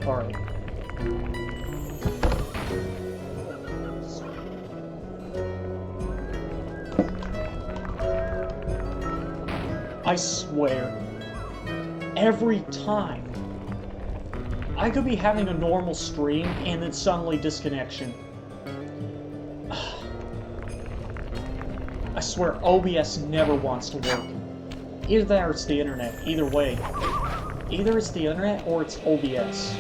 Alright. I swear, every time, I could be having a normal stream and then suddenly disconnection. I swear, OBS never wants to work. Either that or it's the internet. Either way. Either it's the internet or it's OBS.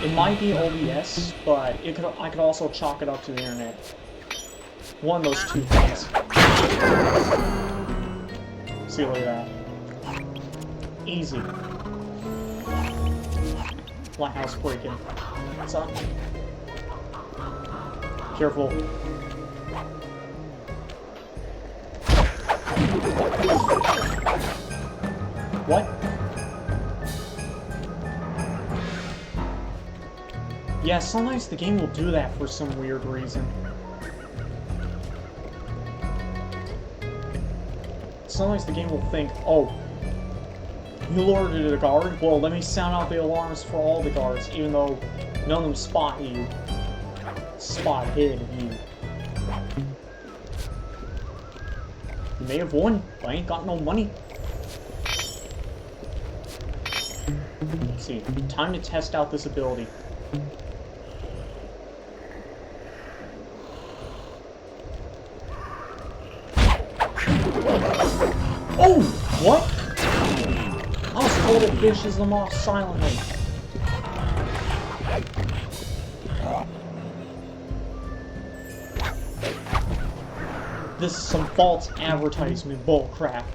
It might be OBS, but I could also chalk it up to the internet. One of those two things. See, look at that. Easy. Lighthouse break-in. What's up? Careful. What? Yeah, sometimes the game will do that for some weird reason. Sometimes the game will think, oh, you lured a guard? Well, let me sound out the alarms for all the guards, even though none of them spot you. Spotted you. You may have won, but I ain't got no money. Let's see, time to test out this ability. Oh! What? I was told it fishes them off silently. This is some false advertisement bullcrap.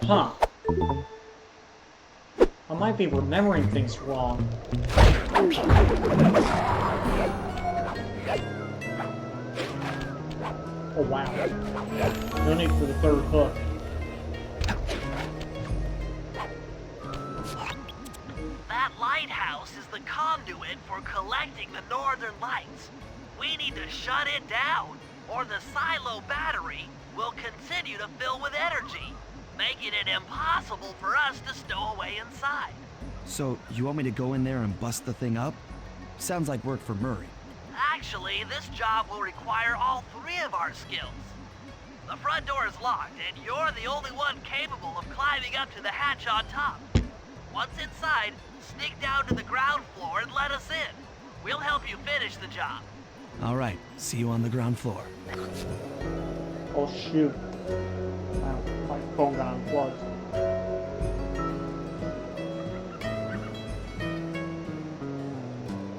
Huh. I might be remembering things wrong. Oh wow. No need for the third hook. That lighthouse is the conduit for collecting the northern lights. We need to shut it down, or the silo battery will continue to fill with energy, making it impossible for us to stow away inside. So, you want me to go in there and bust the thing up? Sounds like work for Murray. Actually, this job will require all three of our skills. The front door is locked, and you're the only one capable of climbing up to the hatch on top. Once inside, sneak down to the ground floor and let us in. We'll help you finish the job. All right, see you on the ground floor. Oh shoot. My phone got unplugged.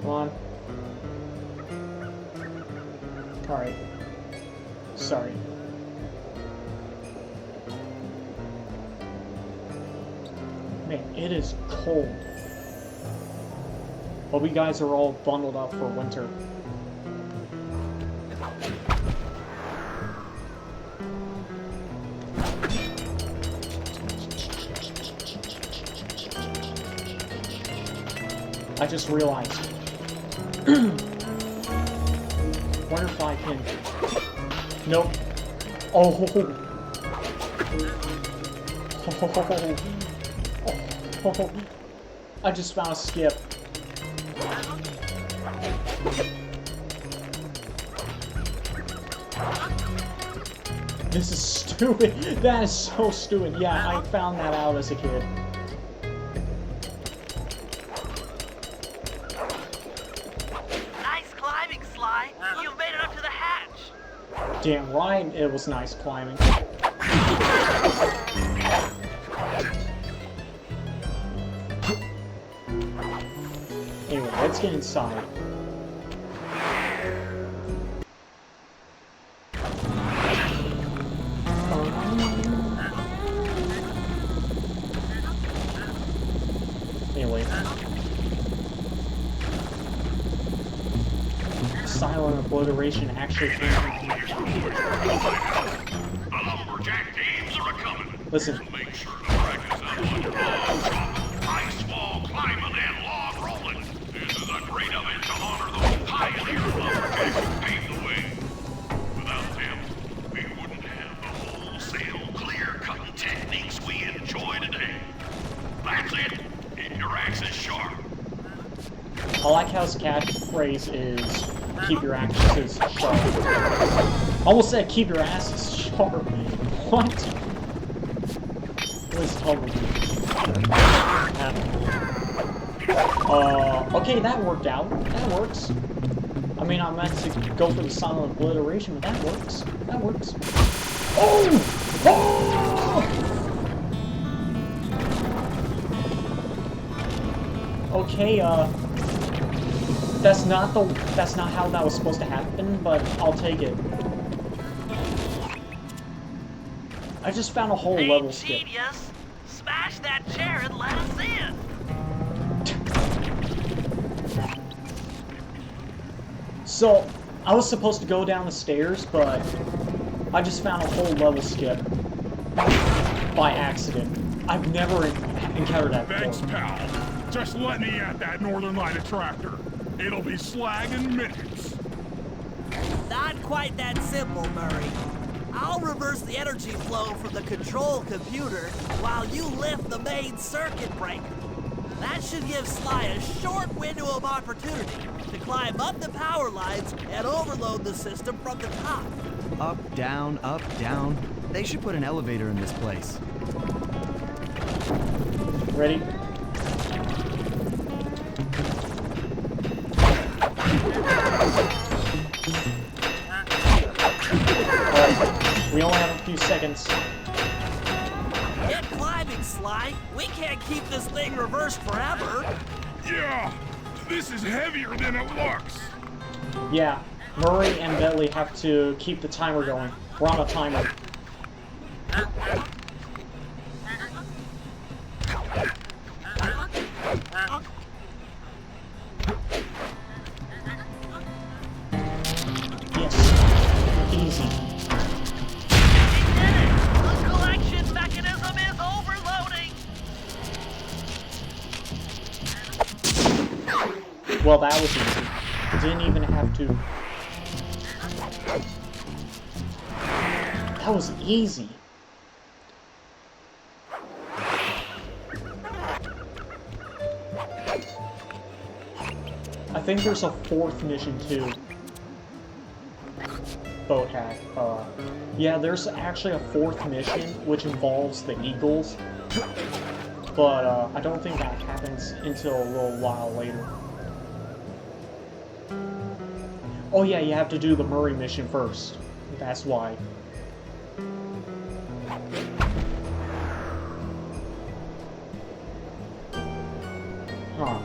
Come on. Alright. Sorry. Man, it is cold. Hope you guys are all bundled up for winter. I just realized. Wonder if I can... Nope. Oh. Oh. I just found a skip. This is stupid. That is so stupid. Yeah, I found that out as a kid. Damn right, it was nice climbing. Anyway, let's get inside. Anyway. Silent obliteration actually came. Listen. Make sure to practice that one. Ice wall climbing and log rolling. This is a great event to honor those pioneer lumberjacks who paved the way. Without them, we wouldn't have the wholesale clear-cutting techniques we enjoy today. That's it. Keep your axes sharp. I like how his catchphrase is keep your axes sharp. Almost said keep your asses sharp. What? What is totally okay, that worked out. That works. I mean, I meant to go for the silent obliteration, but that works. That works. Oh! Oh! Okay, that's not how that was supposed to happen, but I'll take it. I just found a whole level skip. Genius! Smash that chair and let us in! So, I was supposed to go down the stairs, but I just found a whole level skip by accident. I've never encountered that before. Thanks, pal. Just let me at that Northern Light attractor. It'll be slag in minutes. Not quite that simple, Murray. I'll reverse the energy flow from the control computer while you lift the main circuit breaker. That should give Sly a short window of opportunity to climb up the power lines and overload the system from the top. Up, down, up, down. They should put an elevator in this place. Ready? Alright, we only have a few seconds. Get climbing, Sly. We can't keep this thing reversed forever. Yeah, this is heavier than it looks. Yeah, Murray and Bentley have to keep the timer going. We're on a timer. Yes. Easy. We did it! The collection mechanism is overloading! Well, that was easy. Didn't even have to... That was easy. I think there's a fourth mission too. Boat hack. Yeah, there's actually a fourth mission which involves the Eagles, but I don't think that happens until a little while later. Oh yeah, you have to do the Murray mission first. That's why. Huh.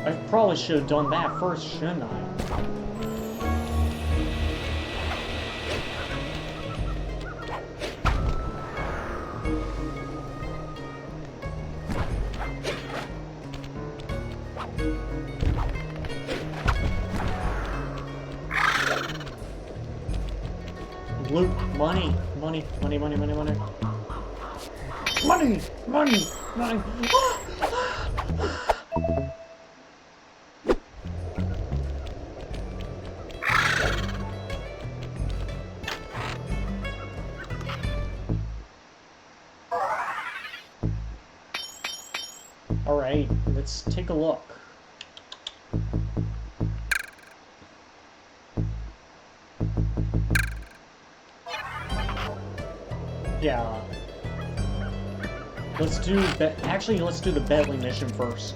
I probably should have done that first, shouldn't I? Loot, money, money, money, money, money, money. Money, money, money. Alright, let's take a look. Yeah. Let's do actually, let's do the Bentley mission first.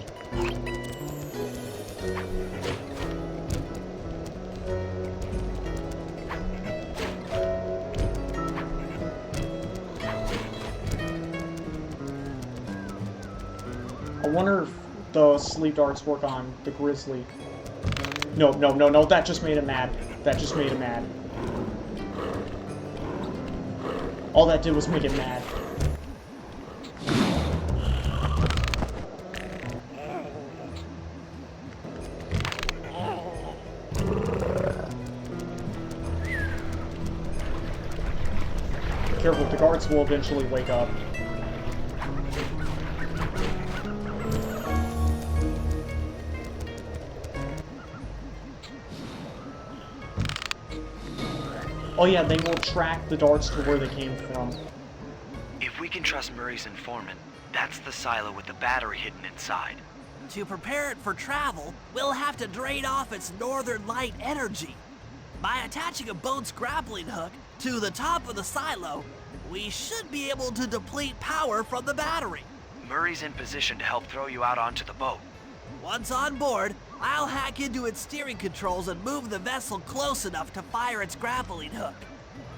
I wonder if the sleep darts work on the Grizzly. No, no, no, no, that just made him mad. That just made him mad. All that did was make it mad. Careful, the guards will eventually wake up. Oh yeah, they will track the darts to where they came from. If If we can trust Murray's informant, that's the silo with the battery hidden inside. To prepare it for travel, we'll have to drain off its northern light energy. By attaching a boat's grappling hook to the top of the silo, we should be able to deplete power from the battery. Murray's in position to help throw you out onto the boat. Once on board, I'll hack into its steering controls and move the vessel close enough to fire its grappling hook.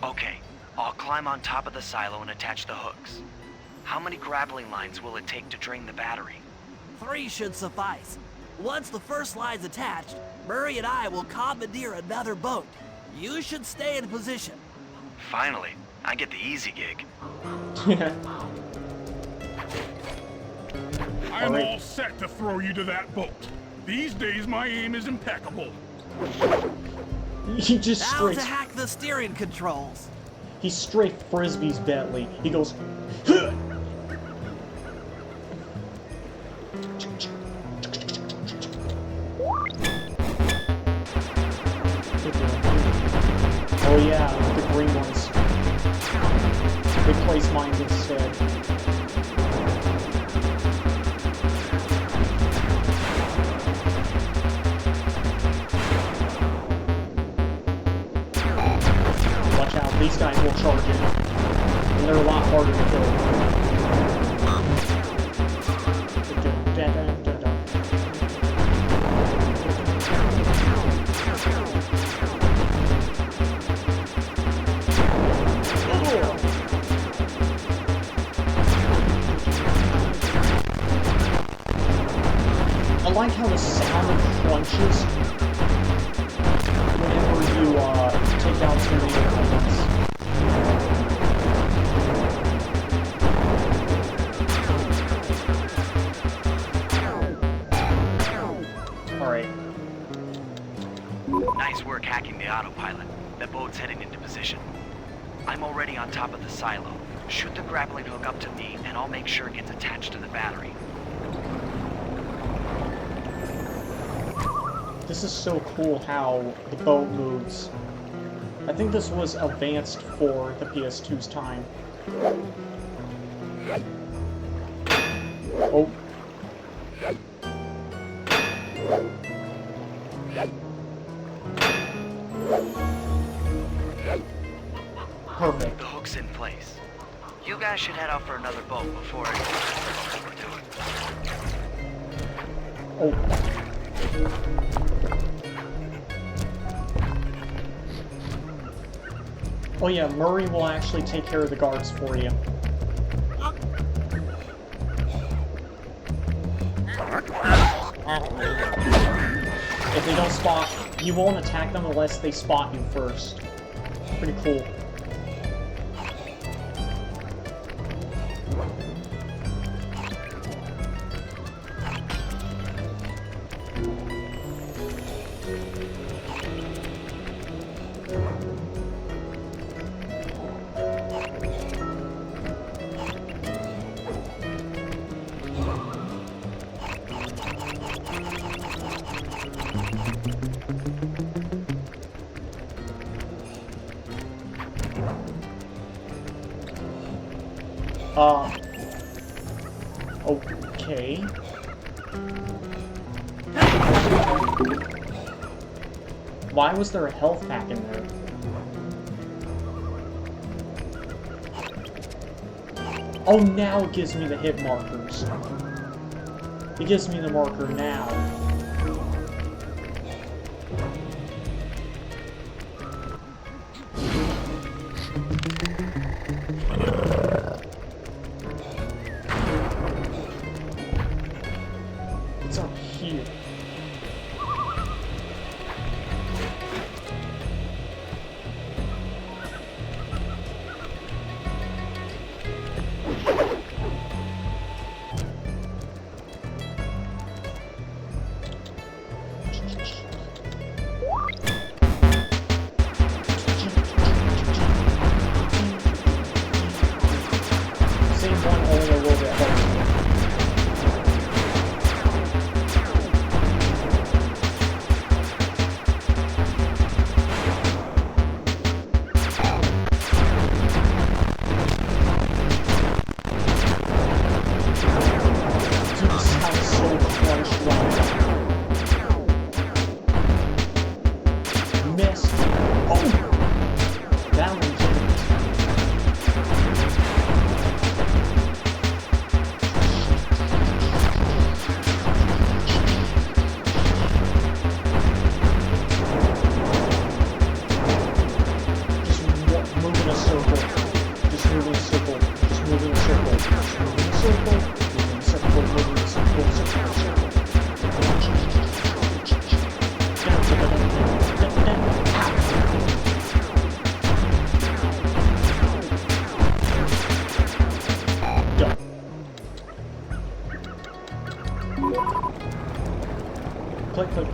Okay, I'll climb on top of the silo and attach the hooks. How many grappling lines will it take to drain the battery? 3 should suffice. Once the first line's attached, Murray and I will commandeer another boat. You should stay in position. Finally, I get the easy gig. I'm all set to throw you to that boat. These days, my aim is impeccable. He just Now straight. to hack the steering controls. He straight frisbees Bentley. He goes. Oh yeah, the green ones. Replace mines instead. Watch out, these guys will charge in. And they're a lot harder to kill. I like how the sound crunches whenever you take out too many opponents. Alright. Nice work hacking the autopilot. The boat's heading into position. I'm already on top of the silo. Shoot the grappling hook up to me, and I'll make sure it gets attached to the battery. This is so cool how the boat moves. I think this was advanced for the PS2's time. Oh. Perfect. The hook's in place. You guys should head out for another boat before it overdo it. Oh. Oh yeah, Murray will actually take care of the guards for you. If they don't spot, you won't attack them unless they spot you first. Pretty cool. Okay. Why was there a health pack in there? Oh, now it gives me the hit markers. It gives me the marker now. It's up here.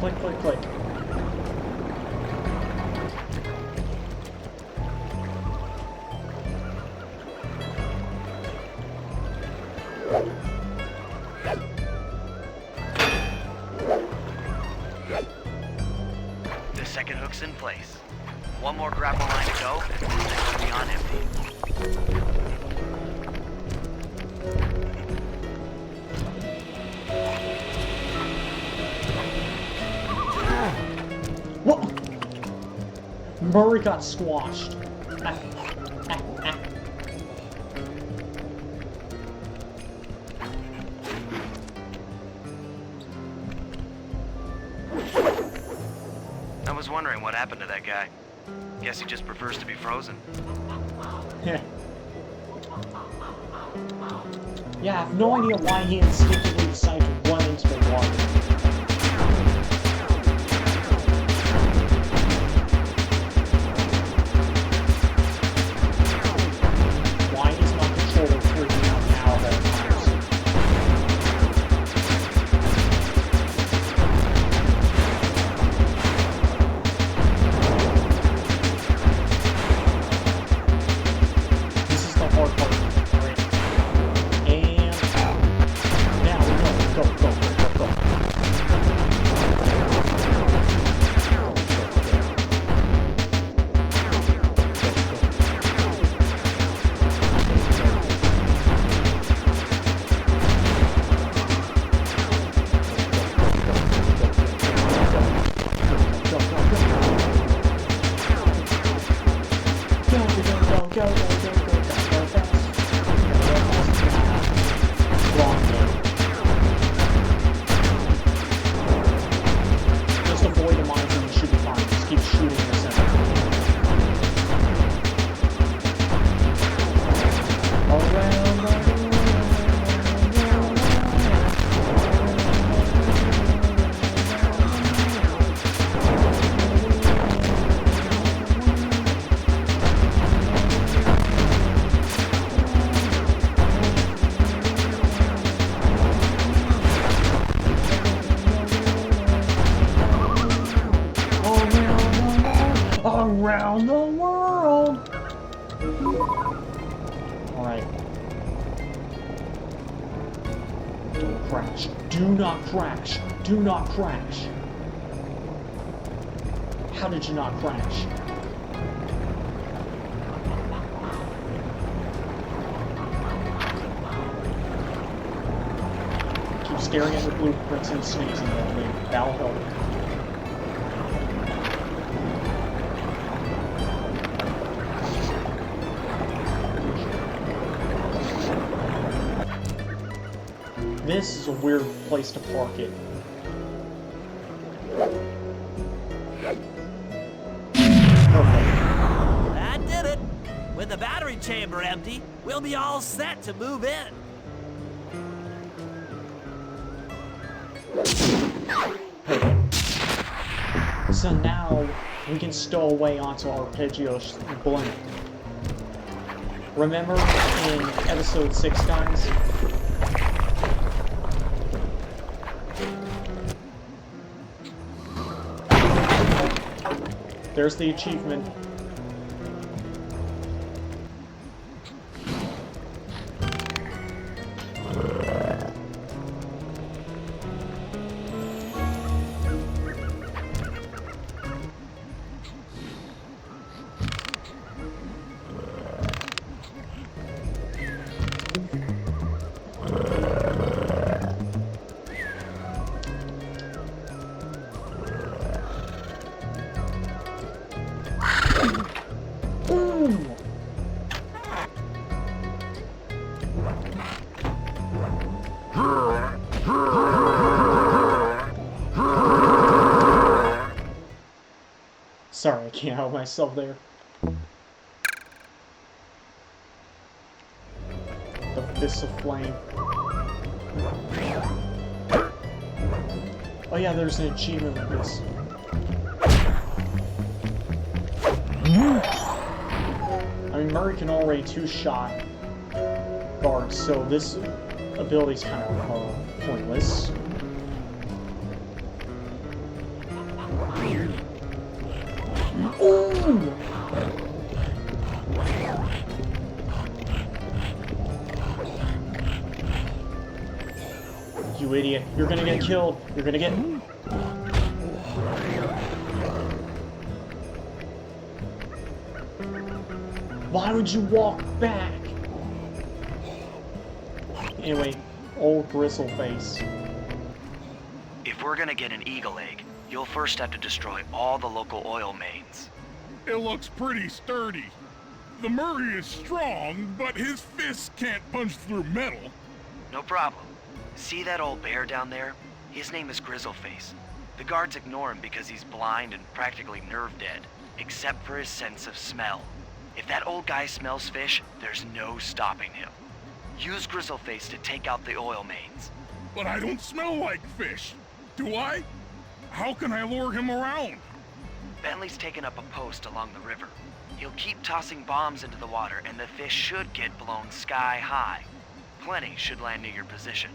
Click, click, click. The second hook's in place. One more grapple line to go, and this will be on empty. What? Murray got squashed. I was wondering what happened to that guy. Guess he just prefers to be frozen. Yeah. Yeah, I have no idea why he instinctively decided to run into the water. Why is my controller freaking out now at all times? This is the hard part. Right? And now we go, go, go, go, go, go. Just avoid the mines and you should be fine. Just keep shooting in the center. Around the world. Alright. Don't crash. Do not crash. Do not crash. How did you not crash? Keep staring at the blueprints and sneezing at me. That'll help. This is a weird place to park it. Perfect. That did it. With the battery chamber empty, we'll be all set to move in. So now we can stow away onto Arpeggio's blimp. Remember in episode 6, guys? There's the achievement. Sorry, I can't help myself there. The Fists of Flame. Oh yeah, there's an achievement with this. I mean, Murray can already two-shot guards, so this ability's kind of pointless. Ooh! You idiot. You're gonna get killed. You're gonna get... Why would you walk back? Anyway, old Bristleface. If we're gonna get an eagle egg, you'll first have to destroy all the local oil mains. It looks pretty sturdy. The Murray is strong, but his fists can't punch through metal. No problem. See that old bear down there? His name is Grizzleface. The guards ignore him because he's blind and practically nerve dead, except for his sense of smell. If that old guy smells fish, there's no stopping him. Use Grizzleface to take out the oil mains. But I don't smell like fish. Do I? How can I lure him around? Bentley's taken up a post along the river. He'll keep tossing bombs into the water and the fish should get blown sky high. Plenty should land near your position.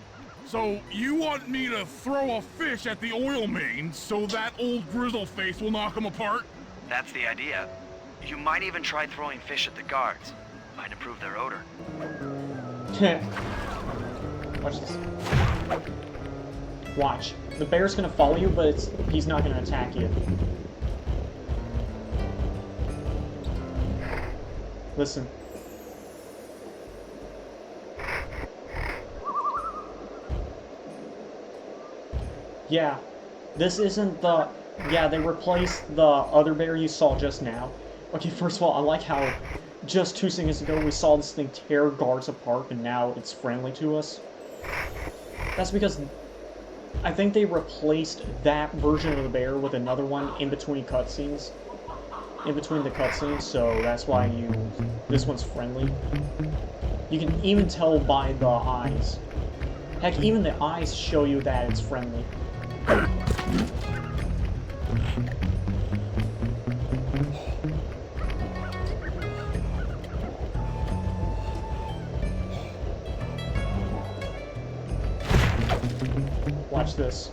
So you want me to throw a fish at the oil mains so that old Grizzleface will knock him apart? That's the idea. You might even try throwing fish at the guards. Might improve their odor. Watch this. Watch. The bear's gonna follow you, but he's not gonna attack you. Listen. Yeah. This isn't the... Yeah, they replaced the other bear you saw just now. Okay, first of all, I like how just 2 seconds ago we saw this thing tear guards apart, and now it's friendly to us. That's because I think they replaced that version of the bear with another one in between cutscenes. In between the cutscenes, so that's why this one's friendly. You can even tell by the eyes. Heck, even the eyes show you that it's friendly. Watch this.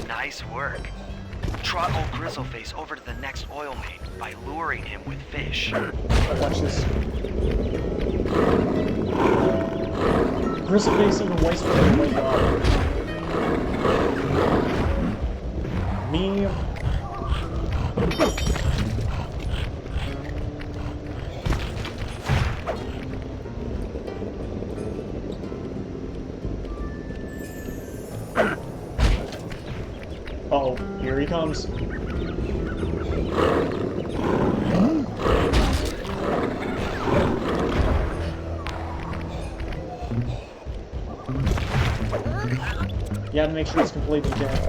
Nice work. Trot old Grizzleface over to the next oil main by luring him with fish. Watch this. Grizzleface even waits for him to wake up. Me. Uh-oh, here he comes. You have to make sure it's completely dead.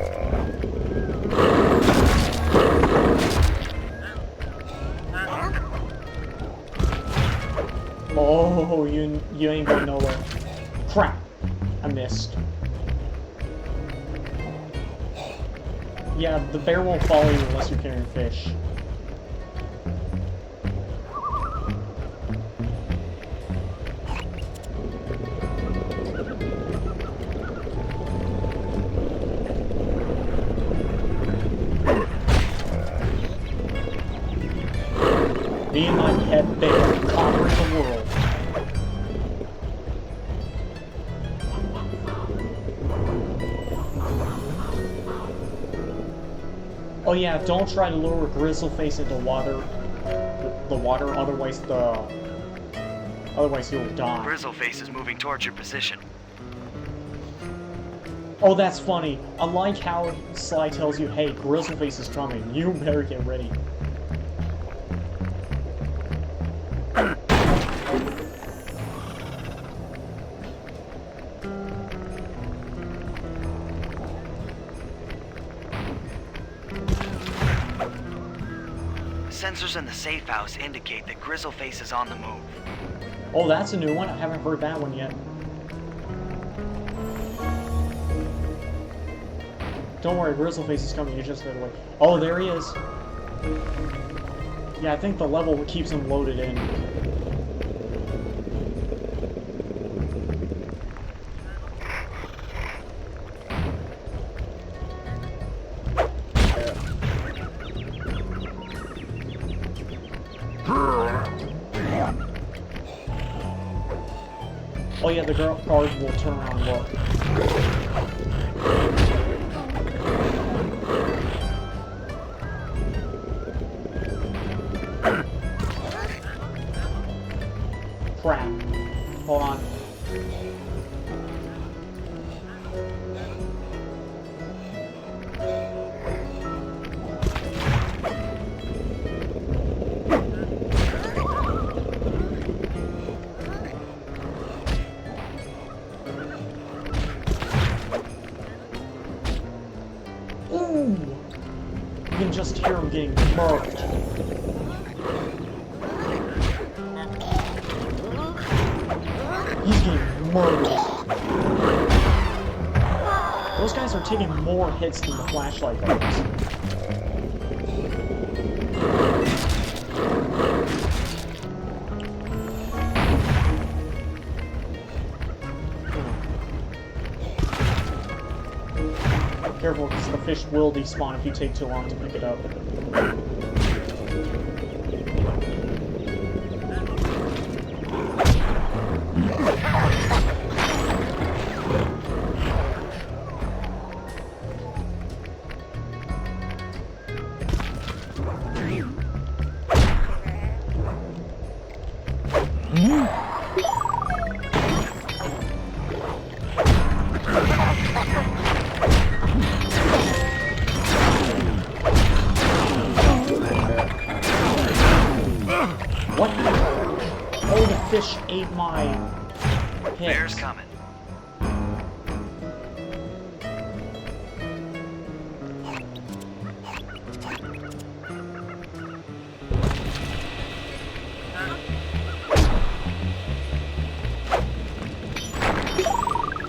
Oh, you ain't going nowhere. Crap! I missed. Yeah, the bear won't follow you unless you're carrying fish. Me and my pet bear conquering the world. Oh yeah, don't try to lure Grizzleface into the water, otherwise he'll die. Grizzleface is moving towards your position. Oh, that's funny. I like how Sly tells you, hey, Grizzleface is coming. You better get ready. Sensors in the safe house indicate that Grizzleface is on the move. Oh, that's a new one. I haven't heard that one yet. Don't worry, Grizzleface is coming. You just gotta wait. Oh, there he is. Yeah, I think the level keeps him loaded in. Oh yeah, the guard will turn around and look. Crap. Hold on. Ooh! You can just hear him getting murked. He's getting murdered. Those guys are taking more hits than the flashlight guards. Careful, because the fish will despawn if you take too long to pick it up. What? Oh, the fish ate my hits. Bear's coming.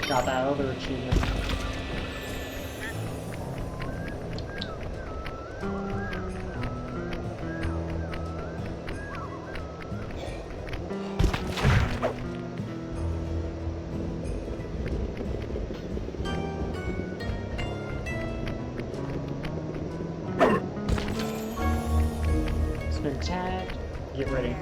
Got that other achievement. It's been tagged. Get ready.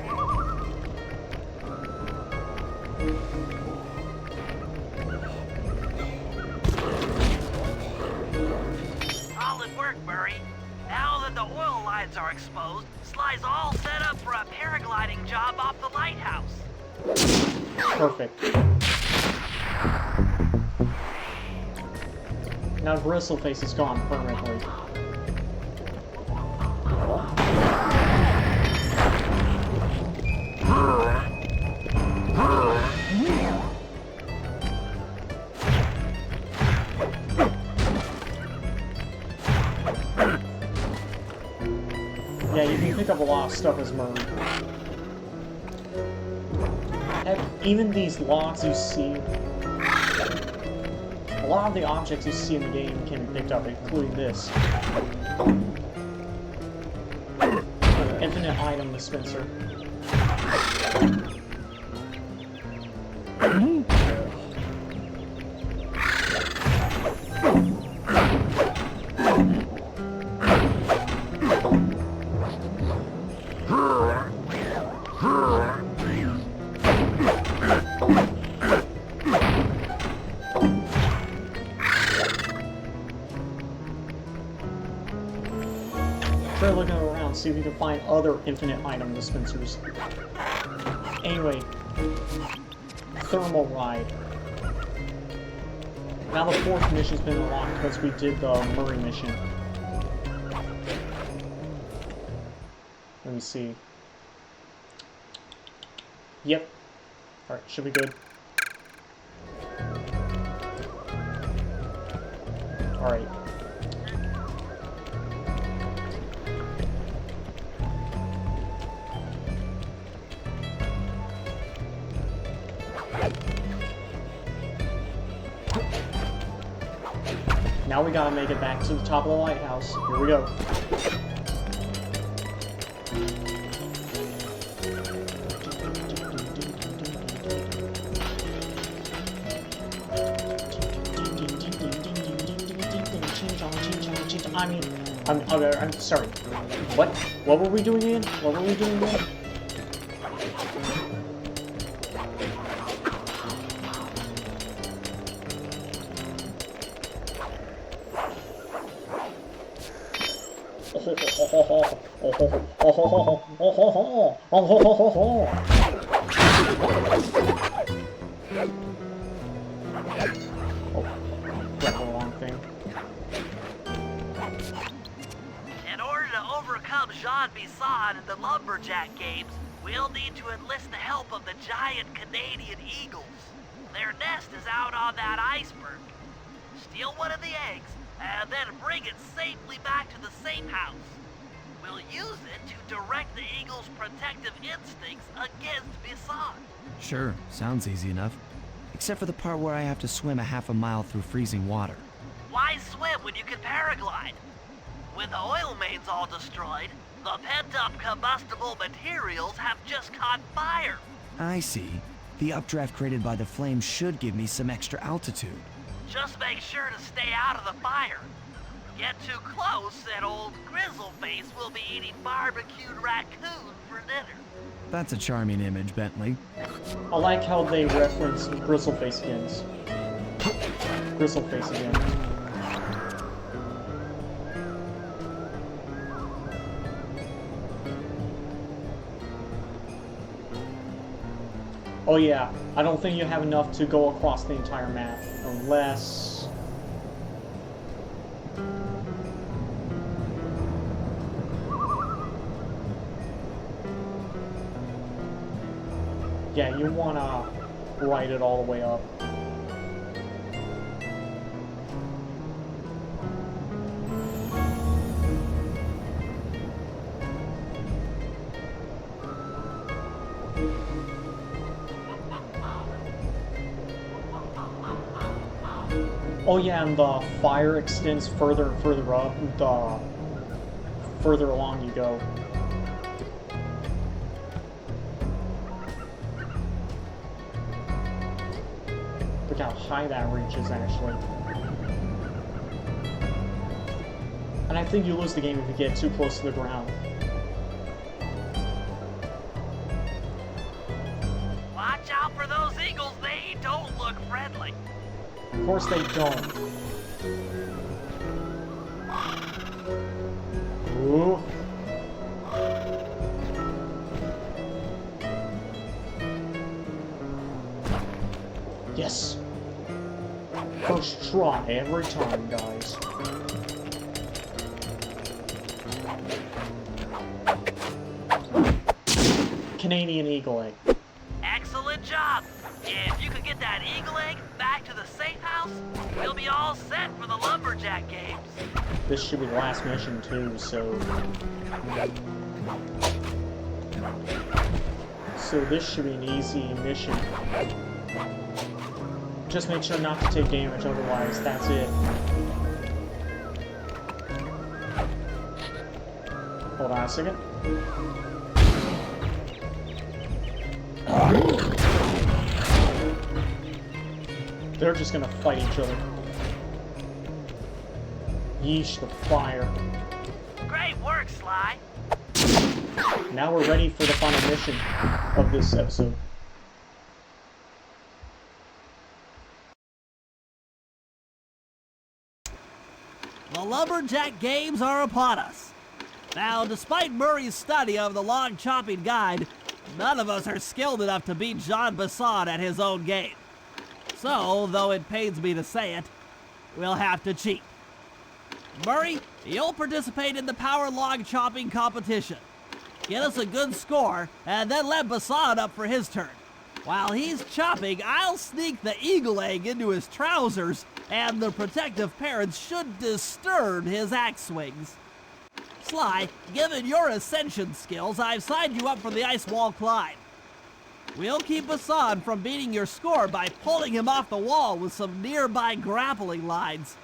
Solid work, Murray. Now that the oil lines are exposed, Sly's all set up for a paragliding job off the lighthouse. Perfect. Now Bristleface is gone permanently. Yeah, you can pick up a lot of stuff as Murray. Heck, even these logs you see, a lot of the objects you see in the game can be picked up, including this. Infinite item dispenser. Try looking around, see if you can find other infinite item dispensers. Anyway, thermal ride. Now the fourth mission's been unlocked because we did the Murray mission. Let me see. Yep. Alright, should be good. Alright. Now we gotta make it back to the top of the lighthouse. Here we go. I'm sorry. What? What were we doing again? What were we doing again? In order to overcome Jean Bisson in the Lumberjack games, we'll need to enlist the help of the giant Canadian eagles. Their nest is out on that iceberg. Steal one of the eggs, and then bring it safely back to the safe house. We'll use it to direct the eagle's protective instincts against Bisson. Sure, sounds easy enough. Except for the part where I have to swim a half a mile through freezing water. Why swim when you can paraglide? When the oil mains all destroyed, the pent-up combustible materials have just caught fire. I see. The updraft created by the flames should give me some extra altitude. Just make sure to stay out of the fire. Get too close and old Grizzleface will be eating barbecued raccoon for dinner. That's a charming image, Bentley. I like how they reference Grizzleface again. Grizzleface again. Oh yeah, I don't think you have enough to go across the entire map, unless... Yeah, you wanna ride it all the way up. Oh yeah, and the fire extends further and further up, the further along you go. Look how high that reaches, actually. And I think you lose the game if you get too close to the ground. Watch out for those eagles, they don't look friendly. Of course they don't. Ooh. Yes. First try every time, guys. Canadian eagle egg. Excellent job. If you could get that eagle egg back to the safe house, we'll be all set for the Lumberjack games. This should be the last mission too, so... So this should be an easy mission. Just make sure not to take damage, otherwise that's it. Hold on a second. They're just gonna fight each other. Yeesh, the fire. Great work, Sly. Now we're ready for the final mission of this episode. The Lumberjack games are upon us. Now, despite Murray's study of the log chopping guide, none of us are skilled enough to beat Jean Bisson at his own game. So, though it pains me to say it, we'll have to cheat. Murray, you'll participate in the power log chopping competition. Get us a good score, and then let Bisson up for his turn. While he's chopping, I'll sneak the eagle egg into his trousers, and the protective parents should disturb his axe swings. Sly, given your ascension skills, I've signed you up for the ice wall climb. We'll keep Bisson from beating your score by pulling him off the wall with some nearby grappling lines.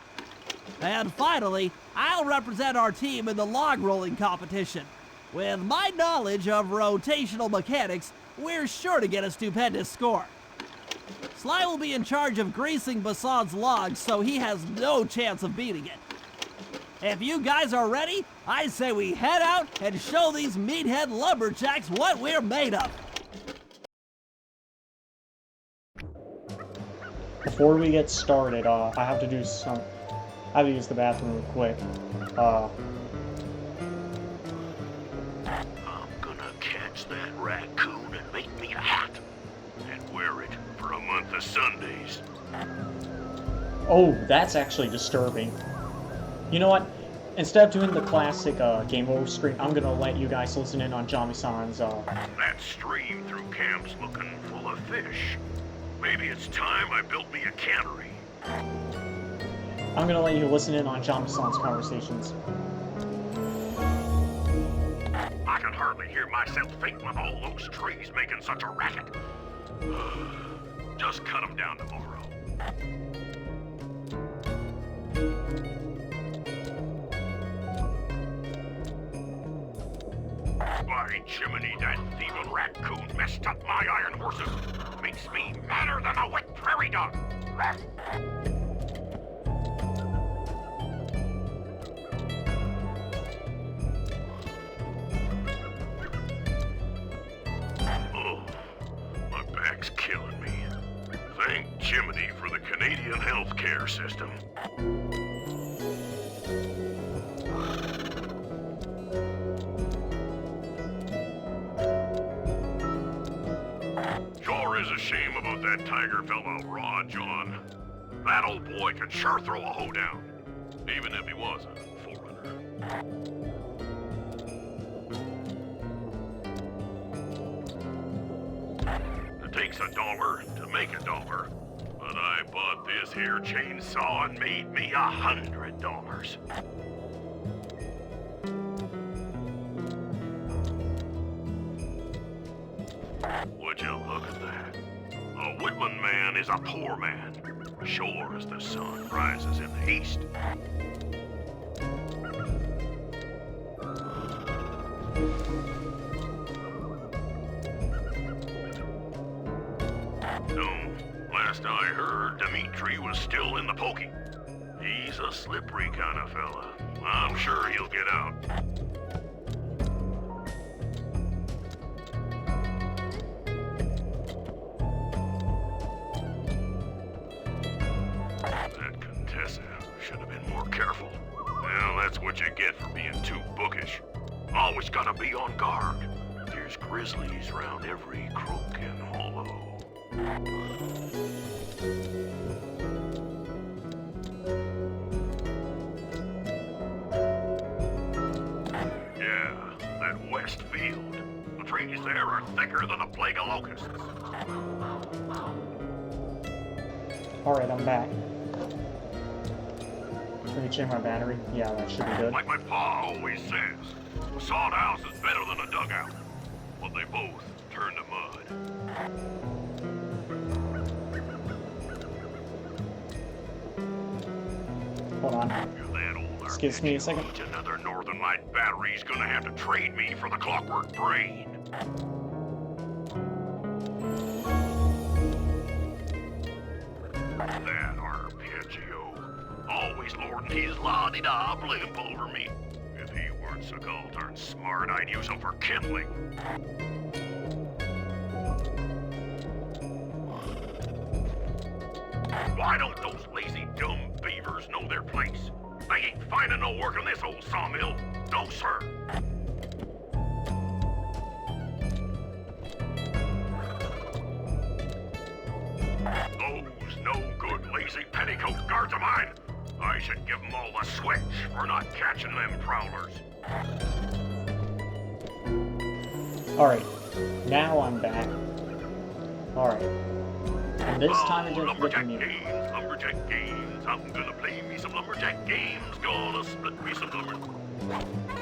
And finally, I'll represent our team in the log rolling competition. With my knowledge of rotational mechanics, we're sure to get a stupendous score. Sly will be in charge of greasing Bisson's logs, so he has no chance of beating it. If you guys are ready, I say we head out and show these meathead lumberjacks what we're made of. Before we get started, I have to do some... I have to use the bathroom real quick. I'm gonna catch that raccoon and make me a hat. And wear it for a month of Sundays. Oh, that's actually disturbing. You know what? Instead of doing the classic game over stream, I'm gonna let you guys listen in on Jami-san's That stream through camp's looking full of fish. Maybe it's time I built me a cannery. I'm gonna let you listen in on Jami-san's conversations. I can hardly hear myself think with all those trees making such a racket. Just cut them down tomorrow. By Jiminy, that thieving raccoon messed up my iron horses. Makes me madder than a wet prairie dog. Oh, my back's killing me. Thank Jiminy for the Canadian healthcare system. Sure is a shame about that tiger fella, Raw John. That old boy can sure throw a hoedown, even if he was a forerunner. It takes $1 to make $1, but I bought this here chainsaw and made me $100. Would you look at that? A woodland man is a poor man, sure as the sun rises in the east. No, last I heard, Dimitri was still in the pokey. He's a slippery kind of fella. I'm sure he'll get out. That Contessa should have been more careful. Well, that's what you get for being too bookish. Always gotta be on guard. There's grizzlies around every crook and hollow. Yeah, that west field. The trees there are thicker than a plague of locusts. Alright, I'm back. Let me check my battery. Yeah, that should be good. Like my pa always says, a sawed house is better than a dugout. But they both turn to mud. Hold on. That old Excuse me a second. Another Northern Light battery's gonna have to trade me for the clockwork brain. That arpeggio. Always lording his la-di-da blimp over me. If he weren't so gall-darn smart, I'd use him for kindling. Why don't those lazy, dumb beavers know their place? They ain't finding no work in this old sawmill. No, sir. Those no-good, lazy petticoat guards of mine. I should give them all the switch for not catching them prowlers. Alright, now I'm back. Alright. And this time I didn't get the lumberjack music. games, lumberjack games. I'm gonna play me some lumberjack games. Gonna split me some lumber.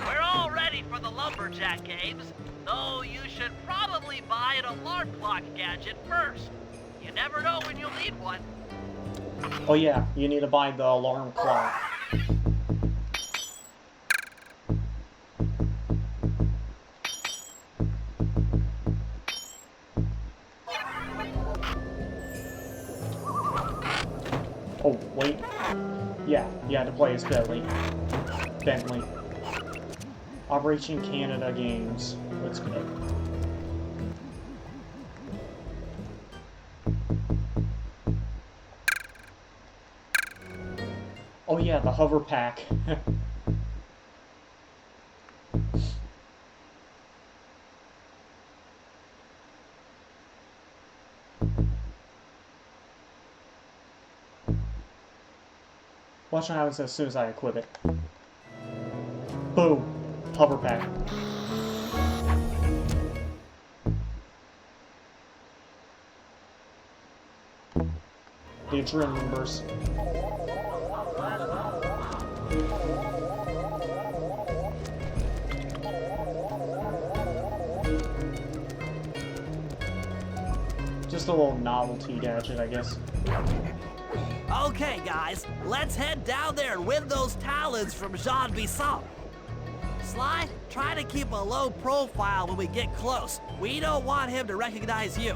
We're all ready for the lumberjack games, though you should probably buy an alarm clock gadget first. You never know when you'll need one. Oh yeah, you need to buy the alarm clock. Oh, wait. Yeah, you had to play as Bentley. Operation Canada Games. Let's go. Oh yeah, the hover pack. Watch what happens as soon as I equip it. Boom. Hover pack. The adrenaline burst. Just a little novelty gadget, I guess. Okay, guys, let's head down there and win those talons from Jean Bisson. Sly, try to keep a low profile when we get close. We don't want him to recognize you.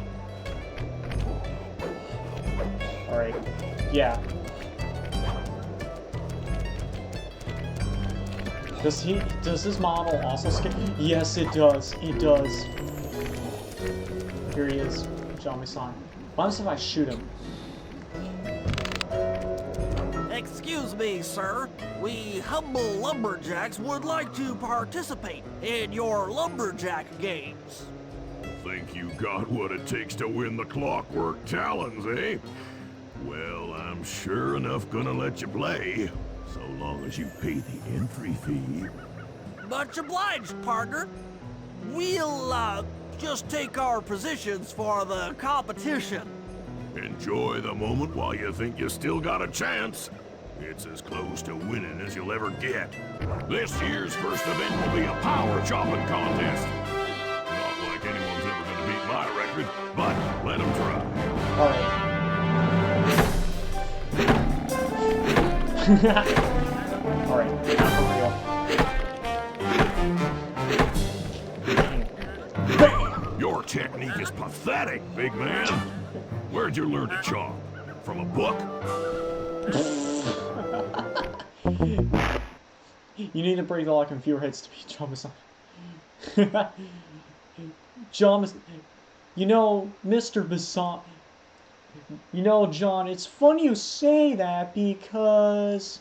Alright. Yeah. Does his model also skip? Yes, it does. It does. Here he is. Jean Bisson. What happens if I shoot him? Excuse me, sir. We humble lumberjacks would like to participate in your lumberjack games. Think you got what it takes to win the clockwork talons, eh? Well, I'm sure enough gonna let you play, so long as you pay the entry fee. Much obliged, partner. We'll, just take our positions for the competition. Enjoy the moment while you think you still got a chance. It's as close to winning as you'll ever get. This year's first event will be a power chopping contest. Not like anyone's ever gonna beat my record, but let them try. Alright. Alright, not for real. Your technique is pathetic, big man. Where'd you learn to chop? From a book? You need to break the lock and fewer hits to beat Jean Bisson. You know, Mr. Bisson. You know, John, it's funny you say that because...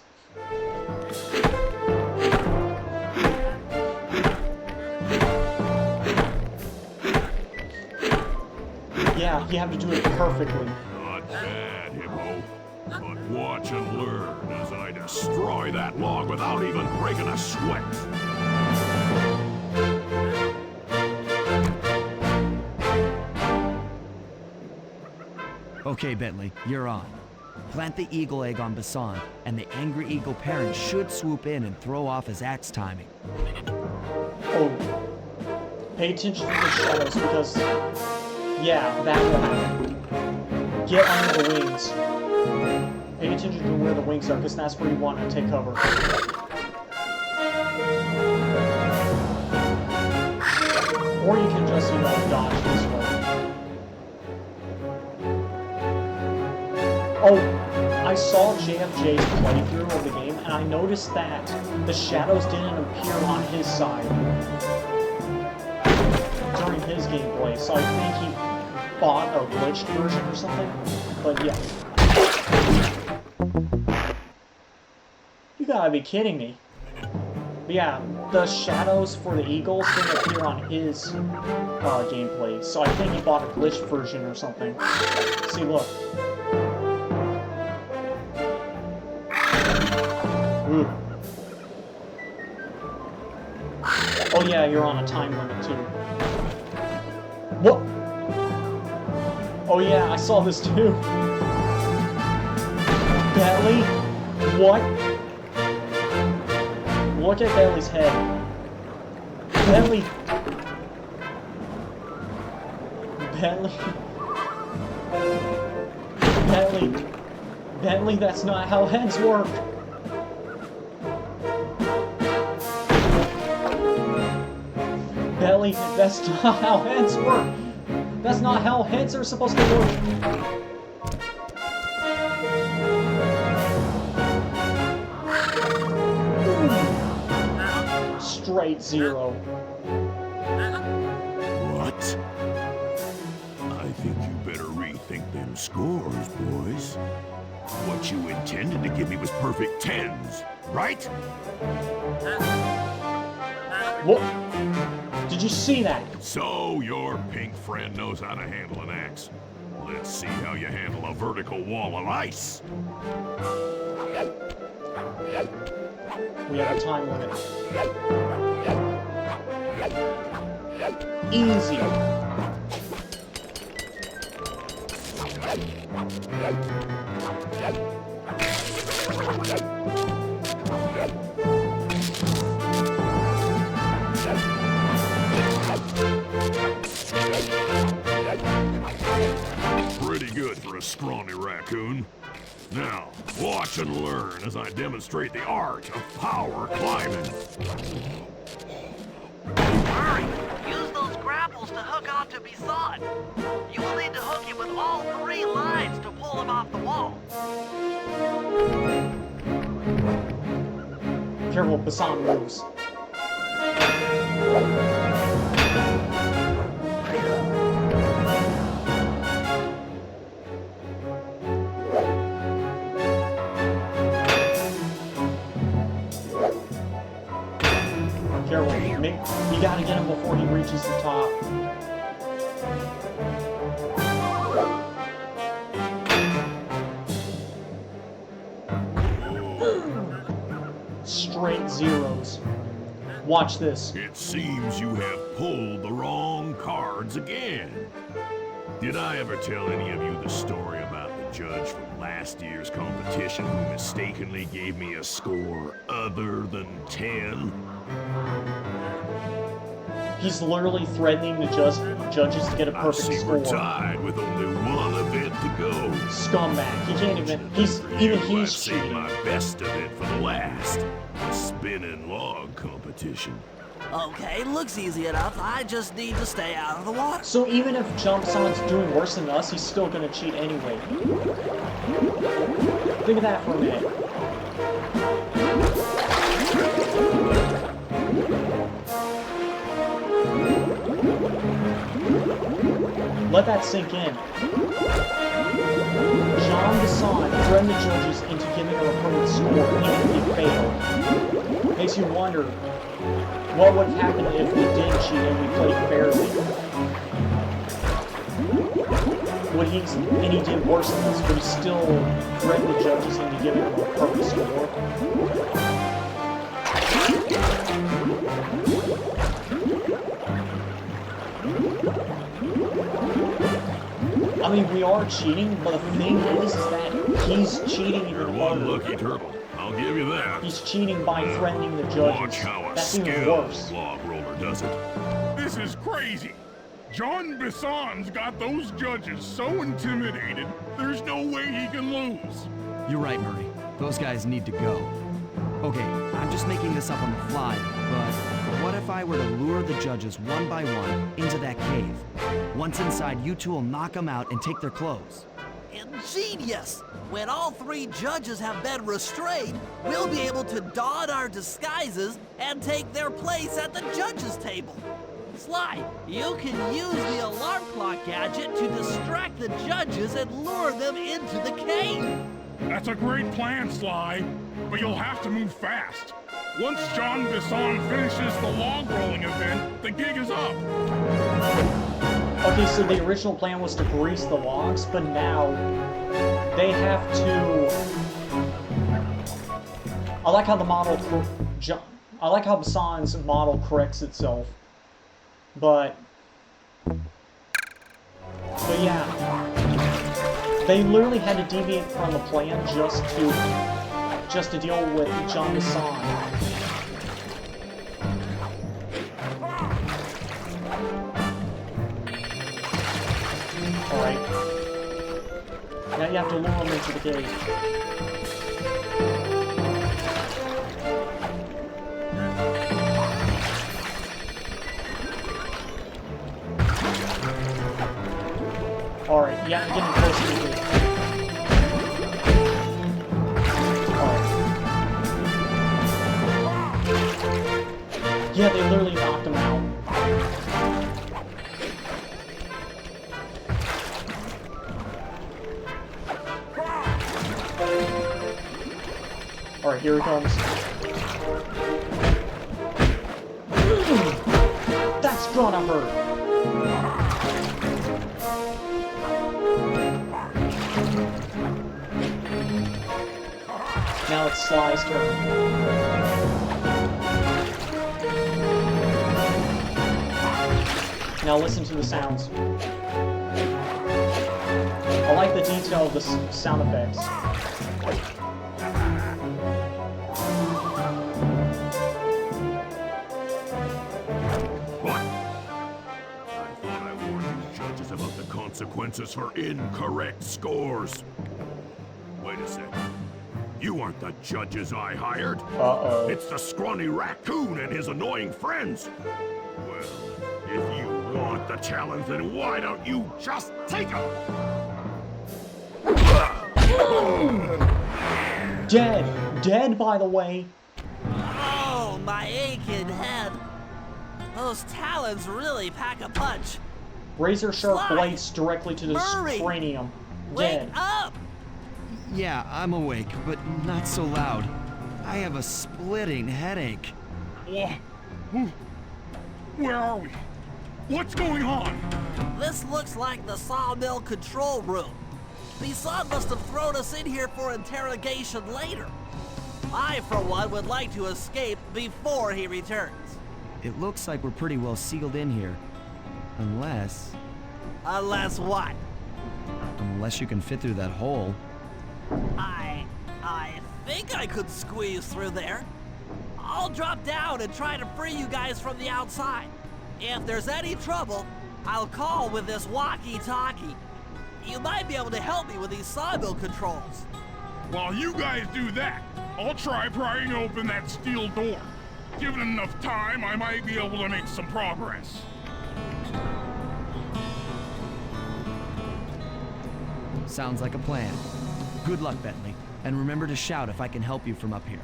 Yeah, you have to do it perfectly. Not bad, Hippo. But watch and learn as I destroy that log without even breaking a sweat. Okay, Bentley, you're on. Plant the eagle egg on Bisson, and the angry eagle parent should swoop in and throw off his axe timing. Oh. Pay attention to the shadows because... Yeah, that will happen. Get under the wings. Pay attention to where the wings are, because that's where you want to take cover. Or you can just, you know, dodge this way. Oh, I saw JFJ's playthrough of the game, and I noticed that the shadows didn't appear on his side during his gameplay, so I think he bought a glitched version or something. But yeah. You gotta be kidding me. But yeah, the shadows for the eagles didn't appear on his gameplay, so I think he bought a glitched version or something. See, look. Ooh. Oh yeah, you're on a time limit too. What? Oh yeah, I saw this too. Bentley? What? Look at Bentley's head. Bentley. Bentley. Bentley. Bentley, that's not how heads work. Bentley, that's not how heads work. That's not how heads are supposed to work. Straight zero. What? I think you better rethink them scores, boys. What you intended to give me was perfect 10s, right? What? Did you see that? So your pink friend knows how to handle an axe. Let's see how you handle a vertical wall of ice. We have a time limit. Easy. Pretty good for a scrawny raccoon. Now, watch and learn as I demonstrate the art of power climbing. Hurry! Use those grapples to hook onto Bison. You will need to hook him with all 3 lines to pull him off the wall. Careful, Basan moves. Careful, you gotta get him before he reaches the top. Straight zeros. Watch this. It seems you have pulled the wrong cards again. Did I ever tell any of you the story about the judge from last year's competition who mistakenly gave me a score other than 10? He's literally threatening the judges to get a I perfect see score. we're tied with only one event to go. Scumbag. He can't even. He's saved cheating. my best event for the last. The spinning log competition. Okay, looks easy enough. I just need to stay out of the water. So even if Jumpson's doing worse than us, he's still gonna cheat anyway. Think of that for a minute. Let that sink in. John Bassan threatened the judges into giving him a perfect score even if he failed. Makes you wonder what would happen if we did cheat and we played fairly. And he did worse than us, but he still threatened the judges into giving him a perfect score. I mean, we are cheating, but the thing is that he's cheating You're even one harder. lucky turtle. I'll give you that. He's cheating by threatening the Watch judges. how a That's even skilled worse. log roller does it. This is crazy. John Bisson's got those judges so intimidated, there's no way he can lose. You're right, Murray. Those guys need to go. Okay, I'm just making this up on the fly, but what if I were to lure the judges one by one into that cave? Once inside, you two will knock them out and take their clothes. Ingenious! When all 3 judges have been restrained, we'll be able to don our disguises and take their place at the judges' table. Sly, you can use the alarm clock gadget to distract the judges and lure them into the cave. That's a great plan, Sly, but you'll have to move fast. Once John Bisson finishes the log rolling event, the gig is up. Okay, so the original plan was to grease the logs, but now they have to. I like how the model. I like how Bassan's model corrects itself, but yeah, they literally had to deviate from the plan just to deal with John Bassan. Alright. Now you have to lure him into the cave. Alright, you have to get him close to the cave. Alright. Yeah, they literally knocked him out. here he comes. That's gonna hurt. Now it's Sly's turn. Now listen to the sounds. I like the detail of the sound effects. What? I thought I warned these judges about the consequences for incorrect scores. Wait a second. You aren't the judges I hired. Uh-oh. It's the scrawny raccoon and his annoying friends. Well, if you want the challenge, then why don't you just take them? Dead! Dead, by the way! Oh, my aching head. Those talons really pack a punch. Razor sharp Sly! blades directly to the Hurry! cranium. Wake Dead. up! Yeah, I'm awake, but not so loud. I have a splitting headache. Where are we? What's going on? This looks like the sawmill control room. Bisson must have thrown us in here for interrogation later. I, for one, would like to escape before he returns. It looks like we're pretty well sealed in here. Unless Unless what? you can fit through that hole. I think I could squeeze through there. I'll drop down and try to free you guys from the outside. If there's any trouble, I'll call with this walkie-talkie. You might be able to help me with these sawmill controls. While you guys do that, I'll try prying open that steel door. Given enough time, I might be able to make some progress. Sounds like a plan. Good luck, Bentley. And remember to shout if I can help you from up here.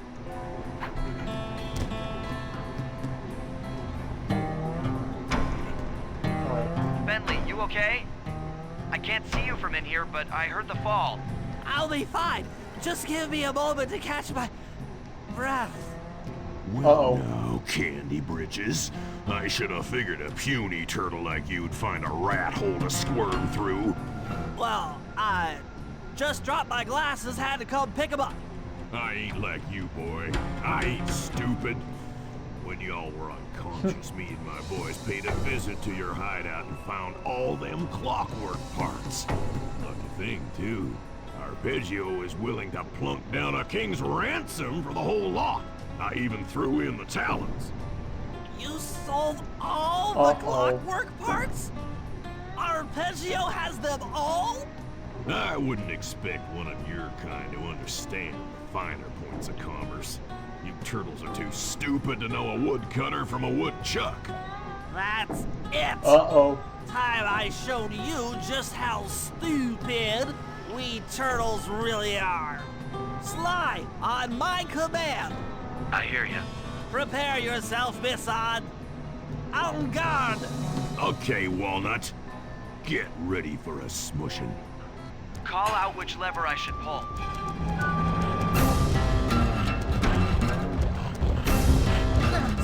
Bentley, you okay? I can't see you from in here, but I heard the fall. I'll be fine. Just give me a moment to catch my breath. Uh-oh. No, Candy Britches. I should have figured a puny turtle like you'd find a rat hole to squirm through. Well, I just dropped my glasses, had to come pick them up. I ain't like you, boy. I ain't stupid. When y'all were unconscious, me and my boys paid a visit to your hideout and found all them clockwork parts. Lucky thing, too. Arpeggio is willing to plunk down a king's ransom for the whole lot. I even threw in the talons. You sold all the clockwork parts? Arpeggio has them all? I wouldn't expect one of your kind to understand the finer points of commerce. You turtles are too stupid to know a woodcutter from a woodchuck. That's it. Uh-oh. Time I showed you just how stupid we turtles really are. Sly, on my command. I hear you. Prepare yourself, Bisson. En garde. Okay, Walnut. Get ready for a smushing. Call out which lever I should pull.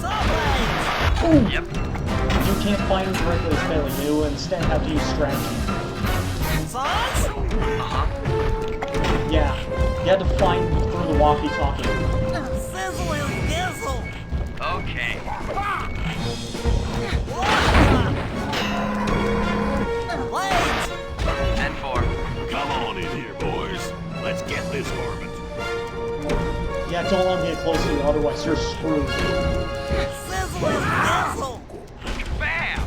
Sawblades! Yep. You can't find him directly as failing. You instead have to use strategy. Saws? Uh-huh. Yeah. You had to find him through the walkie-talkie. Sizzle is gizzle. Okay. Blades! 10-4. Come on in here, boys. Let's get this orbit. Yeah, don't let me get close to you, otherwise you're screwed. Sizzle is gizzle. Bam!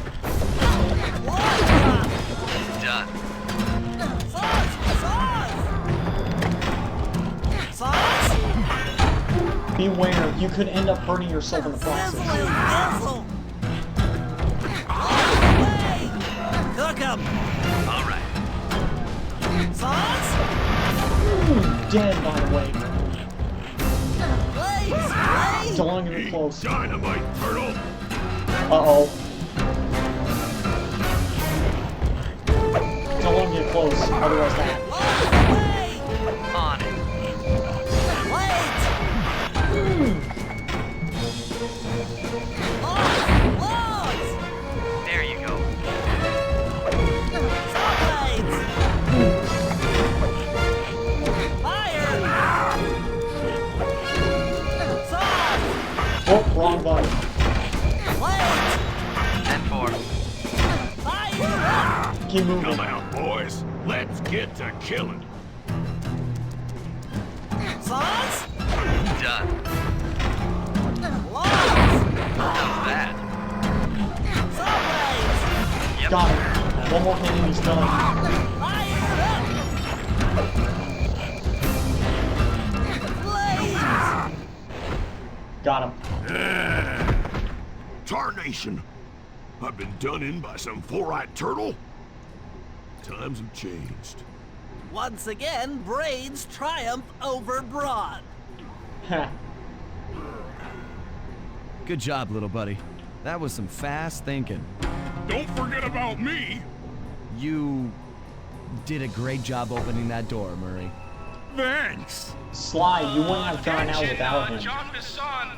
Done. Saws! Saws! Saws! Beware, you could end up hurting yourself in the process. Sizzle is gizzle. Cook 'em. All right. Saws? Dead, by the way. Blades! Blades! Don't let me get Eat close. dynamite, turtle. Uh-oh. Don't let me get close, otherwise that. Blades! On it. Blades! Keep moving. Come out, boys. Let's get to killing. Sauce? Done. Lost! How's that? Subways! Yep. Got him. One more hit and he's done. Fire up! Blaze! Got him. Tarnation. I've been done in by some four-eyed turtle. Times have changed. Once again, brains triumph over brawn. Heh. Good job, little buddy. That was some fast thinking. Don't forget about me. You did a great job opening that door, Murray. Thanks. Sly, you wouldn't have gone out without him. John Bisson,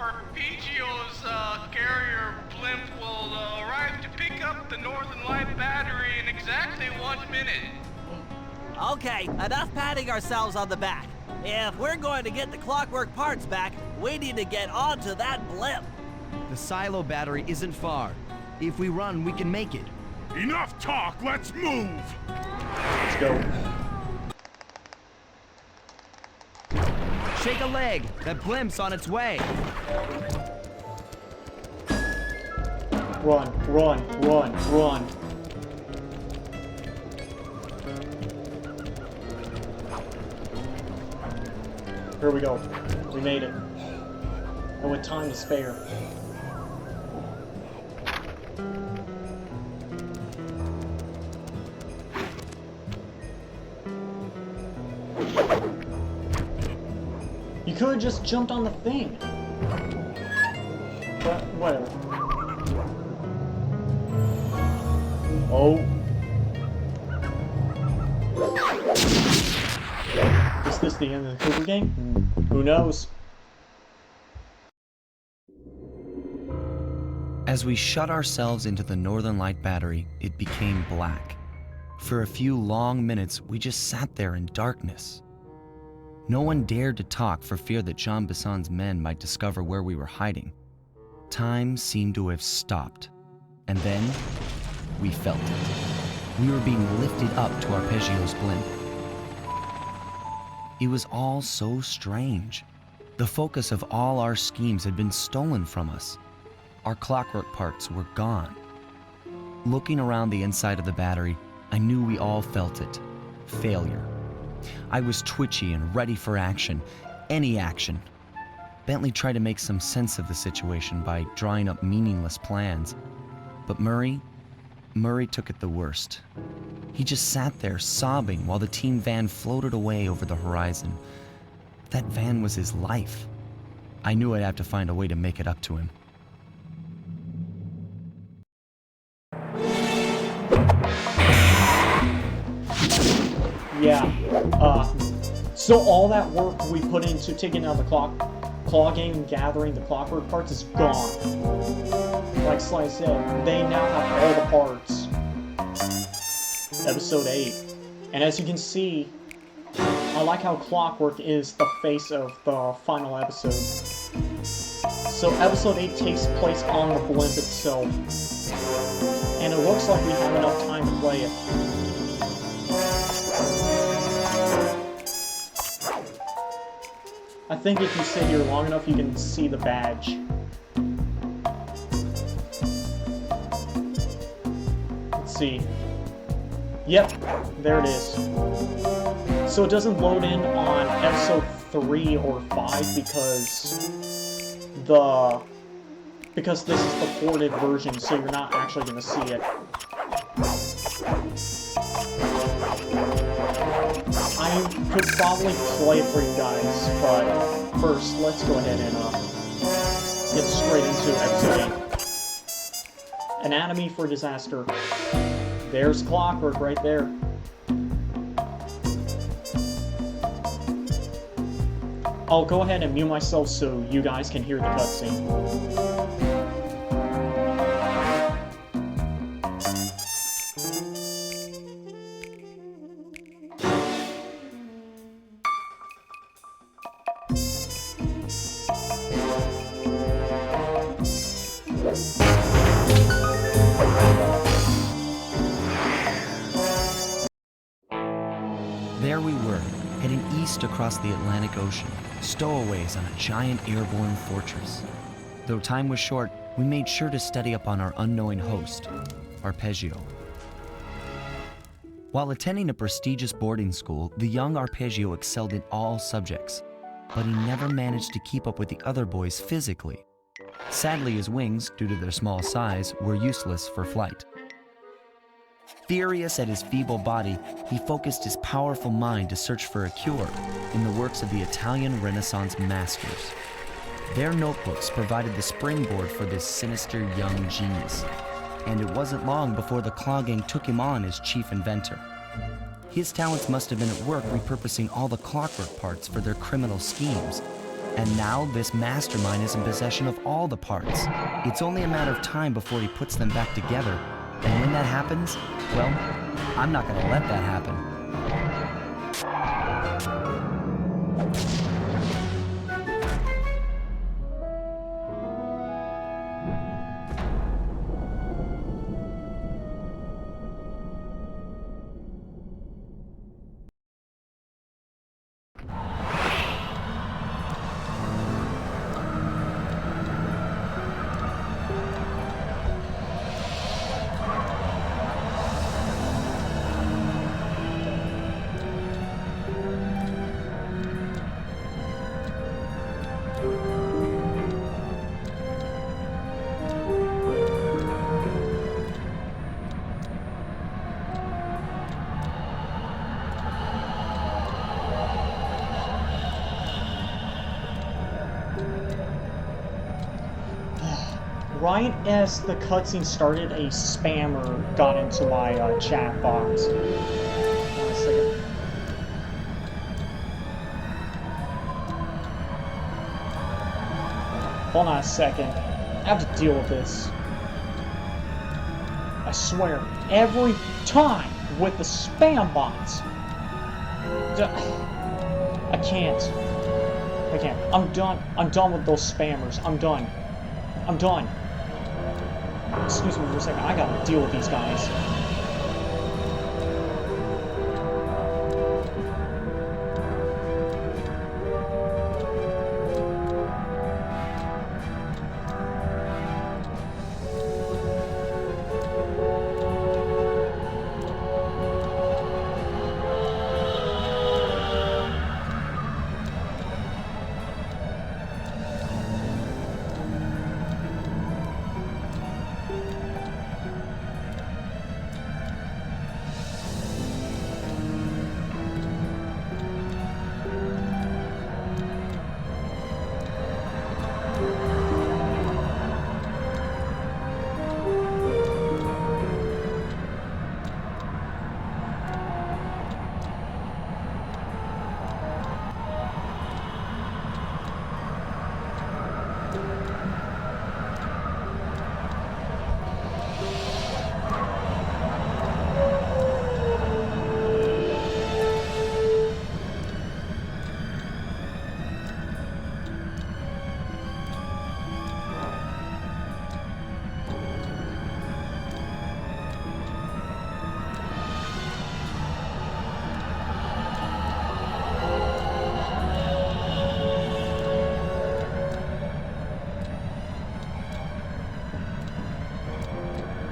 Arpeggio's carrier blimp will arrive to pick up the Northern Light battery in exactly 1 minute. Okay, enough patting ourselves on the back. If we're going to get the clockwork parts back, we need to get onto that blimp. The silo battery isn't far. If we run, we can make it. Enough talk, let's move. Let's go. Shake a leg. That blimp's on its way. Run, run, run, run. Here we go. We made it. And with time to spare. You could have just jumped on the thing. But whatever. Oh. Is this the end of the Cooper game? Who knows? As we shut ourselves into the Northern Light battery, it became black. For a few long minutes, we just sat there in darkness. No one dared to talk for fear that Jean Bisson's men might discover where we were hiding. Time seemed to have stopped. And then, we felt it. We were being lifted up to Arpeggio's blimp. It was all so strange. The focus of all our schemes had been stolen from us. Our clockwork parts were gone. Looking around the inside of the battery, I knew we all felt it. Failure. I was twitchy and ready for action. Any action. Bentley tried to make some sense of the situation by drawing up meaningless plans. But Murray took it the worst. He just sat there sobbing while the team van floated away over the horizon. That van was his life. I knew I'd have to find a way to make it up to him. Yeah. So all that work we put into taking out the clogging and gathering the clockwork parts is gone. Like Sly said, they now have all the parts. Episode 8. And as you can see, I like how clockwork is the face of the final episode. So episode 8 takes place on the blimp itself. And it looks like we have enough time to play it. I think if you sit here long enough, you can see the badge. Let's see. Yep, there it is. So it doesn't load in on episode 3 or 5 because this is the ported version, so you're not actually going to see it. I could probably play it for you guys, but first, let's go ahead and get straight into episode 8. Anatomy for Disaster. There's clockwork right there. I'll go ahead and mute myself so you guys can hear the cutscene. there we were, heading east across the Atlantic Ocean, stowaways on a giant airborne fortress. Though time was short, we made sure to study up on our unknowing host, Arpeggio. While attending a prestigious boarding school, the young Arpeggio excelled in all subjects, but he never managed to keep up with the other boys physically. Sadly, his wings, due to their small size, were useless for flight. Furious at his feeble body, he focused his powerful mind to search for a cure in the works of the Italian Renaissance masters. Their notebooks provided the springboard for this sinister young genius, and it wasn't long before the Claw Gang took him on as chief inventor. His talents must have been at work repurposing all the clockwork parts for their criminal schemes, and now this mastermind is in possession of all the parts. It's only a matter of time before he puts them back together, and when that happens, well, I'm not gonna let that happen. Right as the cutscene started, a spammer got into my chat box. Hold on a second. Hold on a second. I have to deal with this. I swear, every time with the spam bots. I can't. I'm done. I'm done with those spammers. I'm done. Excuse me for a second, I gotta deal with these guys.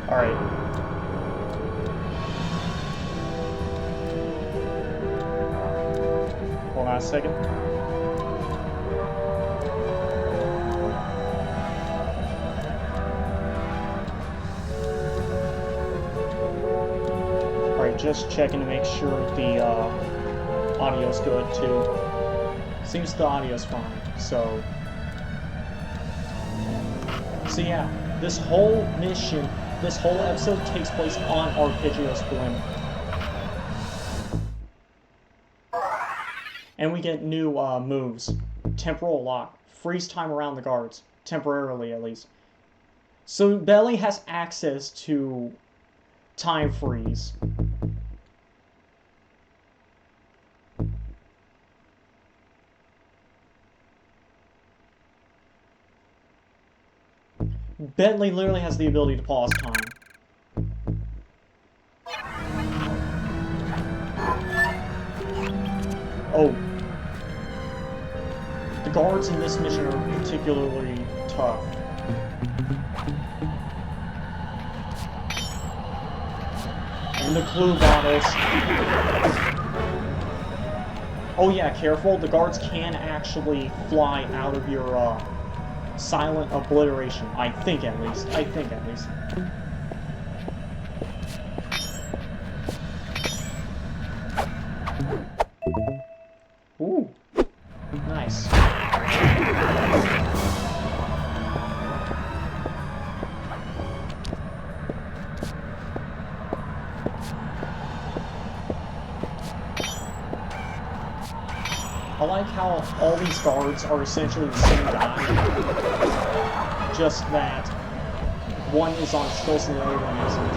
Alright. Hold on a second. Alright, just checking to make sure the audio's good too. Seems the audio's fine, so yeah, this whole mission, this whole episode takes place on Arpeggio's blimp. And we get new moves. Temporal lock. Freeze time around the guards. Temporarily, at least. So Belly has access to time freeze. Bentley literally has the ability to pause time. Oh. The guards in this mission are particularly tough. And the clue bottles. Oh yeah, careful. The guards can actually fly out of your, silent obliteration. I think at least. Ooh. Nice. I like how all these guards are essentially the same guy. Just that one is on stilts and the other one isn't.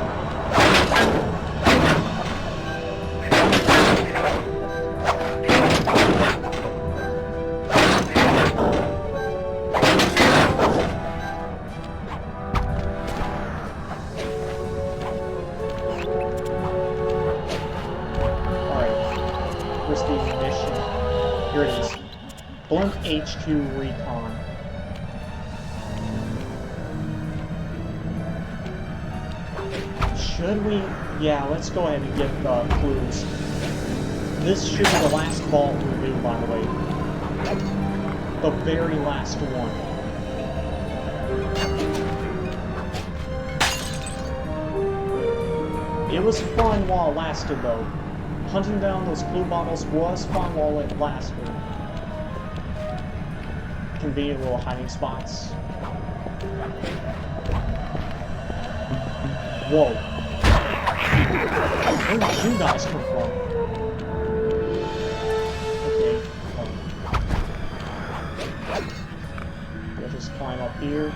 Here it is. Blimp HQ Recon. Should we? Yeah, let's go ahead and get clues. This should be the last vault we do, by the way. The very last one. It was fun while it lasted, though. Hunting down those clue bottles was fun while it lasted. Convenient little hiding spots. Whoa. Where did you guys come from? Okay. We'll just climb up here.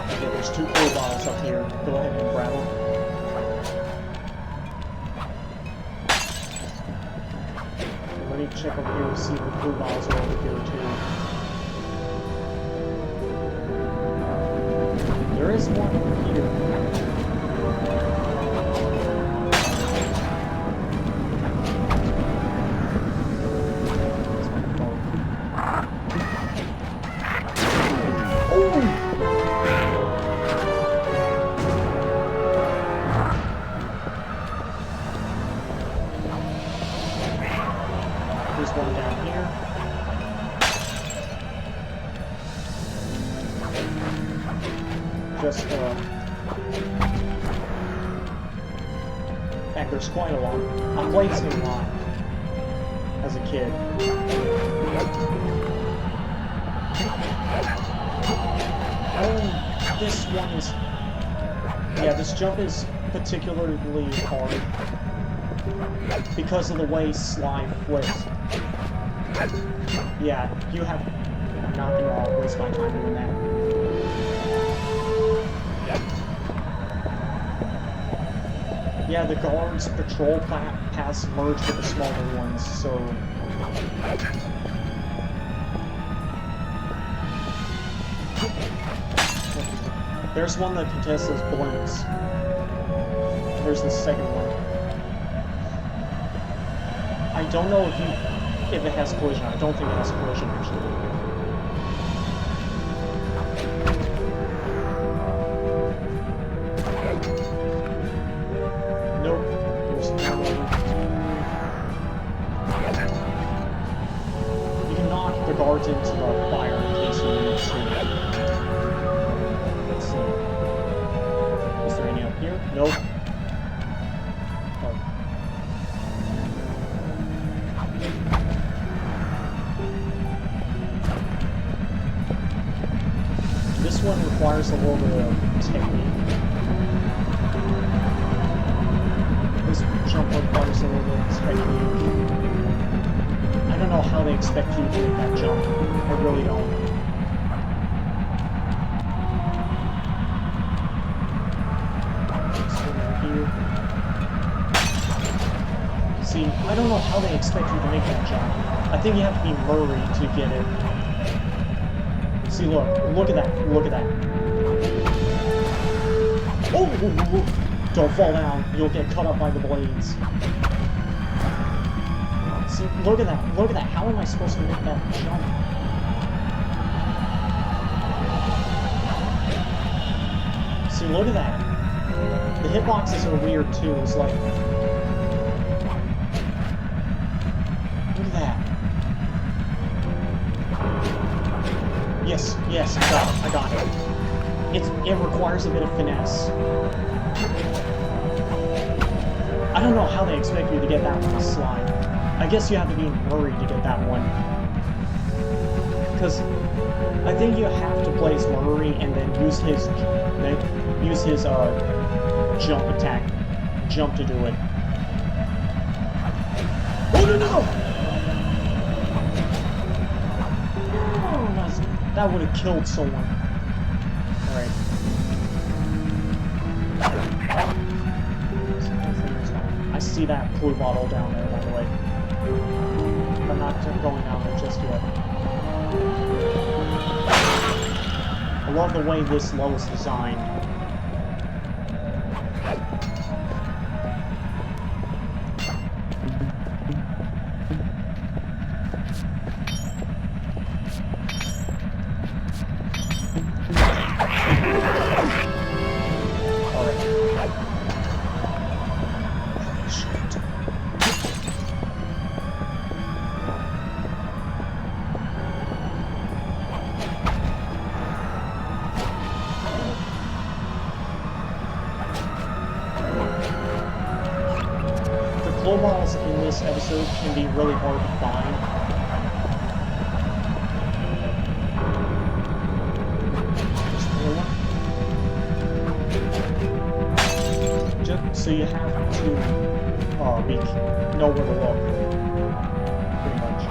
Okay, there's 2 clue bottles up here. Go ahead and grab them. Let me check over here to see if the clue bottles are over here too. There is one over here. There's one down here. Just, in fact, there's quite a lot. I played this game a lot as a kid. Oh, this one is... Yeah, this jump is particularly hard because of the way Sly flips. Yeah, you have... I'm not gonna waste my time doing that. Yeah, the guards' patrol paths merge with the smaller ones, so... There's one that contests those blimps. There's the second one. I don't know if it has collision. I don't think it has collision, actually. Nope. There's no one. You can knock the guards into the fire in case you need to. Let's see. Is there any up here? Nope. This one requires a little bit of technique. This jump requires a little bit of technique. I don't know how they expect you to make that jump. I really don't. Here. See, I don't know how they expect you to make that jump. I think you have to be Murray to get it. See, look at that, look at that. Oh, don't fall down, you'll get cut up by the blades. See, look at that, how am I supposed to make that jump? See, look at that. The hitboxes are weird too, it's like... Look at that. Yes, I got it. It requires a bit of finesse. I don't know how they expect you to get that one slide. I guess you have to be in a hurry to get that one. Because I think you have to play as Murray and then use his jump attack, jump to do it. Oh no! That would have killed someone. Alright. I see that blue bottle down there, by the way. I'm not going down there just yet. I love the way this level is designed. Glow balls in this episode can be really hard to find. Just so you have to know where to look. Pretty much.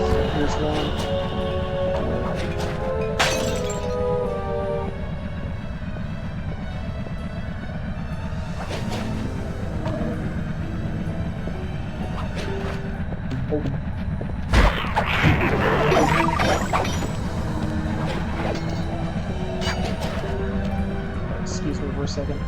So here's one. Excuse me for a second.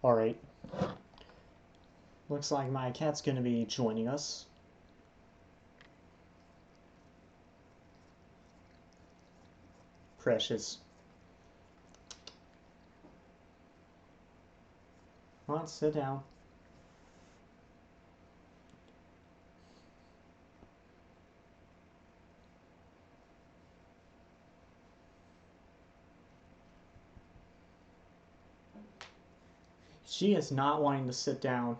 Alright. Looks like my cat's gonna be joining us. Precious. Come on, sit down. She is not wanting to sit down.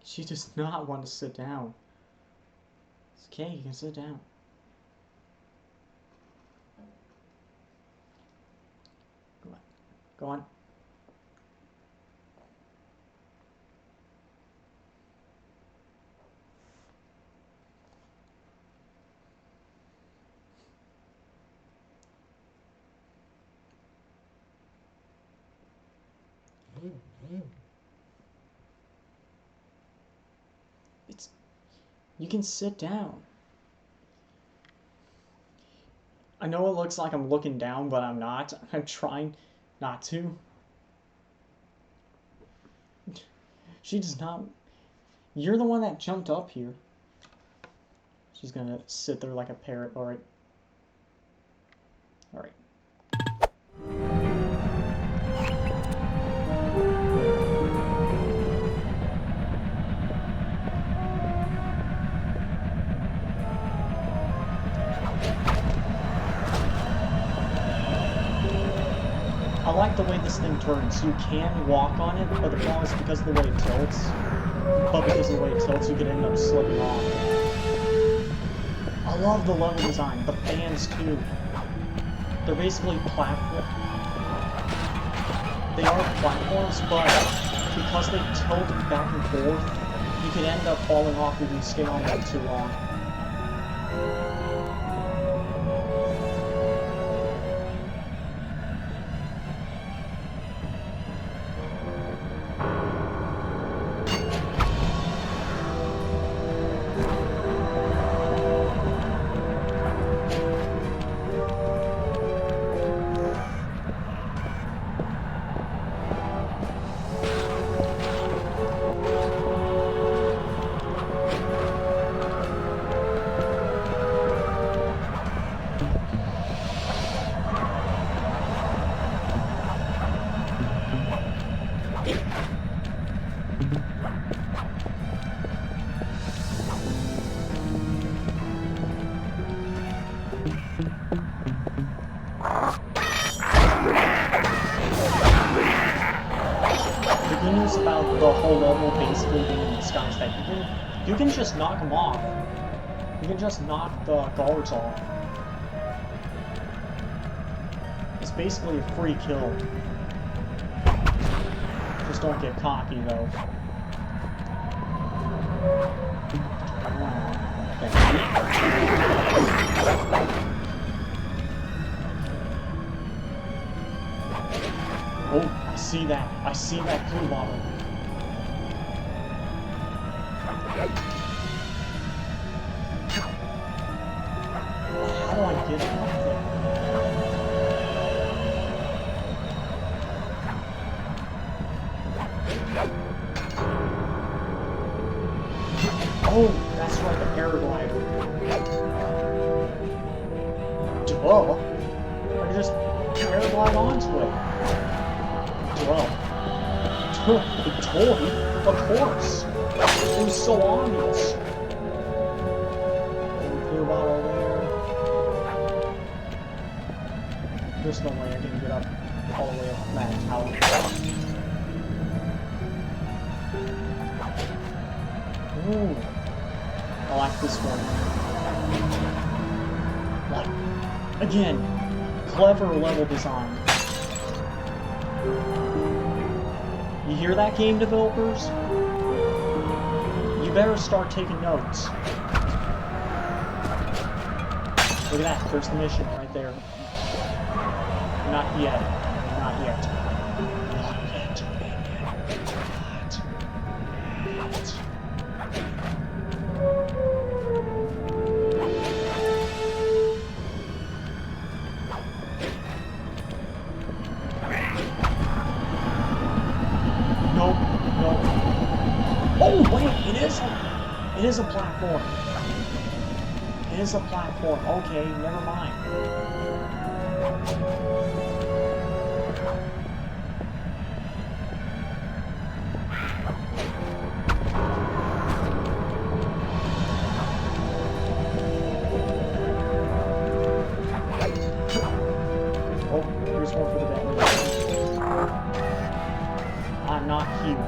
She does not want to sit down. It's okay, you can sit down. Go on. Go on. You can sit down. I know it looks like I'm looking down, but I'm not. I'm trying not to. She does not... You're the one that jumped up here. She's gonna sit there like a parrot. Alright. Alright. I like the way this thing turns. You can walk on it, but the problem is because of the way it tilts. But because of the way it tilts, you could end up slipping off. I love the level design. The fans, too. They're basically platforms. They are platforms, but because they tilt back and forth, you could end up falling off if you stay on them too long. About the whole level basically being in the sky is that you can just knock them off. You can just knock the guards off. It's basically a free kill. Just don't get cocky though. Oh, I see that. I see that blue bottle. How do I get it up there? Oh, that's right, the paraglider. Duh. I just paraglide onto it. Well, the toy? Of course! It was so obvious! Clear bottle there. There's no way I can get up all the way up that tower. Ooh. I like this one. Like, again, clever level design. You hear that, game developers? You better start taking notes. Look at that, there's the mission right there. Not yet. Not yet. Not yet. Nope, nope. Oh, wait, it is a platform. It is a platform. Okay, never mind. Oh, here's one for the dead. Not here.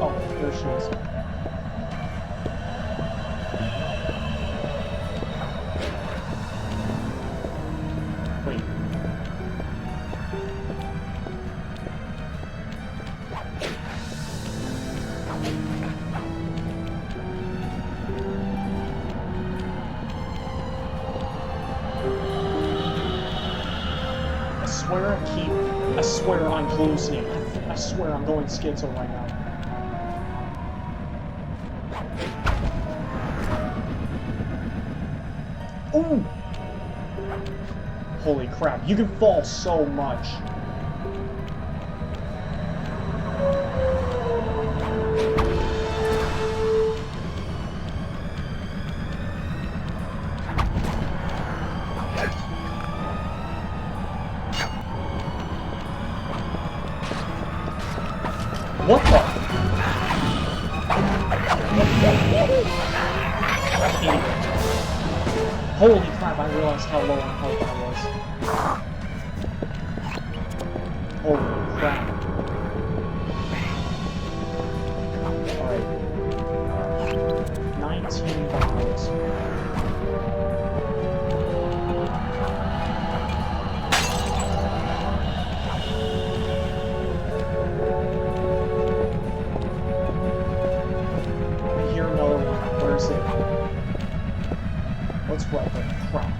Oh, there she is. Wait. I swear I'm closing it. I I swear I'm going schizo right now. Ooh! Holy crap, you can fall so much. What the? Idiot. Holy crap, I realized how low on health I was. Holy crap. Alright. 19 bottles. What's right there? Crap.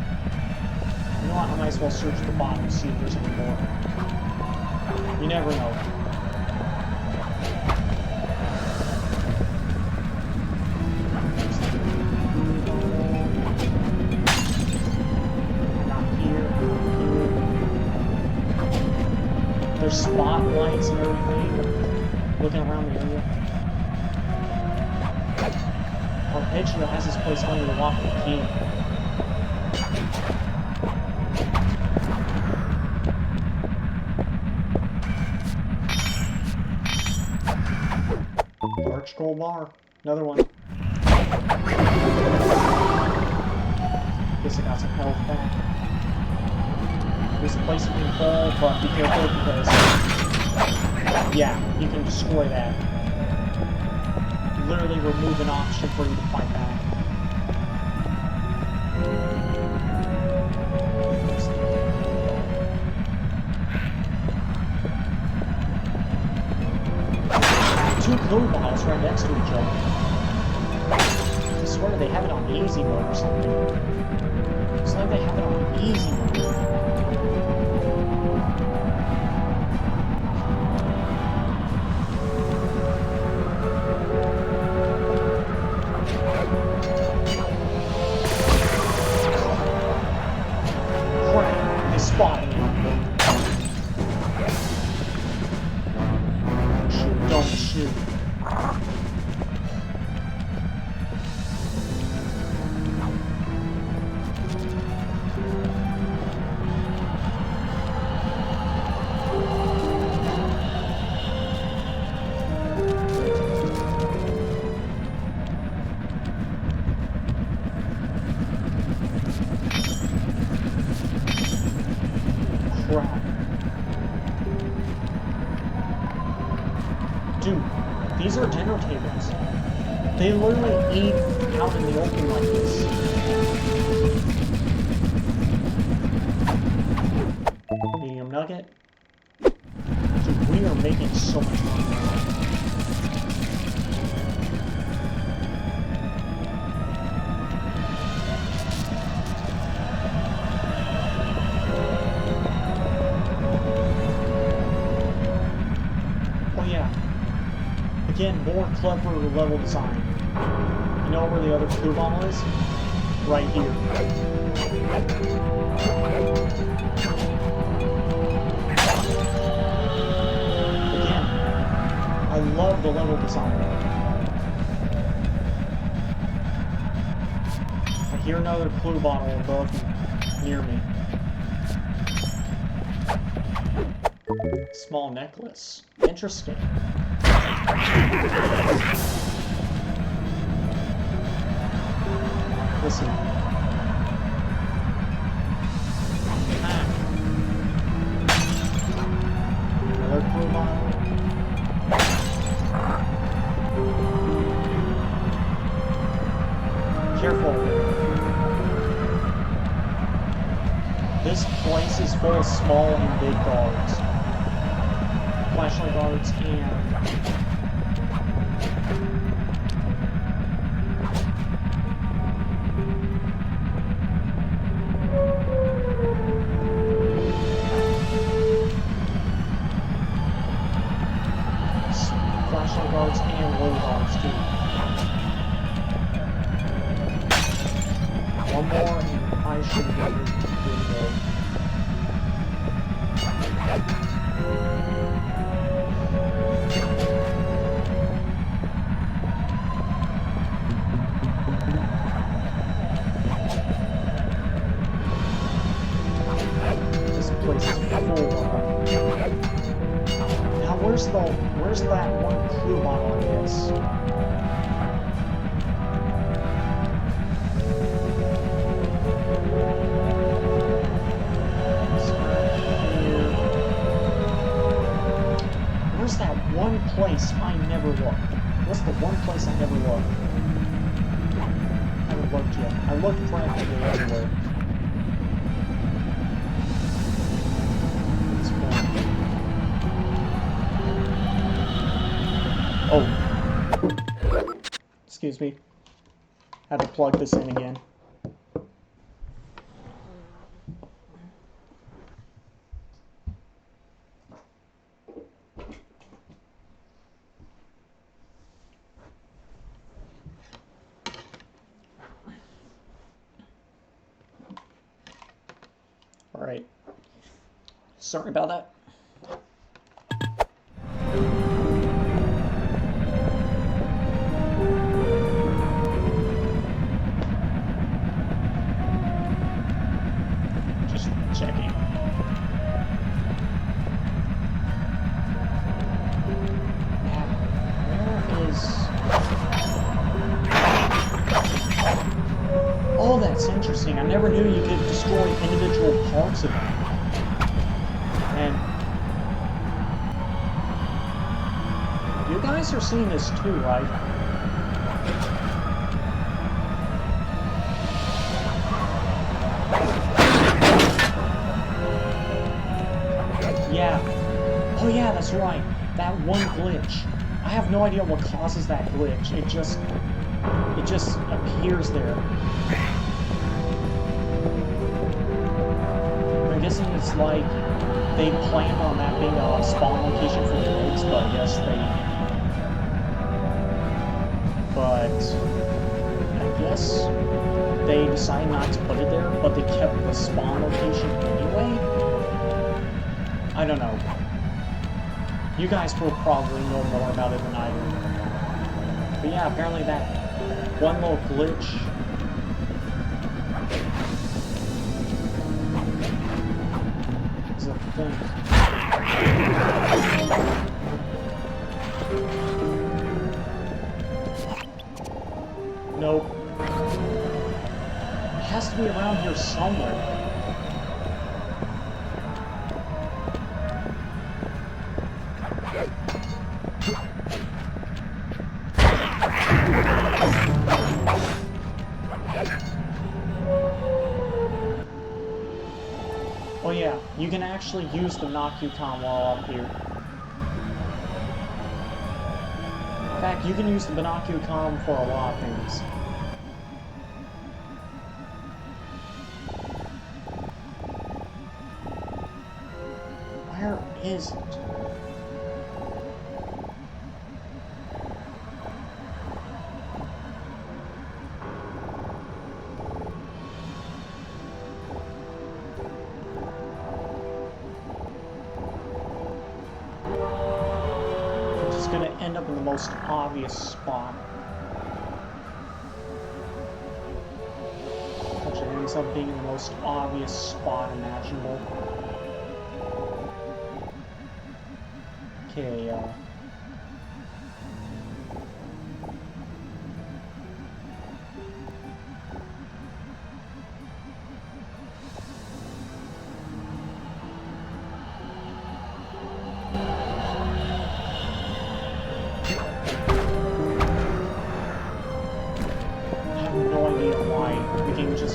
You know what? I might as well search the bottom and see if there's any more. You never know. Not here. There's spotlights and everything. Looking around the area. Arpeggio has this place under the lock and key. Arch gold bar. Another one. Guess I got some health back. There's a place you can fall, but be careful because... yeah, you can destroy that. Literally remove an option for you to fight back. Two code bottles right next to each other. I swear they have it on easy mode or something. It's like they have it on easy mode. Spotting him. Shoot, don't shoot. Dude, these are dinner tables. They literally eat out in the open like this. Medium nugget. Dude, we are making so much money. Again, more clever level design. You know where the other clue bottle is? Right here. Again, I love the level design. I hear another clue bottle above me, near me. Small necklace. Interesting. Listen. Another clue bottle. Careful. This place is full of small and big guards. Flashlight guards and... Now where's that one clue bot on this? Where's that one place I never looked? What's the one place I never looked? I haven't looked yet. I looked practically everywhere. Oh. Excuse me. Had to plug this in again. Alright. Sorry about that. Just checking. Now, where is... Oh, that's interesting. I never knew you could destroy individual parts of it. And you guys are seeing this too, right? Yeah. Oh yeah, that's right. That one glitch. I have no idea what causes that glitch. It just appears there. I'm guessing it's like they planned on that being a spawn location for the eggs, but I guess they decided not to put it there, but they kept the spawn location anyway? I don't know. You guys will probably know more about it than I do. But yeah, apparently that one little glitch is a thing. Nope. It has to be around here somewhere. Oh yeah, you can actually use the knock-you-com while up here. In fact, you can use the binocular-com for a lot of things. Where is it? End up in the most obvious spot. Which ends up being the most obvious spot imaginable. Okay,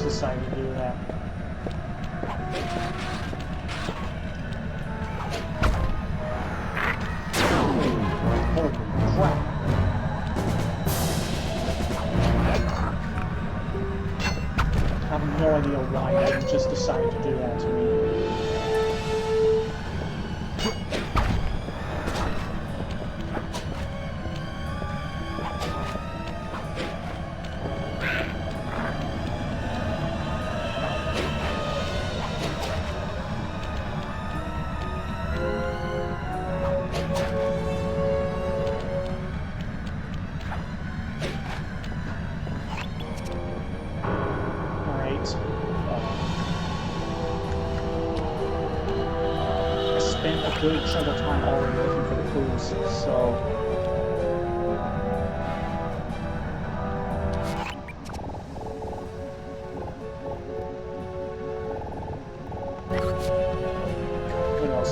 decided to do that. Holy crap. I have no idea why they just decided to do that to me. good chunk of time already looking for the clues, so... Who knows?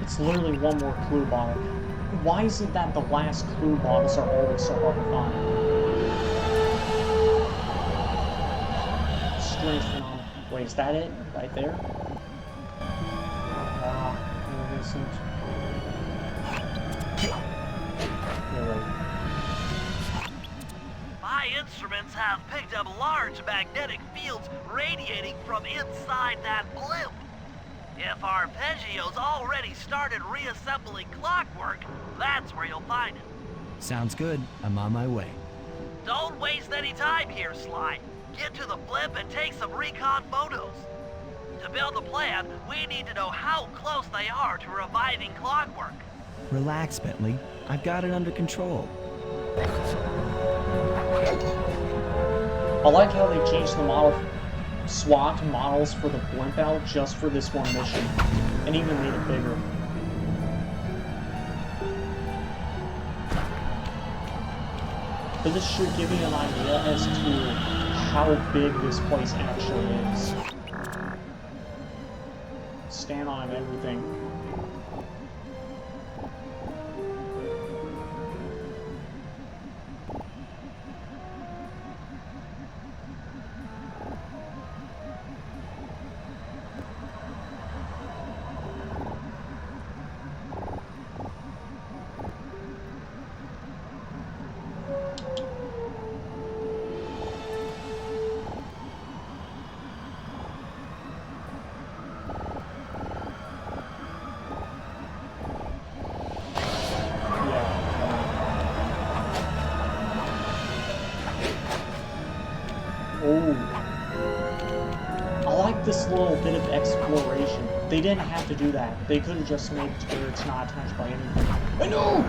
It's literally one more clue bottle. Why is it that the last clue bottles are always so hard to find? Strange phenomenon. Wait, is that it? Right there? Ah, it isn't. You're right. My instruments have picked up large magnetic fields radiating from inside that blimp. If Arpeggio's already started reassembling clockwork, that's where you'll find it. Sounds good. I'm on my way. Don't waste any time here, Sly. Get to the blimp and take some recon photos. To build a plan, we need to know how close they are to reviving clockwork. Relax, Bentley. I've got it under control. I like how they changed the model, swapped models for the blimp out just for this one mission, and even made it bigger. But this should give you an idea as to how big this place actually is. Stand on everything. I like this little bit of exploration. They didn't have to do that. They could have just made it to where it's not attached by anything. I know!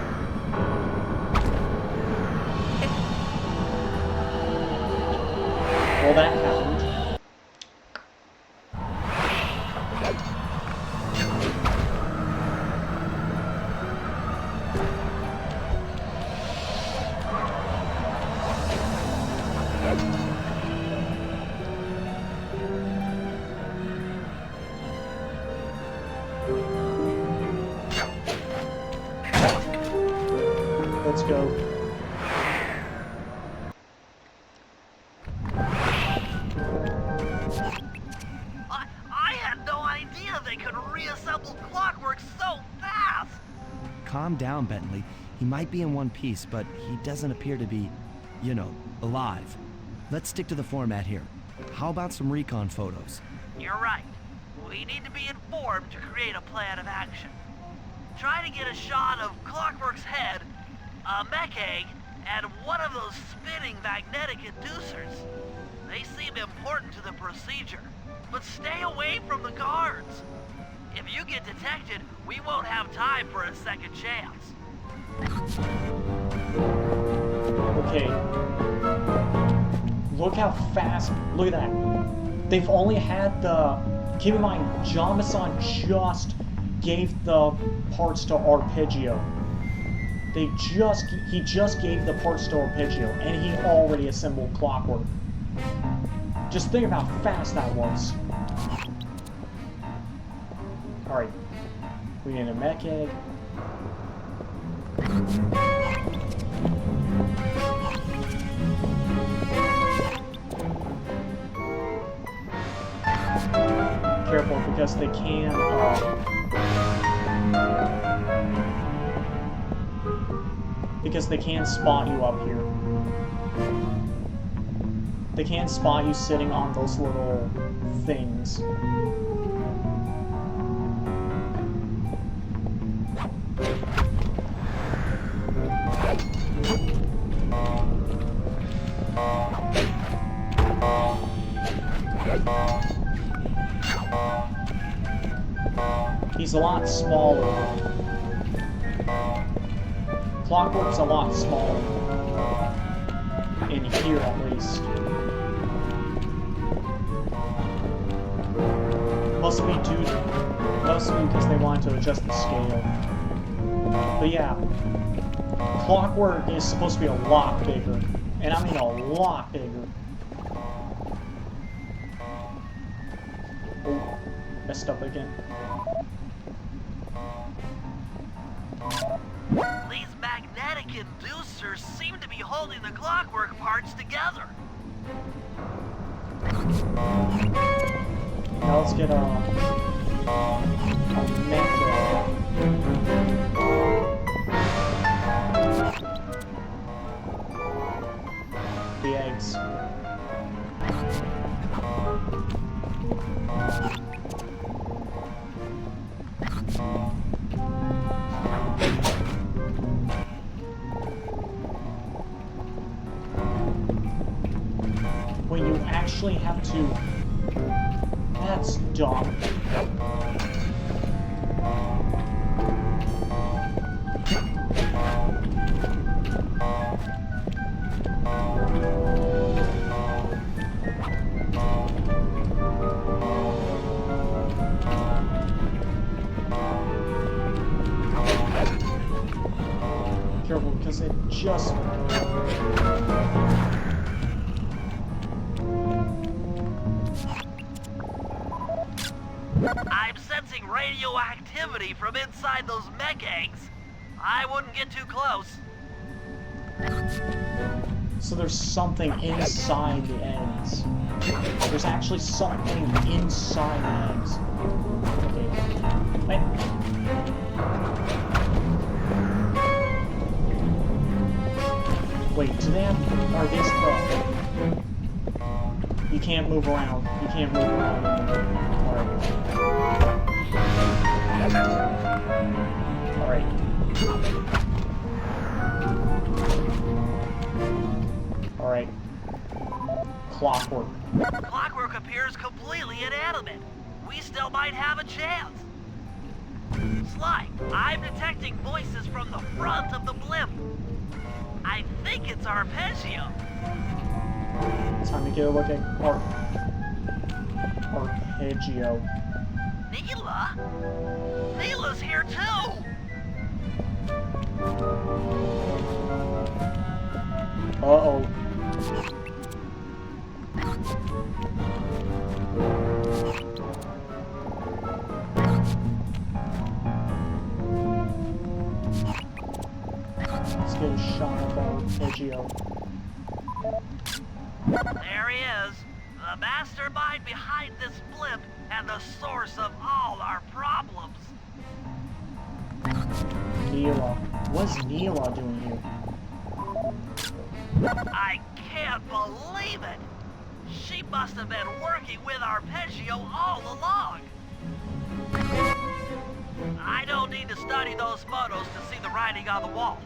Well, that happened. Let's go. I had no idea they could reassemble clockwork so fast! Calm down, Bentley. He might be in one piece, but he doesn't appear to be, you know, alive. Let's stick to the format here. How about some recon photos? You're right. We need to be informed to create a plan of action. Try to get a shot of Clockwork's head, a mech egg, and one of those spinning magnetic inducers. They seem important to the procedure, but stay away from the guards. If you get detected, we won't have time for a second chance. Okay. Look how fast. Look at that. They've only had the. Keep in mind, John just gave the parts to Arpeggio. He just gave the parts to Arpeggio, and he already assembled Clockwork. Just think of how fast that was. Alright. We need a mech egg. Careful, because they can, spot you up here. they can't spot you sitting on those little things. He's a lot smaller. Clockwork's a lot smaller. In here, at least. Must be because they wanted to adjust the scale. But yeah, Clockwork is supposed to be a lot bigger. And I mean a lot bigger. Oh, messed up again. These magnetic inducers seem to be holding the Clockwork parts together. Now let's get a method. The eggs. When you actually have to... That's dumb. Careful, because it just... I'm sensing radioactivity from inside those mech eggs. I wouldn't get too close. So there's something inside the eggs. There's actually something inside the eggs. Okay. Wait. Wait, do they have... Are these the... You can't move around. You can't move around. Alright. Alright. Clockwork. Clockwork appears completely inanimate. We still might have a chance. Sly, I'm detecting voices from the front of the blimp. I think it's Arpeggio. Time to get a look at Arpeggio. Neela? Neela's here too! Uh-oh. Let's get a shot of Arpeggio. There he is, the mastermind behind this blimp and the source of all our problems. Neela. What's Neela doing here? I can't believe it! She must have been working with Arpeggio all along. I don't need to study those photos to see the writing on the wall.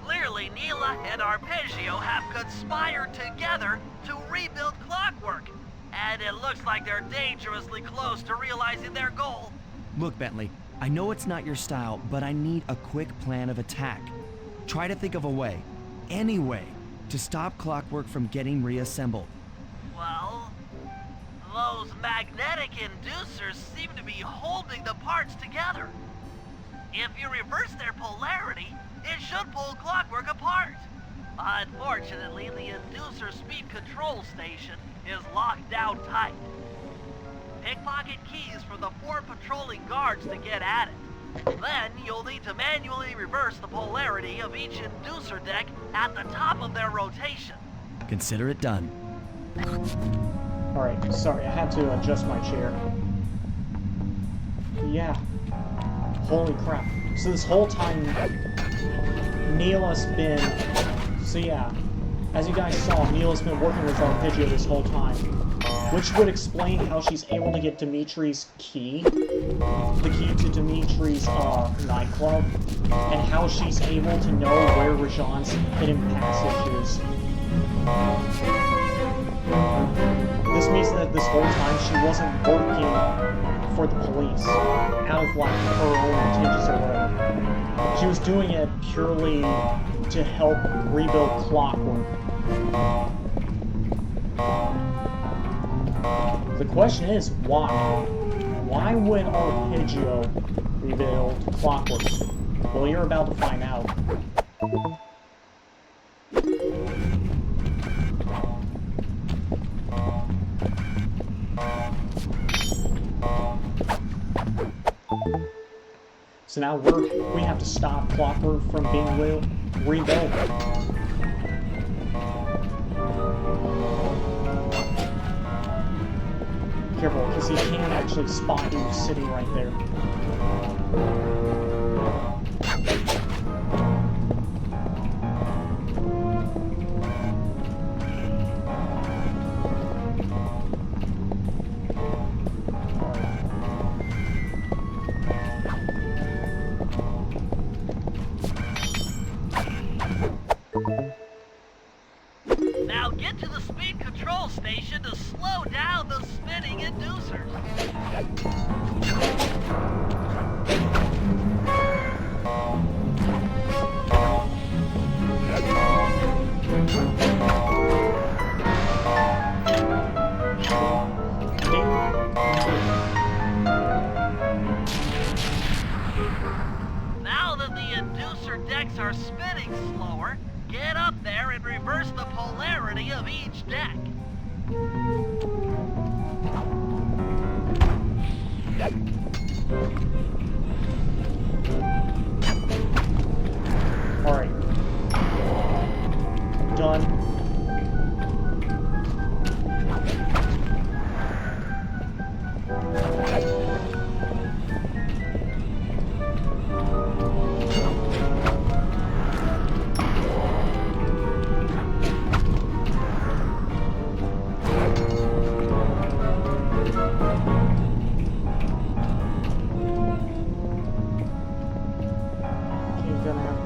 Clearly, Neela and Arpeggio have conspired together to rebuild Clockwork. And it looks like they're dangerously close to realizing their goal. Look, Bentley, I know it's not your style, but I need a quick plan of attack. Try to think of a way, any way, to stop Clockwork from getting reassembled. Well, those magnetic inducers seem to be holding the parts together. If you reverse their polarity, it should pull Clockwork apart. Unfortunately, the inducer speed control station is locked down tight. Pickpocket keys for the 4 patrolling guards to get at it. Then you'll need to manually reverse the polarity of each inducer deck at the top of their rotation. Consider it done. Alright, sorry, I had to adjust my chair. Yeah. Holy crap. So this whole time, Neela's been... So yeah, As you guys saw, Mila's been working with Arpeggio this whole time, which would explain how she's able to get Dimitri's key, the key to Dimitri's nightclub, and how she's able to know where Rajan's hidden passage is. This means that this whole time she wasn't working for the police, out of like her own intentions or whatever. She was doing it purely to help rebuild Clockwork. The question is, why? Why would Arpeggio rebuild Clockwork? Well, you're about to find out. So now we have to stop Clockwork from being rebuilt. Careful, because he can actually spot you sitting right there. Now get to the speed control station to slow down the spinning inducers. Now that the inducer decks are spinning slower, get up there and reverse the polarity of each deck. Alright. Done.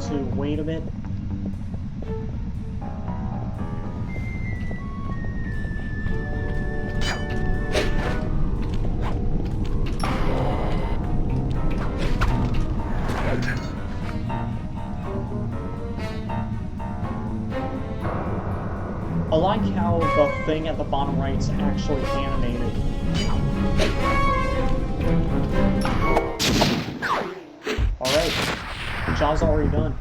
To wait a bit. I like how the thing at the bottom right is actually animated. Alright. Job's already done.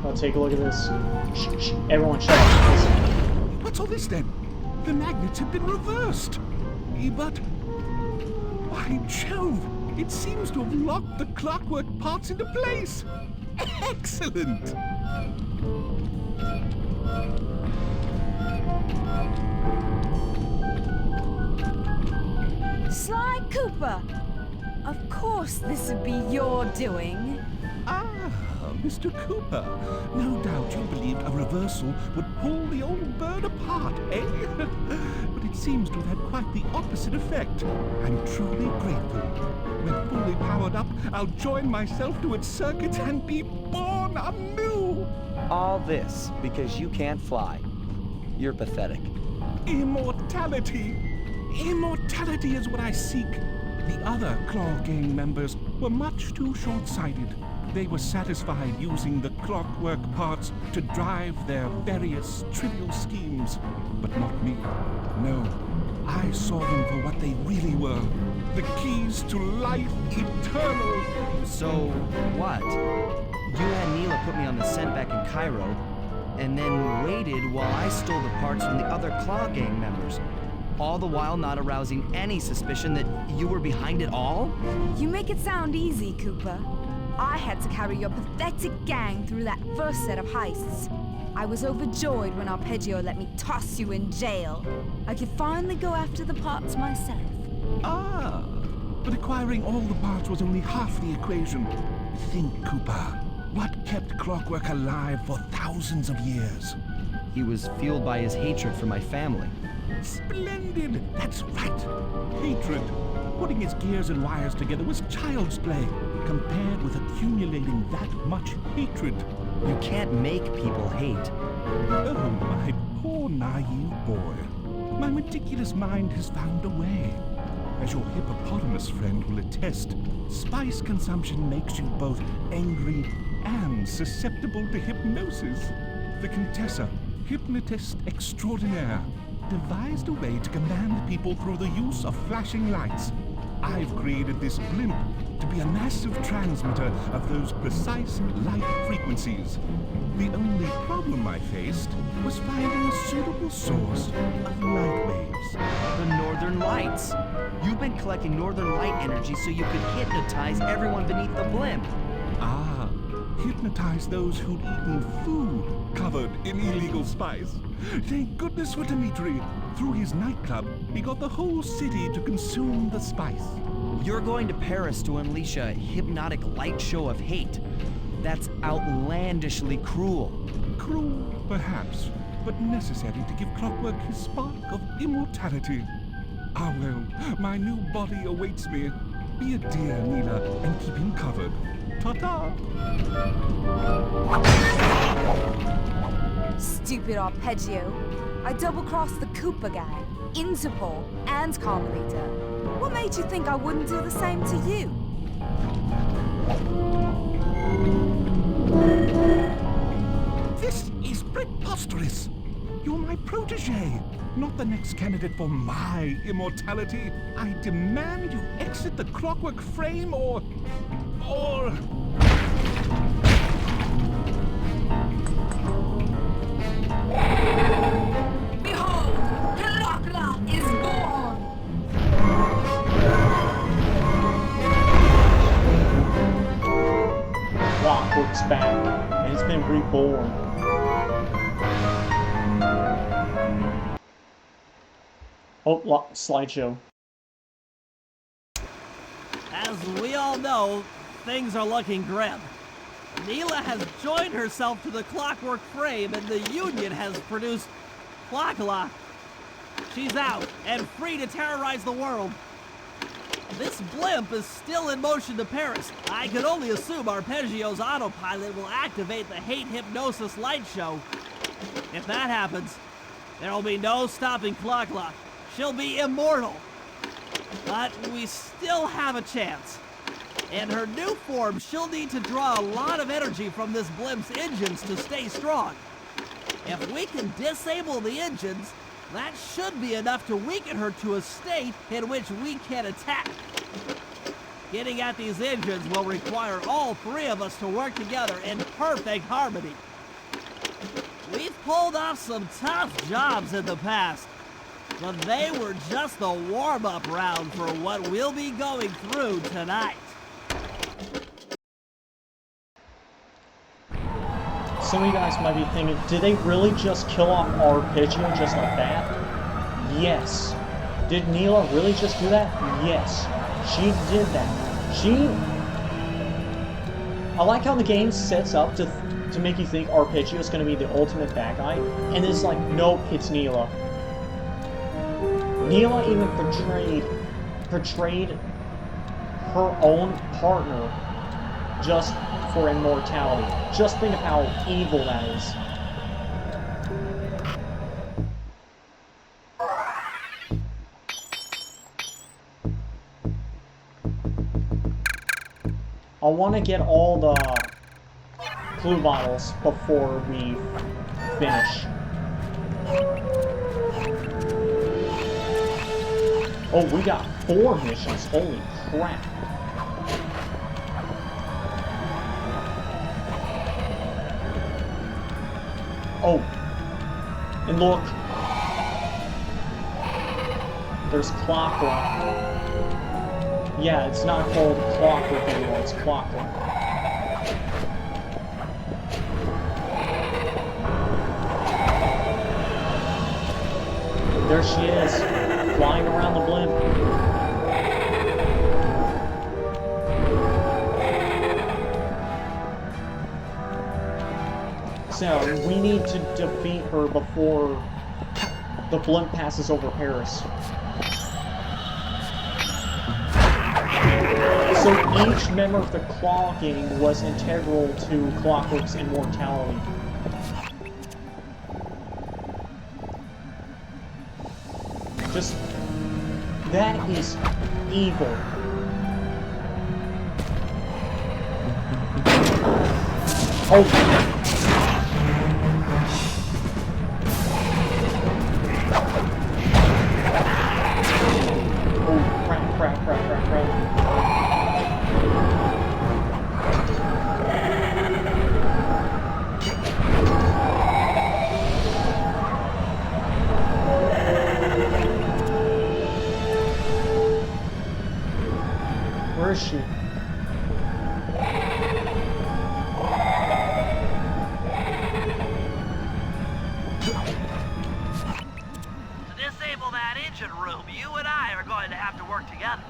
I'll take a look at this. Shh, everyone shut up. Listen. What's all this then? The magnets have been reversed. But... by Jove! It seems to have locked the clockwork parts into place! Excellent! Sly Cooper! Of course this would be your doing. Ah, Mr. Cooper. No doubt you believed a reversal would pull the old bird apart, eh? But it seems to have had quite the opposite effect. I'm truly grateful. When fully powered up, I'll join myself to its circuits and be born anew! All this because you can't fly. You're pathetic. Immortality! Immortality is what I seek. The other Claw Gang members were much too short-sighted. They were satisfied using the clockwork parts to drive their various trivial schemes. But not me. No. I saw them for what they really were. The keys to life eternal. So, what? You had Neela put me on the scent back in Cairo, and then waited while I stole the parts from the other Claw Gang members. All the while not arousing any suspicion that you were behind it all? You make it sound easy, Cooper. I had to carry your pathetic gang through that first set of heists. I was overjoyed when Arpeggio let me toss you in jail. I could finally go after the parts myself. Ah, But acquiring all the parts was only half the equation. Think, Cooper. What kept Clockwork alive for thousands of years? He was fueled by his hatred for my family. Splendid! That's right. Hatred. Putting his gears and wires together was child's play, compared with accumulating that much hatred. You can't make people hate. Oh, my poor naive boy. My meticulous mind has found a way. As your hippopotamus friend will attest, spice consumption makes you both angry and susceptible to hypnosis. The Contessa, hypnotist extraordinaire, devised a way to command people through the use of flashing lights. I've created this blimp to be a massive transmitter of those precise light frequencies. The only problem I faced was finding a suitable source of light waves. The Northern Lights. You've been collecting Northern Light energy so you could hypnotize everyone beneath the blimp. Ah, hypnotize those who'd eaten food covered in illegal spice. Thank goodness for Dimitri. Through his nightclub, he got the whole city to consume the spice. You're going to Paris to unleash a hypnotic light show of hate. That's outlandishly cruel. Cruel, perhaps, but necessary to give Clockwork his spark of immortality. Ah well, my new body awaits me. Be a dear, Neela, and keep him covered. Ta-ta! Stupid arpeggio. I double-crossed the Cooper gang, Interpol, and Carmelita. What made you think I wouldn't do the same to you? This is preposterous! You're my protege, not the next candidate for my immortality. I demand you exit the Clockwork frame or... Behold, Dracula is born! Clockwork's back, and it's been reborn. Oh, slideshow. As we all know, things are looking grim. Neela has joined herself to the Clockwork frame, and the Union has produced Clocklock. She's out and free to terrorize the world. This blimp is still in motion to Paris. I can only assume Arpeggio's autopilot will activate the hate hypnosis light show. If that happens, there will be no stopping Clocklock. She'll be immortal. But we still have a chance. In her new form, she'll need to draw a lot of energy from this blimp's engines to stay strong. If we can disable the engines, that should be enough to weaken her to a state in which we can attack. Getting at these engines will require all three of us to work together in perfect harmony. We've pulled off some tough jobs in the past, but they were just the warm-up round for what we'll be going through tonight. Some of you guys might be thinking, did they really just kill off Arpeggio just like that? Yes. Did Neela really just do that? Yes. She did that. I like how the game sets up to make you think Arpeggio is going to be the ultimate bad guy, and it's like, nope, it's Neela. Neela even portrayed her own partner just for immortality. Just think of how evil that is. I want to get all the clue bottles before we finish. Oh, we got 4 missions. Holy crap. Oh, and look, there's Clockwork. Yeah, it's not called Clockwork anymore, it's Clockwork. There she is, flying around the blimp. So, we need to defeat her before the blimp passes over Paris. So each member of the Claw Gang was integral to Clockwork's immortality. Just... that is evil. Oh! Crap. Where is she? Room, you and I are going to have to work together.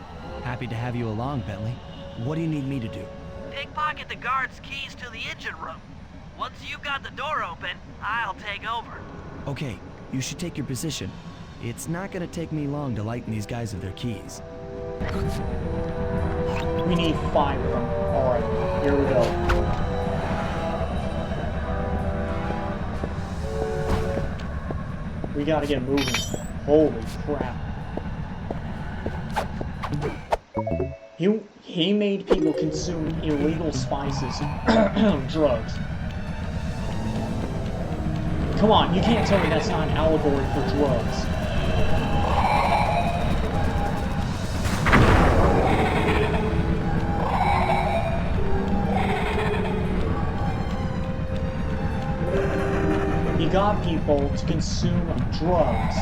Happy to have you along, Bentley. What do you need me to do? Pickpocket the guard's keys to the engine room. Once you've got the door open, I'll take over. Okay, you should take your position. It's not gonna take me long to lighten these guys of their keys. We need 5 of them. Alright, here we go. We gotta get moving. Holy crap. He made people consume illegal spices, drugs. Come on, you can't tell me that's not an allegory for drugs. He got people to consume drugs.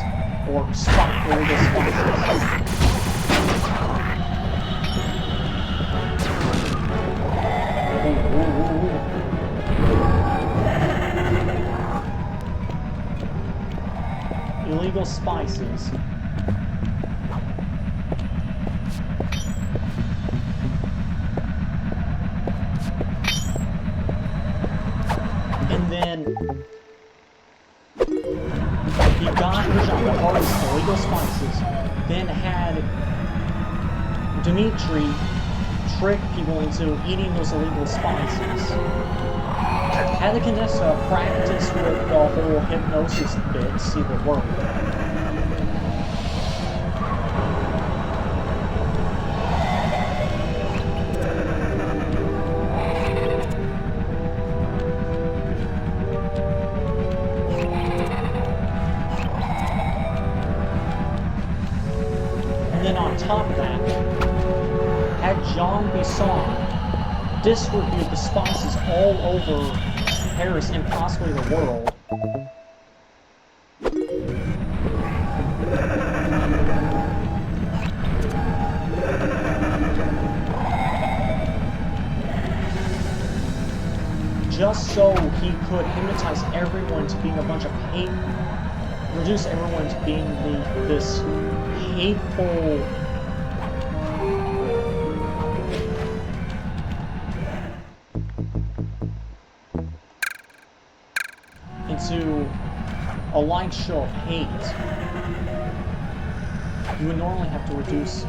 Or illegal spices. Illegal spices. And then he got the hardest illegal spices, then had Dimitri trick people into eating those illegal spices. Had the Condessa practice with the whole hypnosis bit to see what worked. On top of that, had Jean Bisson distribute the spices all over Paris and possibly the world. Just so he could hypnotize everyone to being a bunch of hate, reduce everyone to being this hateful into a light show of hate. You would normally have to reduce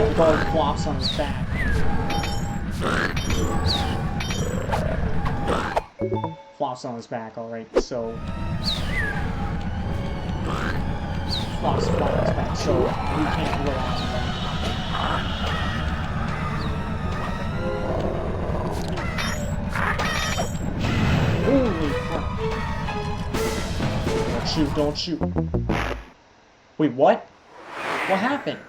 the guard flops on his back. Flops on his back, alright, so... Flops flat on his back, so we can't rely on that. Holy crap. Don't shoot, don't shoot. Wait, what? What happened?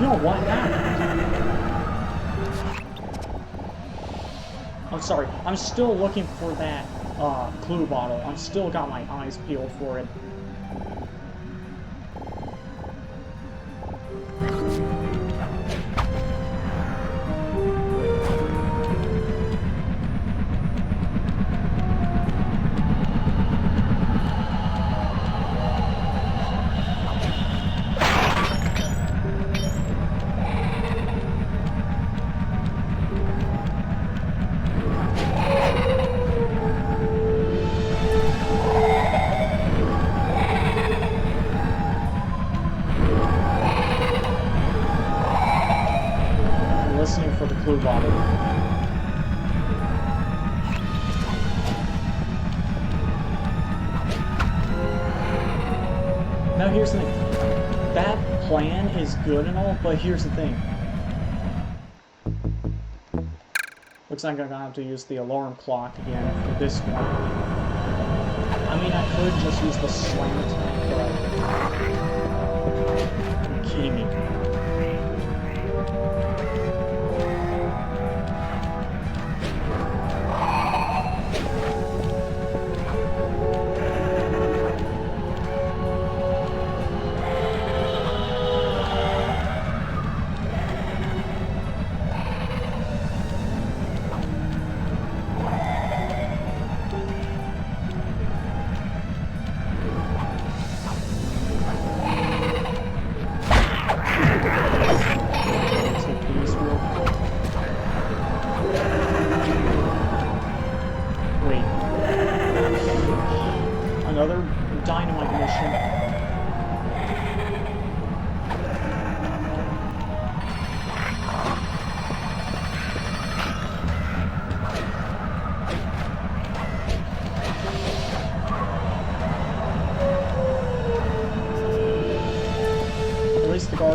Yo, what happened? I'm sorry, I'm still looking for that clue bottle. I'm still got my eyes peeled for it. for the clue bottle. Now here's the thing. That plan is good and all, but here's the thing. Looks like I'm gonna have to use the alarm clock again for this one. I mean, I could just use the slam attack, but... Are you kidding me?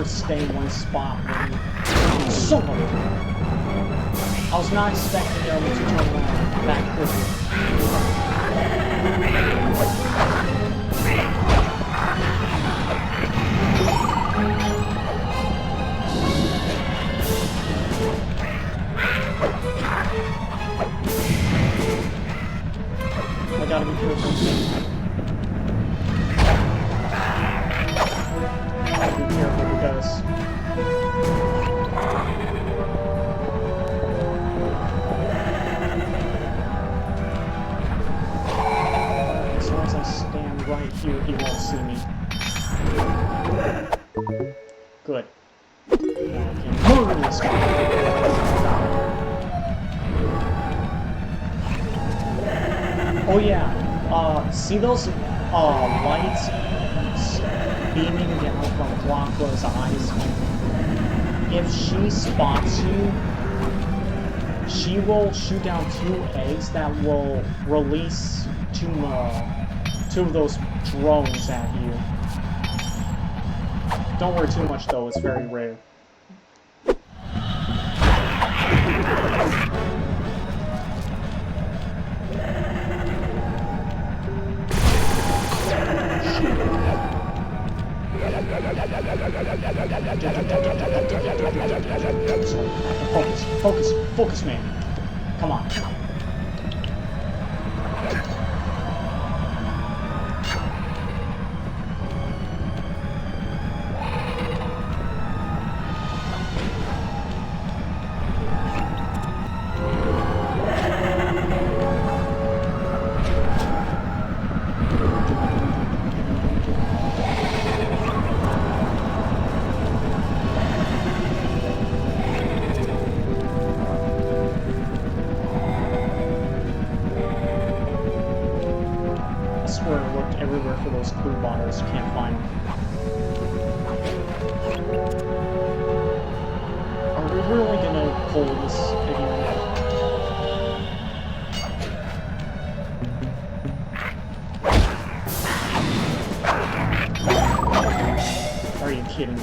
Stay in one spot. So I was not expecting them to turn around that quickly. I gotta be careful. Be careful because as long as I stand right here, he won't see me. Good. Now I can murder this guy. Oh yeah. See those lights beaming down from Clockwork's eyes? If she spots you, she will shoot down 2 eggs that will release two of those drones at you. Don't worry too much though, it's very rare. Focus, man. Come on. For those clue bottles, can't find them. Are we really gonna pull this again? Are you kidding me?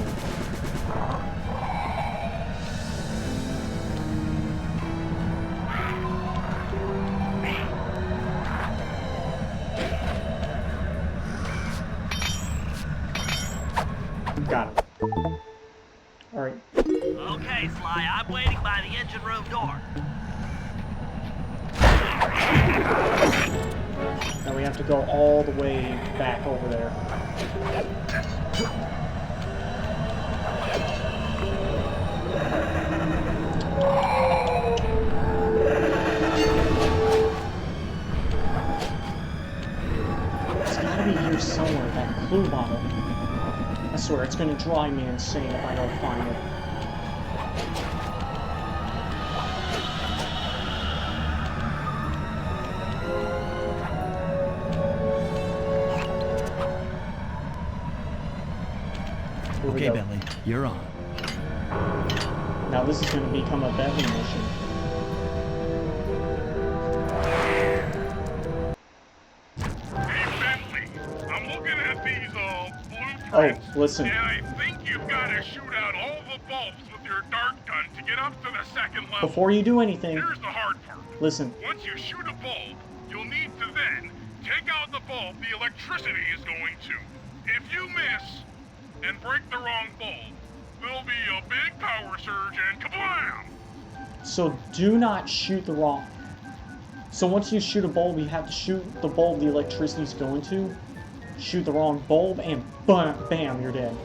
Got it. Alright. Okay, Sly, I'm waiting by the engine room door. Now we have to go all the way back over there. It's gotta be here somewhere, that clue bottle. I swear, it's gonna drive me insane if I don't find it. Okay, Bentley, you're on. Now this is going to become a Bentley mission. Hey, Bentley, I'm looking at these, blueprints. Oh, listen. And I think you've got to shoot out all the bulbs with your dart gun to get up to the second level. Before you do anything, Here's the hard part. listen. Once you shoot a bulb, you'll need to then take out the bulb the electricity is going to. If you miss and break the wrong bulb, there'll be a big power surge and kablam! So do not shoot the wrong. So once you shoot a bulb, you have to shoot the bulb the electricity's going to. Shoot the wrong bulb, and bam, you're dead.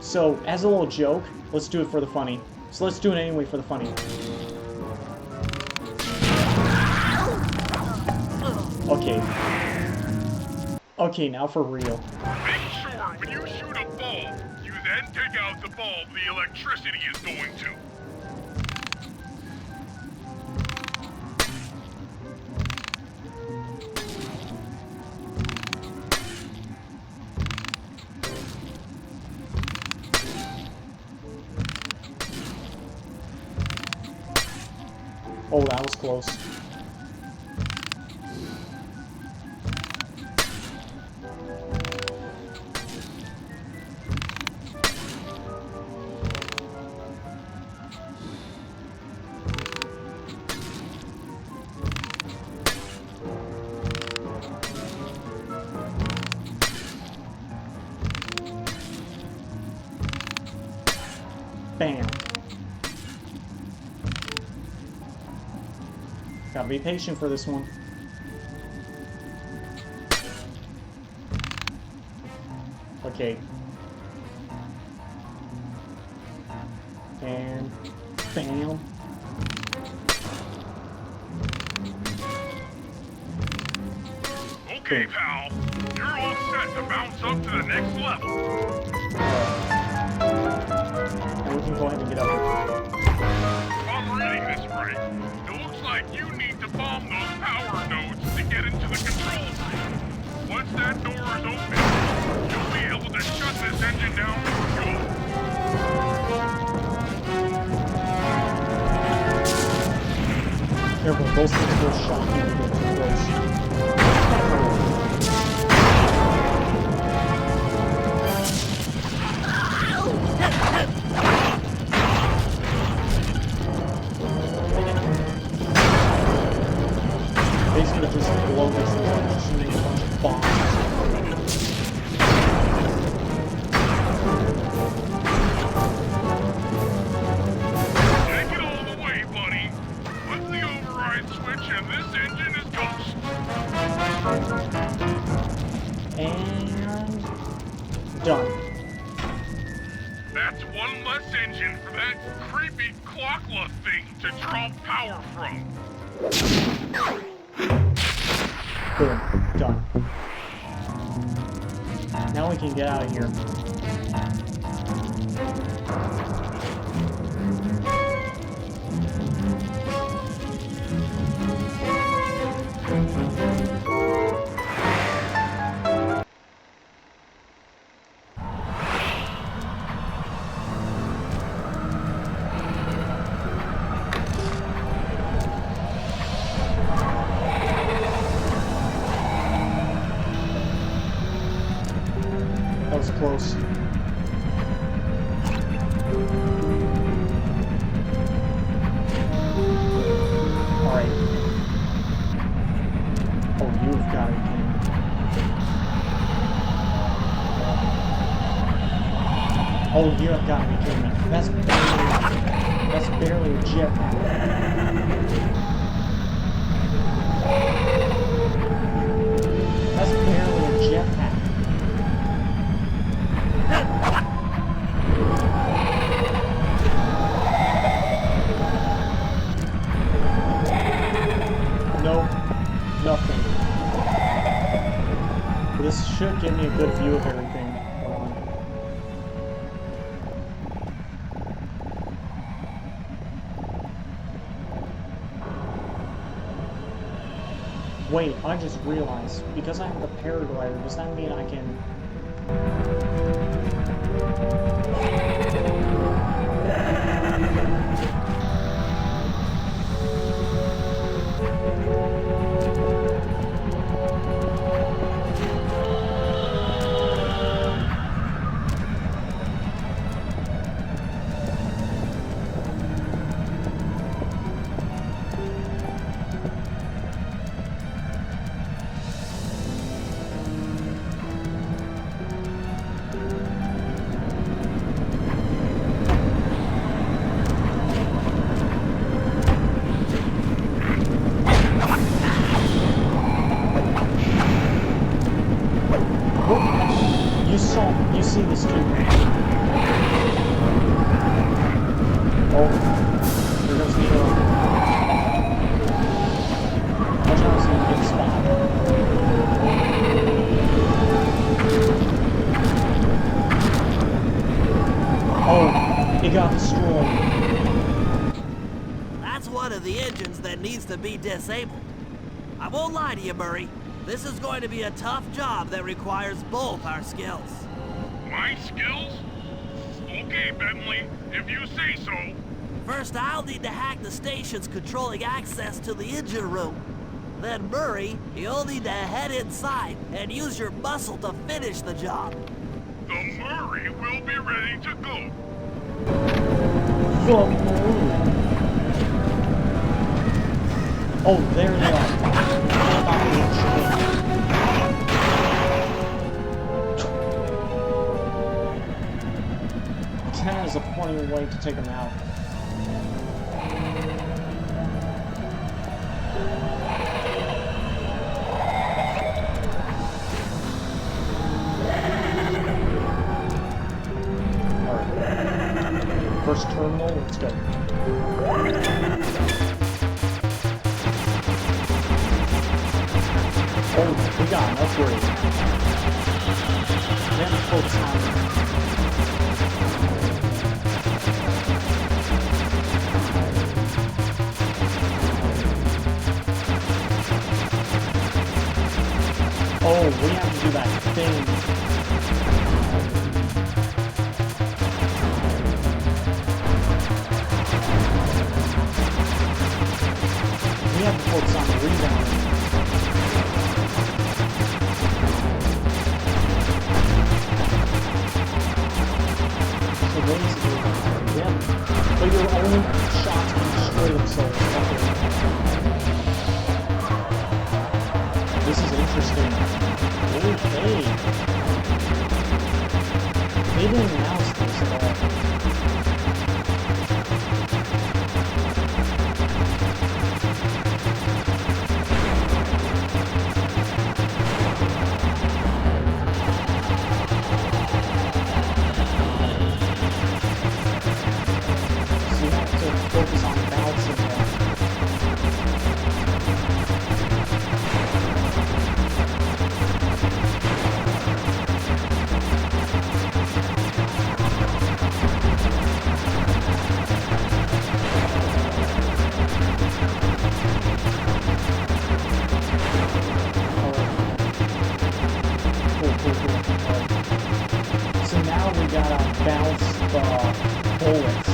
So, as a little joke, let's do it for the funny. So let's do it anyway for the funny. Okay. Okay, now for real. Make sure when you shoot a bulb, you then take out the bulb the electricity is going to. Oh, that was close. Bam. Gotta be patient for this one. Okay. And bam. Okay, pal. You're all set to bounce up to the next level. And we can go ahead and get up here. If I'm reading this right, it looks like you need to bomb those power nodes to get into the control room. Once that door is open, you'll be able to shut this engine down for good. Careful, those things will shock you if you get too close. Basically just blow this thing up, just make a bunch of bombs. Take it all the way, buddy. Flip the override switch and this engine is toast. And done. That's one less engine for that creepy clockla thing to draw power from. Boom. Done. Now we can get out of here. That was close. Alright. Oh, you've got to be kidding me. Oh, you have got to be kidding me. That's barely a jetpack. That's barely a jetpack. Nope, nothing. But this should give me a good view of everything going on. Wait, I just realized, because I have the paraglider, does that mean I can... see this dude. Oh, here goes Nero. Watch out so you get spotted. Oh, it got destroyed. That's one of the engines that needs to be disabled. I won't lie to you, Murray. This is going to be a tough job that requires both our skills. My skills? Okay, Bentley, if you say so. First, I'll need to hack the stations controlling access to the engine room. Then, Murray, you'll need to head inside and use your muscle to finish the job. The Murray will be ready to go. Oh, there they are. Ken is a funny way to take him out. Alright. First terminal, let's go. Oh, we got an upgrade. Then focus on it. Oh, we have to do that thing. We have to focus on the rebound. So basically, yeah. But your own shots can destroy themselves. This is interesting. Okay. They didn't announce this at all. So you have to focus on balancing that. So now we gotta bounce the bullets.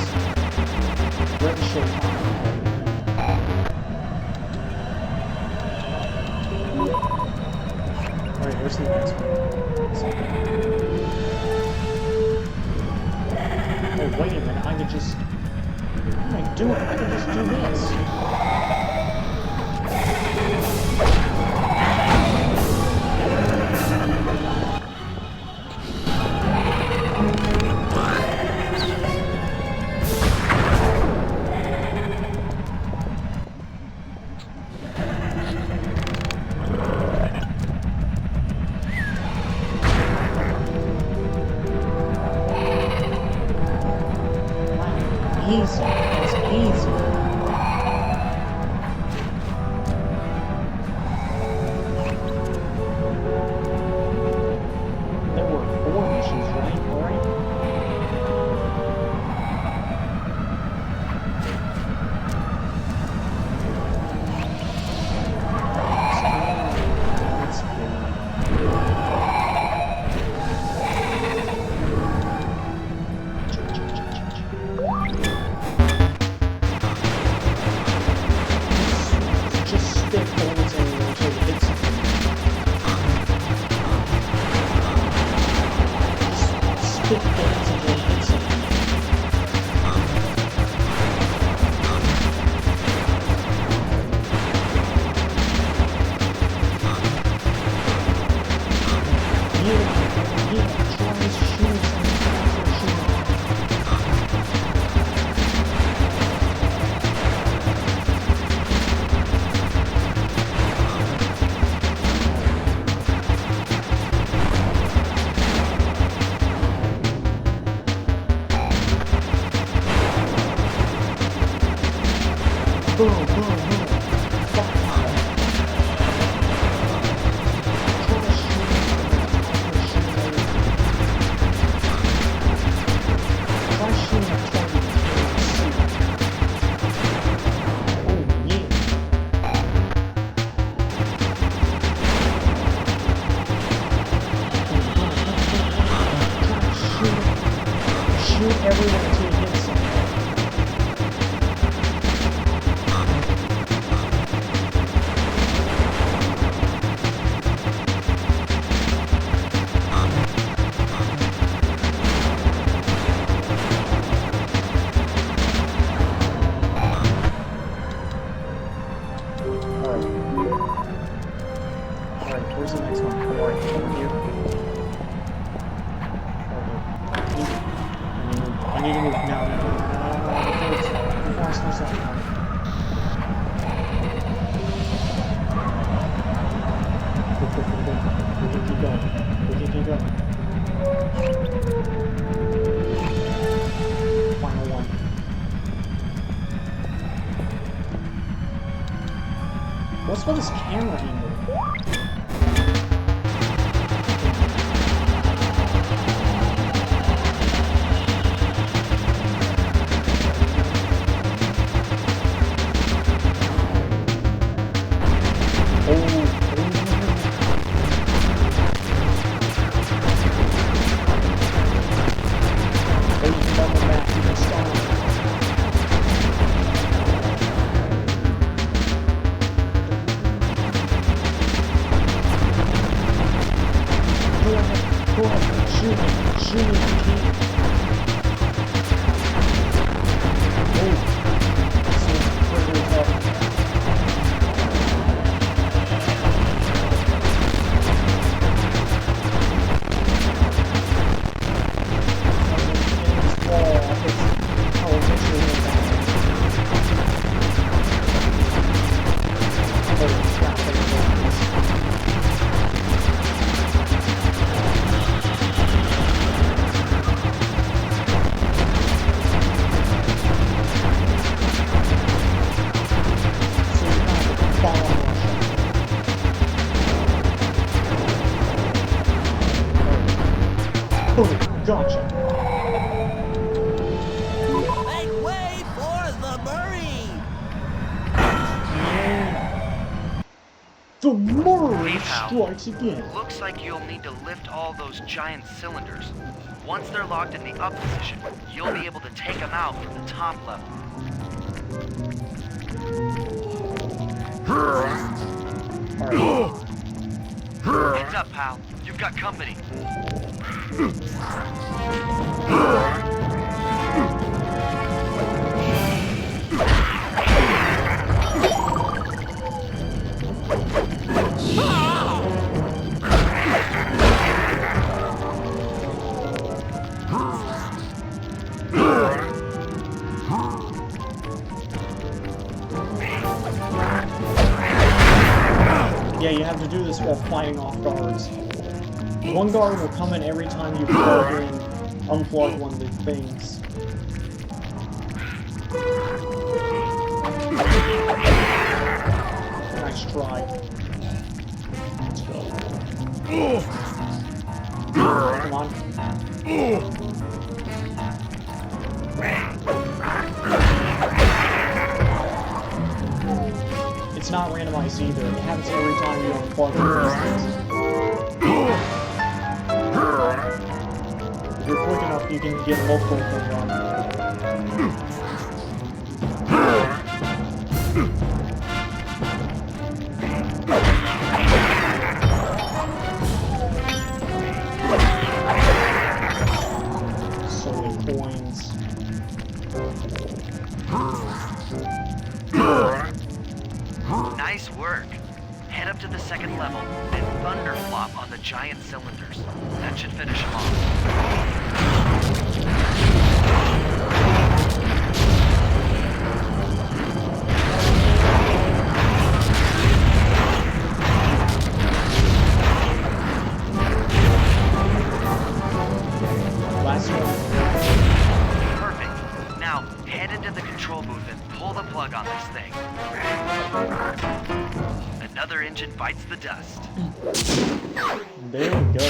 Ricochet on them. Alright, where's the next one? Oh, wait a minute, I could just... What am I doing? I could just do this. Easy. It's easy. There were 4 missions, right? Alright. Let's go. Boom, boom, boom. Fire. Try to shoot Try shooting a target and see. Oh, yeah. Shoot everyone until you hit someone. Alright, where's the next one? Alright, over here. I need to move now. Before I start something. Go. We can keep going. Final one. What's with this camera angle? Gotcha. Make way for the Marine! The Marine Hey, pal. strikes again. Looks like you'll need to lift all those giant cylinders. Once they're locked in the up position, you'll be able to take them out from the top level. Alright. Heads up, pal. You've got company. Yeah, you have to do this while fighting off guards. One guard will come in every time you unplug one of the things. Nice try. Let's go. Come on. It's not randomized either. It happens every time you unplug these things. If you're quick enough, you can get multiple of them running. So many coins. Nice work. Head up to the second level and thunderflop on the giant cylinders. That should finish them off. Last one. Perfect. Now, Head into the control booth and pull the plug on this thing. Another engine bites the dust. There we go.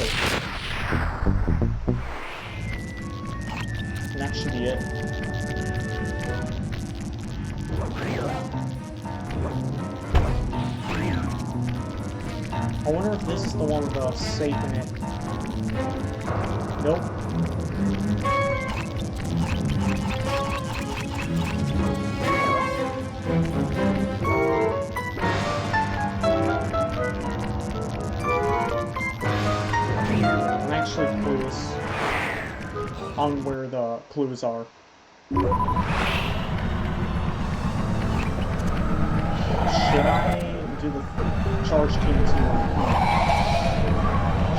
And that should be it. I wonder if this is the one with the safe in it. Nope. I'm actually clueless on where the clues are. Should I do the charge TNT one?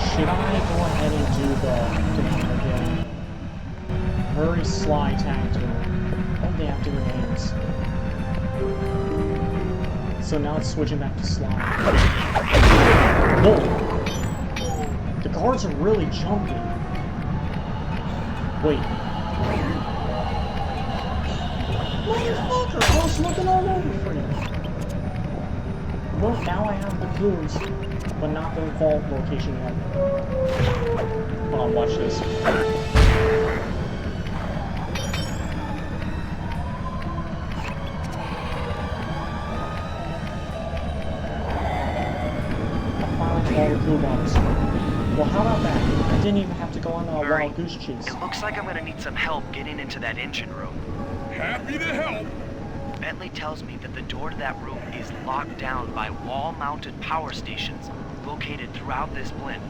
Should I go ahead and do the command again? Hurry, Sly tag team. Oh, they have different names. So now it's switching back to Sly. Whoa! The guards are really jumpy. Wait. Motherfucker! I was looking all over for you. Well, now I have the clues, but not the vault location yet. Hold on, watch this. I found all the clue bombs. Well, how about that? I didn't even have to go on a wild goose chase. It looks like I'm gonna need some help getting into that engine room. Happy to help. Bentley tells me that the door to that room is locked down by wall-mounted power stations located throughout this blimp.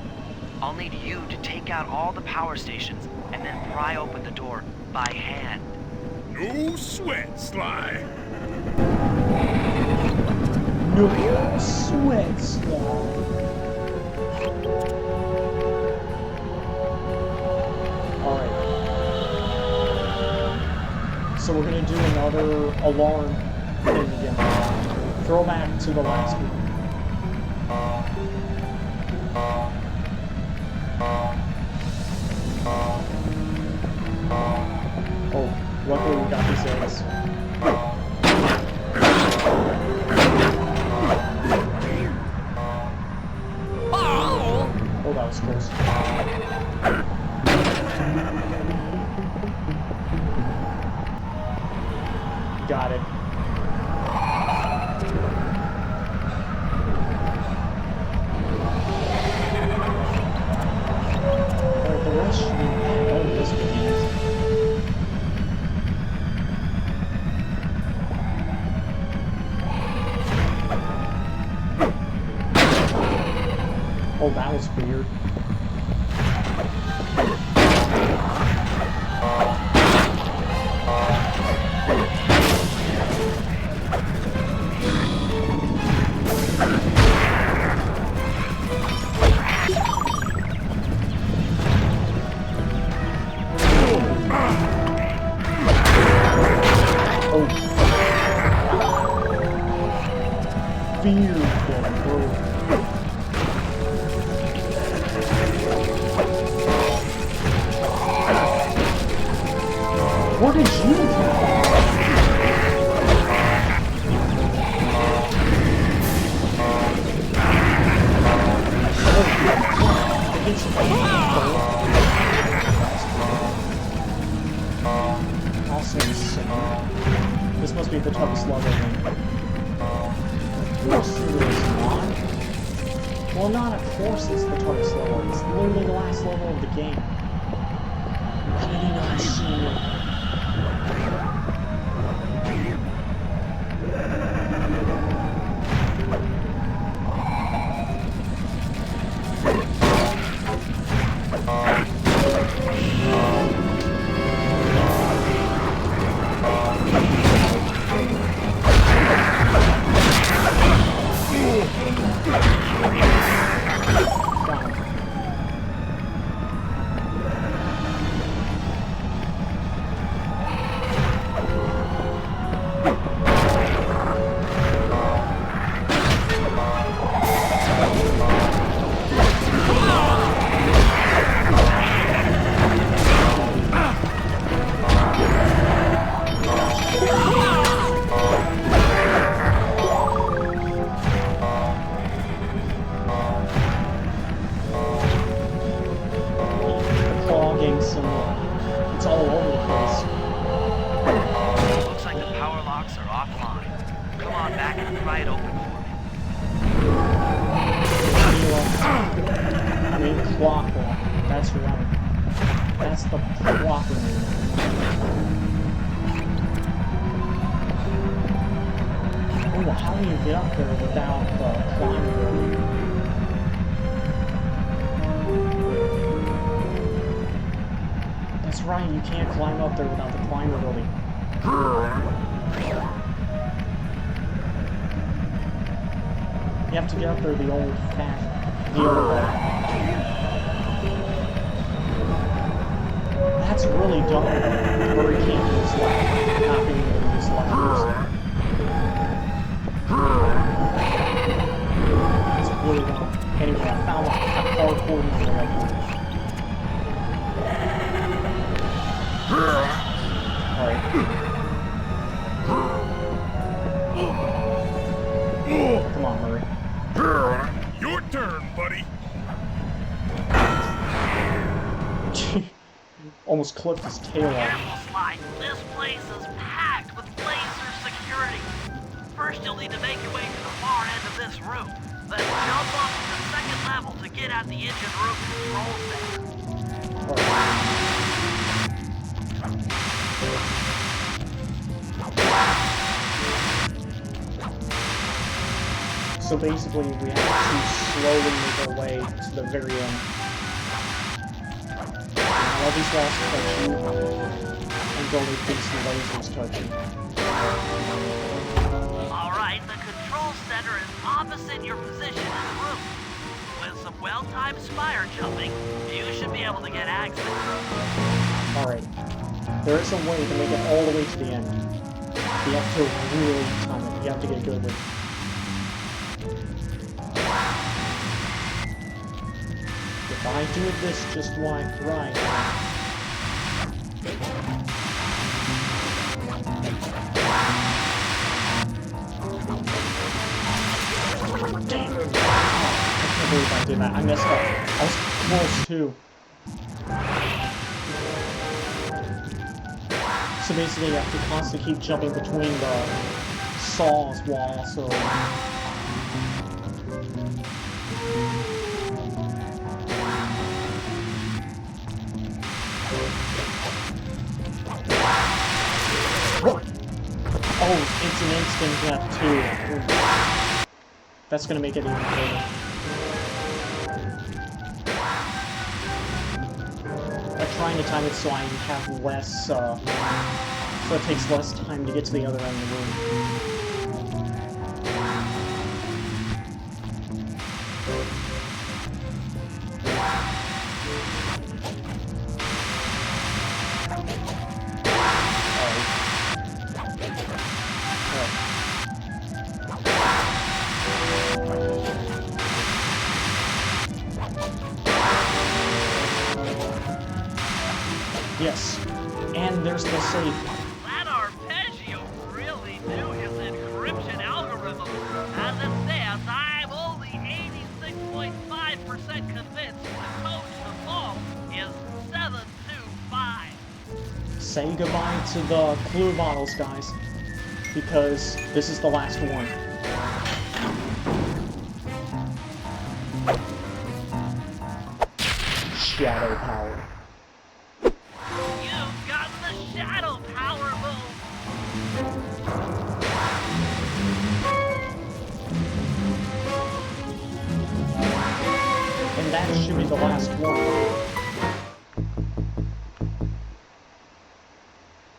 I'll need you to take out all the power stations and then pry open the door by hand. No sweat, Sly. No sweat, Sly. Alright. So we're gonna do another alarm thing again. Throw back to the last one. Oh, luckily we got these eggs. Oh, that was close. Got it. Alright, the rest should be... Oh, this would be easy. Oh, that was weird. Where did you go? Also insane. This must be the toughest level then. Of course it is not. Well, not of course it's the toughest level. It's literally the last level of the game. How did he not see it? Well, how do you get up there without the climb ability? That's right, you can't climb up there without the climb ability. You have to get up there the old-fashioned, the other way. That's really dumb, though, where he can't use left, not being able to use left first. It's really dumb. Anyway, I found a hardcore one that I can Alright. Come on, Murray. Your turn, buddy. Almost clipped his tail off. Careful, Sly. This place is packed with laser security. First, you'll need to make your way to the far end of this room. Then jump up to the second level to get at the engine room control center. So basically, we have to slowly make our way to the very end. All these walls touch you, and only these lasers touch you. Alright, the control center is opposite your position in the room. With some well-timed spire jumping, you should be able to get access. Alright. There is a way to make it all the way to the end. You have to really time it. You have to get good with it. If I do this just right. Damn it! I can't believe I did that. I messed up. I was close too. So basically, you have to constantly keep jumping between the saws while also. Oh, it's an instant death too. That's gonna make it even harder. I'm trying to time it so I have less, so it takes less time to get to the other end of the room. Yes, and there's the safe. That arpeggio really knew his encryption algorithm. As it stands, I'm only 86.5% convinced the code to the vault is 725. Say goodbye to the clue bottles, guys, because this is the last one. Shadow power. You've got the shadow power move. And that should be the last one.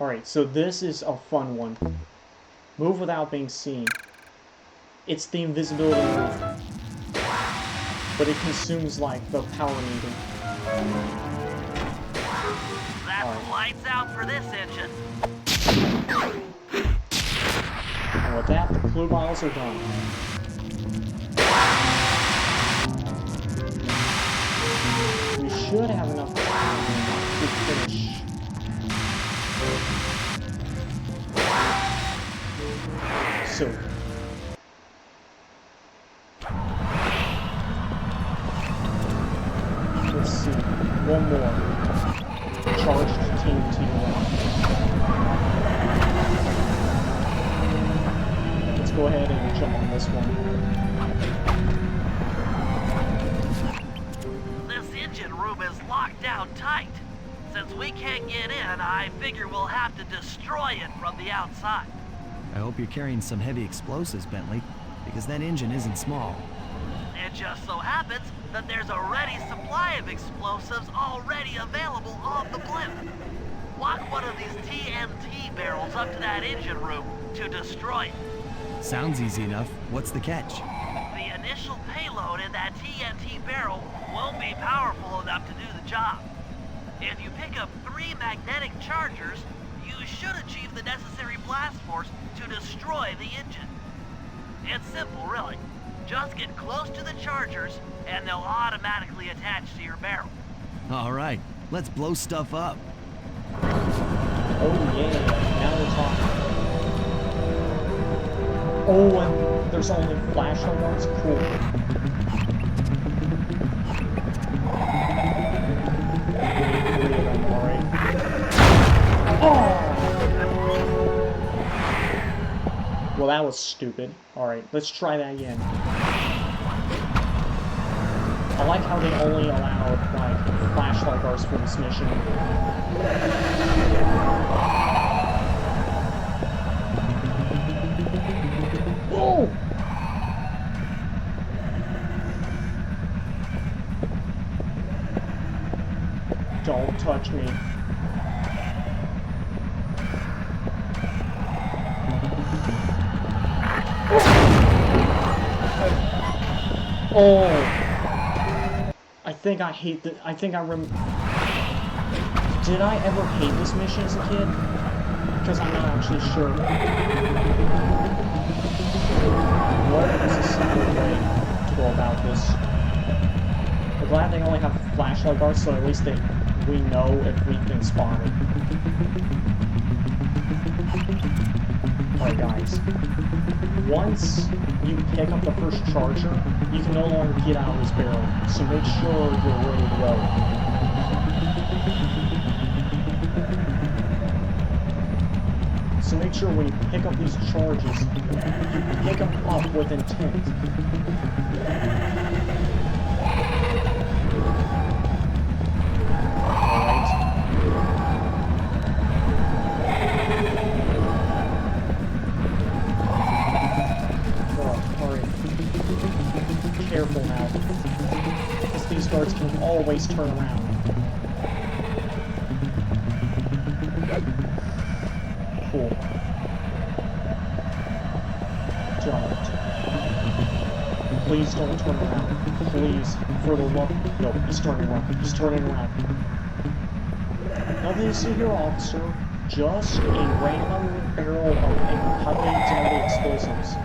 Alright, so this is a fun one. Move without being seen. It's the invisibility move. But it consumes, like, the power meter. That's lights out for this engine. And with that, the clue bottles are done. We should have enough time to finish. So. Let's see. One more. Charged TNT round. Let's go ahead and jump on this one. This engine room is locked down tight. Since we can't get in, I figure we'll have to destroy it from the outside. I hope you're carrying some heavy explosives, Bentley, because that engine isn't small. It just so happens that there's a ready supply of explosives already available on the blimp. Walk one of these TNT barrels up to that engine room to destroy it. Sounds easy enough. What's the catch? The initial payload in that TNT barrel won't be powerful enough to do the job. If you pick up 3 magnetic chargers, you should achieve the necessary blast force to destroy the engine. It's simple, really. Just get close to the chargers, and they'll automatically attach to your barrel. All right, let's blow stuff up. Oh yeah, now we're talking. Oh, and there's only flashlight ones? Cool. Three of them, alright. Oh! Well, that was stupid. Alright, let's try that again. I like how they only allow, like, flashlight bars for this mission. Whoa! Don't touch me. Oh! I think I hate the. I think I Did I ever hate this mission as a kid? Because I'm not actually sure. What is the simple way to go about this? I'm glad they only have flashlight bars, so at least we know if we've been spotted. Alright guys, once you pick up the first charger, you can no longer get out of this barrel, so make sure you're ready to go. So make sure when you pick up these charges, you pick them up with intent. Careful now, because these guards can always turn around. Cool. Don't. Please don't turn around. Please, for the love. No, he's turning around. He's turning around. Nothing to see here, officer. Just a random barrel of highly deadly explosives.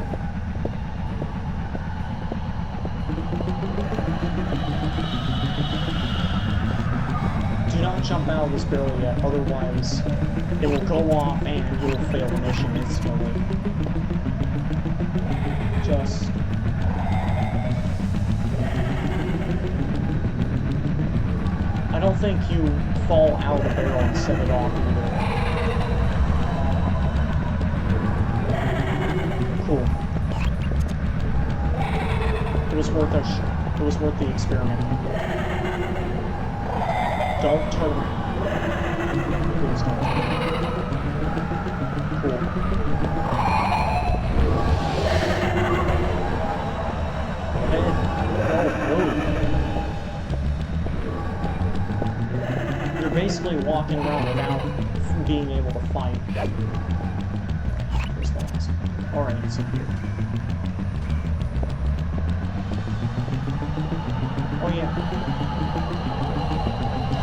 Do not jump out of this barrel yet, otherwise it will go off and you will fail the mission instantly. Just... I don't think you fall out of the barrel and set it off either. Cool. It was worth the experiment. Don't turn around. Please don't turn around. Cool. You're basically walking around without being able to fight. Alright, it's in here. Oh yeah.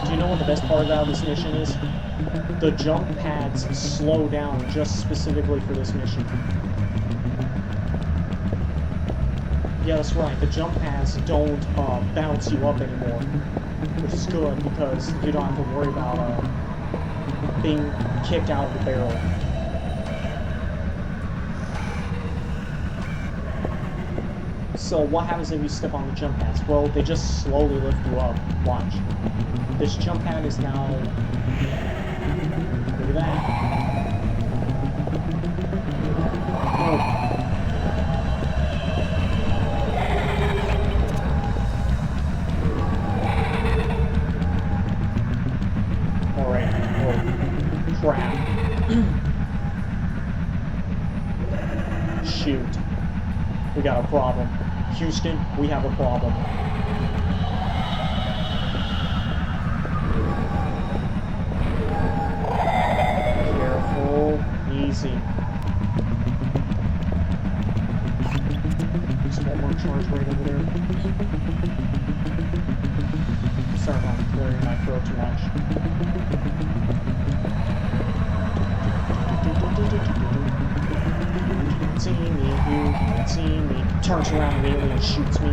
Do you know what the best part about this mission is? The jump pads slow down just specifically for this mission. Yeah, that's right. The jump pads don't bounce you up anymore, which is good because you don't have to worry about being kicked out of the barrel. So what happens if you step on the jump pads? Well, they just slowly lift you up. Watch. This jump pad is now... Look at that. Oh. Alright. Oh. Crap. Shoot. We got a problem. Houston, we have a problem. Careful. Easy. Just one more charge right over there. Sorry if I'm clearing my throat too much. See me, you can't see me. Turns around immediately and shoots me.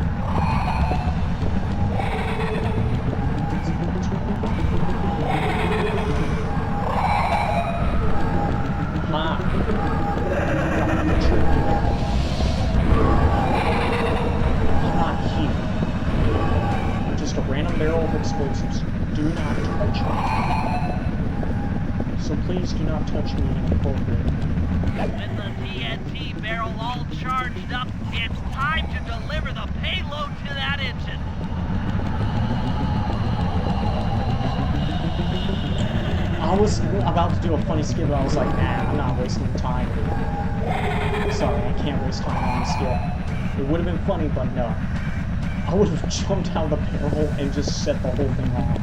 Ha! I'm not here. I'm just a random barrel of explosives. Do not touch me. So please do not touch me inappropriately. With the TNT barrel all charged up, it's time to deliver the payload to that engine. I was about to do a funny skip, but I was like, nah, I'm not wasting time. Sorry, I can't waste time on this skip. It would have been funny, but no. I would have jumped out of the barrel and just set the whole thing off.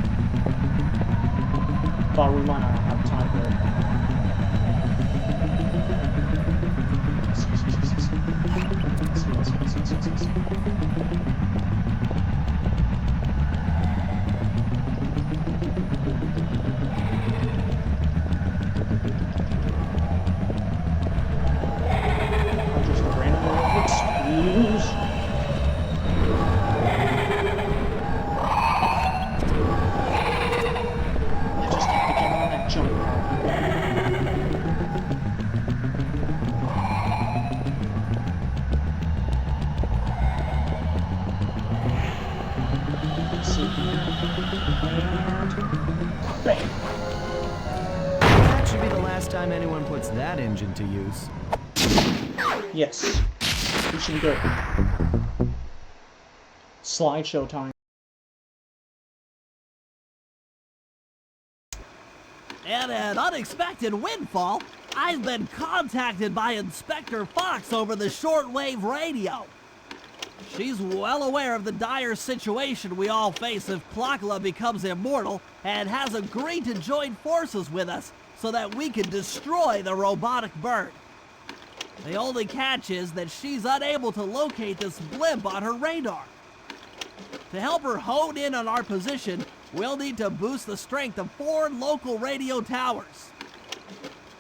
But we might not have time for it. That should be the last time anyone puts that engine to use. Yes. We should be good. Slideshow time. And an unexpected windfall, I've been contacted by Inspector Fox over the shortwave radio. She's well aware of the dire situation we all face if Klakla becomes immortal and has agreed to join forces with us so that we can destroy the robotic bird. The only catch is that she's unable to locate this blimp on her radar. To help her hone in on our position, we'll need to boost the strength of 4 local radio towers.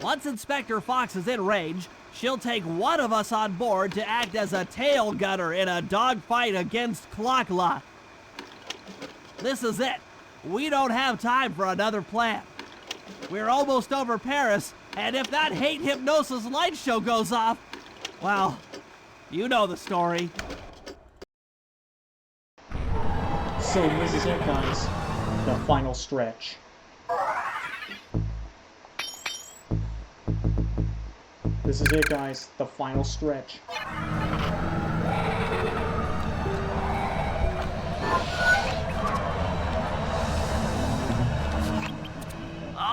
Once Inspector Fox is in range, she'll take one of us on board to act as a tail gunner in a dogfight against Klakla. This is it. We don't have time for another plan. We're almost over Paris, and if that hate hypnosis light show goes off, well, you know the story. So this is it, guys. The final stretch. This is it, guys. The final stretch.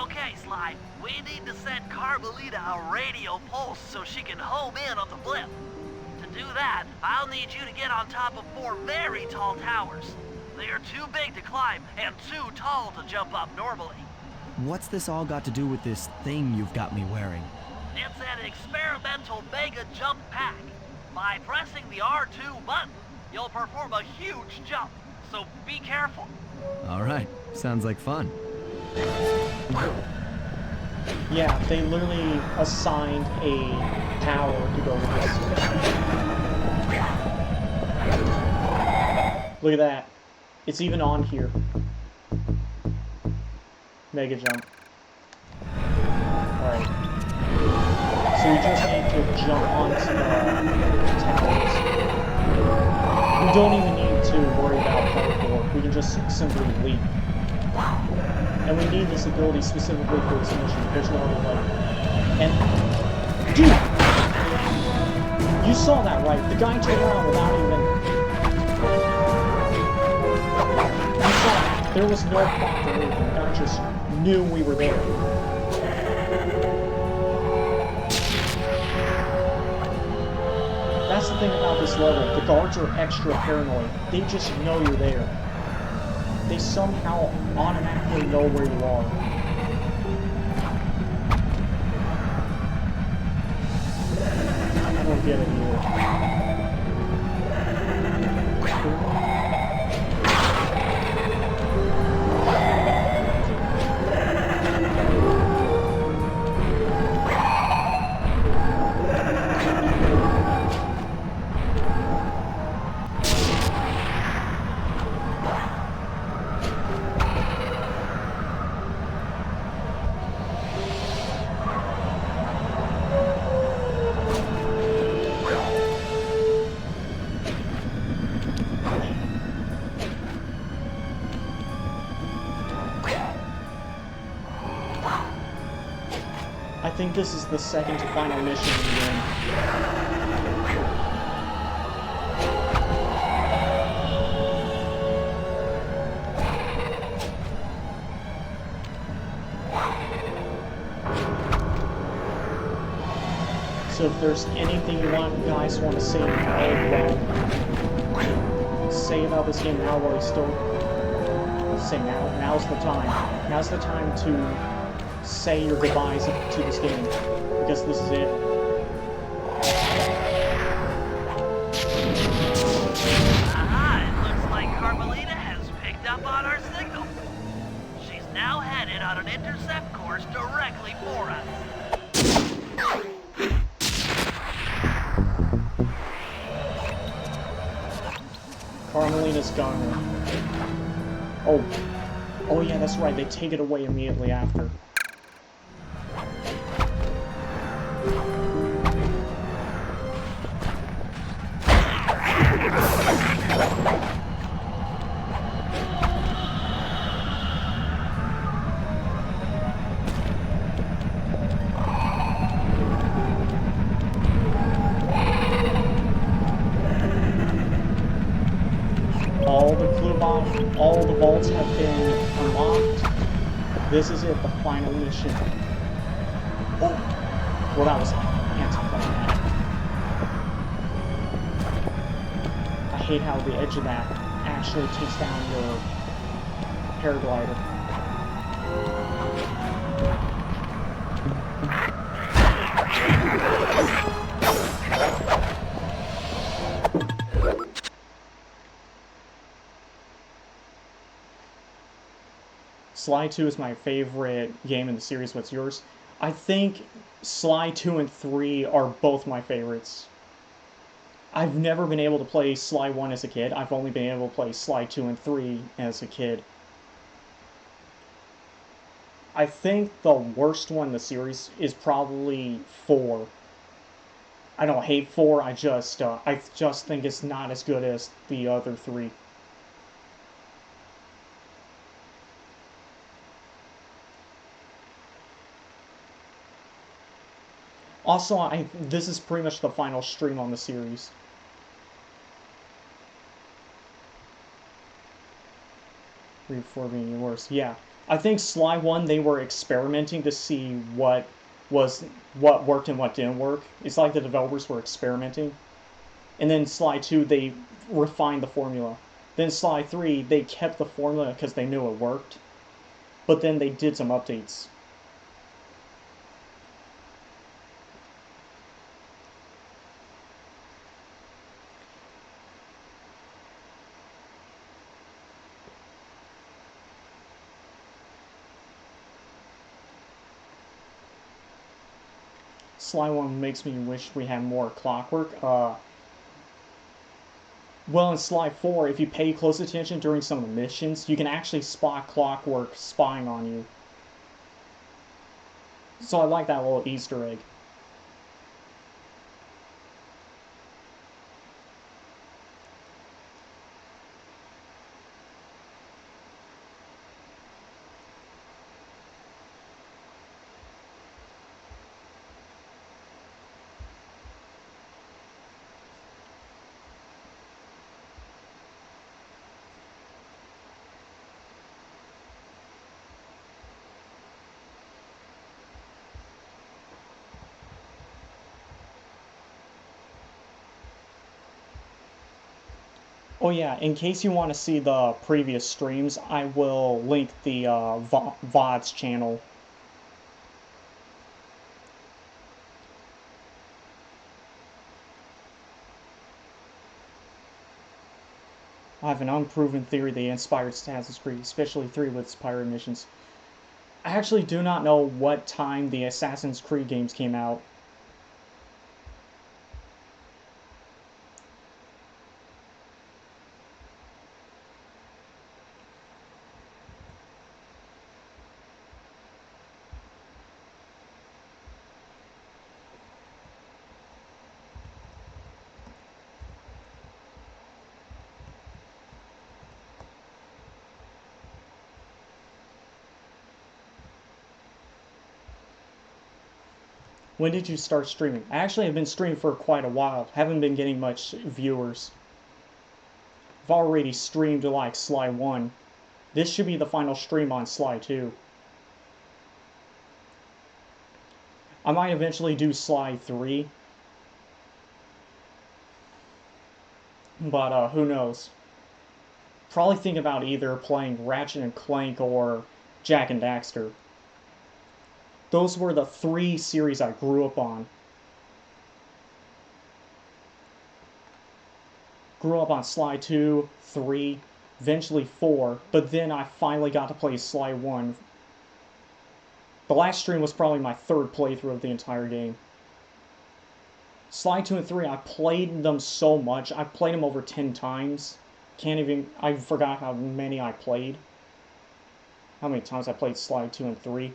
Okay, Sly, we need to send Carmelita a radio pulse so she can home in on the blimp. To do that, I'll need you to get on top of 4 very tall towers. They are too big to climb and too tall to jump up normally. What's this all got to do with this thing you've got me wearing? It's an experimental mega jump pack. By pressing the R2 button, you'll perform a huge jump, so be careful. All right, sounds like fun. Yeah, they literally assigned a tower to go with this. Look at that. It's even on here. Mega jump. Alright. So we just need to jump onto the towers. We don't even need to worry about parkour. We can just simply leap. And we need this ability specifically for this mission. There's no other way. And... dude! You saw that, right? The guy turned around without even... You saw it. There was no prompt or anything. The guy just knew we were there. that's the thing about this level. The guards are extra paranoid. They just know you're there. They somehow automatically know where you are. I don't get it either. I think this is the second to final mission in the game. So if there's anything you guys want to say say about this game now while you still say now's the time. Now's the time to say your goodbyes to this game, because this is it. Aha, it looks like Carmelita has picked up on our signal. She's now headed on an intercept course directly for us. Carmelita's gunner. Oh yeah, that's right, they take it away immediately after. All the vaults have been unlocked. This is it, the final mission. Oh! Well, that was anticlimactic. I hate how the edge of that actually takes down your paraglider. Sly 2 is my favorite game in the series. What's yours? I think Sly 2 and 3 are both my favorites. I've never been able to play Sly 1 as a kid. I've only been able to play Sly 2 and 3 as a kid. I think the worst one in the series is probably 4. I don't hate 4, I just think it's not as good as the other 3. Also, this is pretty much the final stream on the series. Before being worse, yeah. I think Sly 1, they were experimenting to see what worked and what didn't work. It's like the developers were experimenting. And then Sly 2, they refined the formula. Then Sly 3, they kept the formula because they knew it worked. But then they did some updates. Sly 1 makes me wish we had more clockwork. Well, in Sly 4, if you pay close attention during some of the missions, you can actually spot clockwork spying on you. So I like that little Easter egg. Oh yeah, in case you want to see the previous streams, I will link the VODS channel. I have an unproven theory they inspired Assassin's Creed, especially 3 with its pirate missions. I actually do not know what time the Assassin's Creed games came out. When did you start streaming? I actually have been streaming for quite a while. Haven't been getting much viewers. I've already streamed like Sly 1. This should be the final stream on Sly 2. I might eventually do Sly 3. But who knows. Probably think about either playing Ratchet and Clank or Jak and Daxter. Those were the 3 series I grew up on. Grew up on Sly 2, 3, eventually 4, but then I finally got to play Sly 1. The last stream was probably my 3rd playthrough of the entire game. Sly 2 and 3, I played them so much. I played them over 10 times. I forgot how many I played. How many times I played Sly 2 and 3.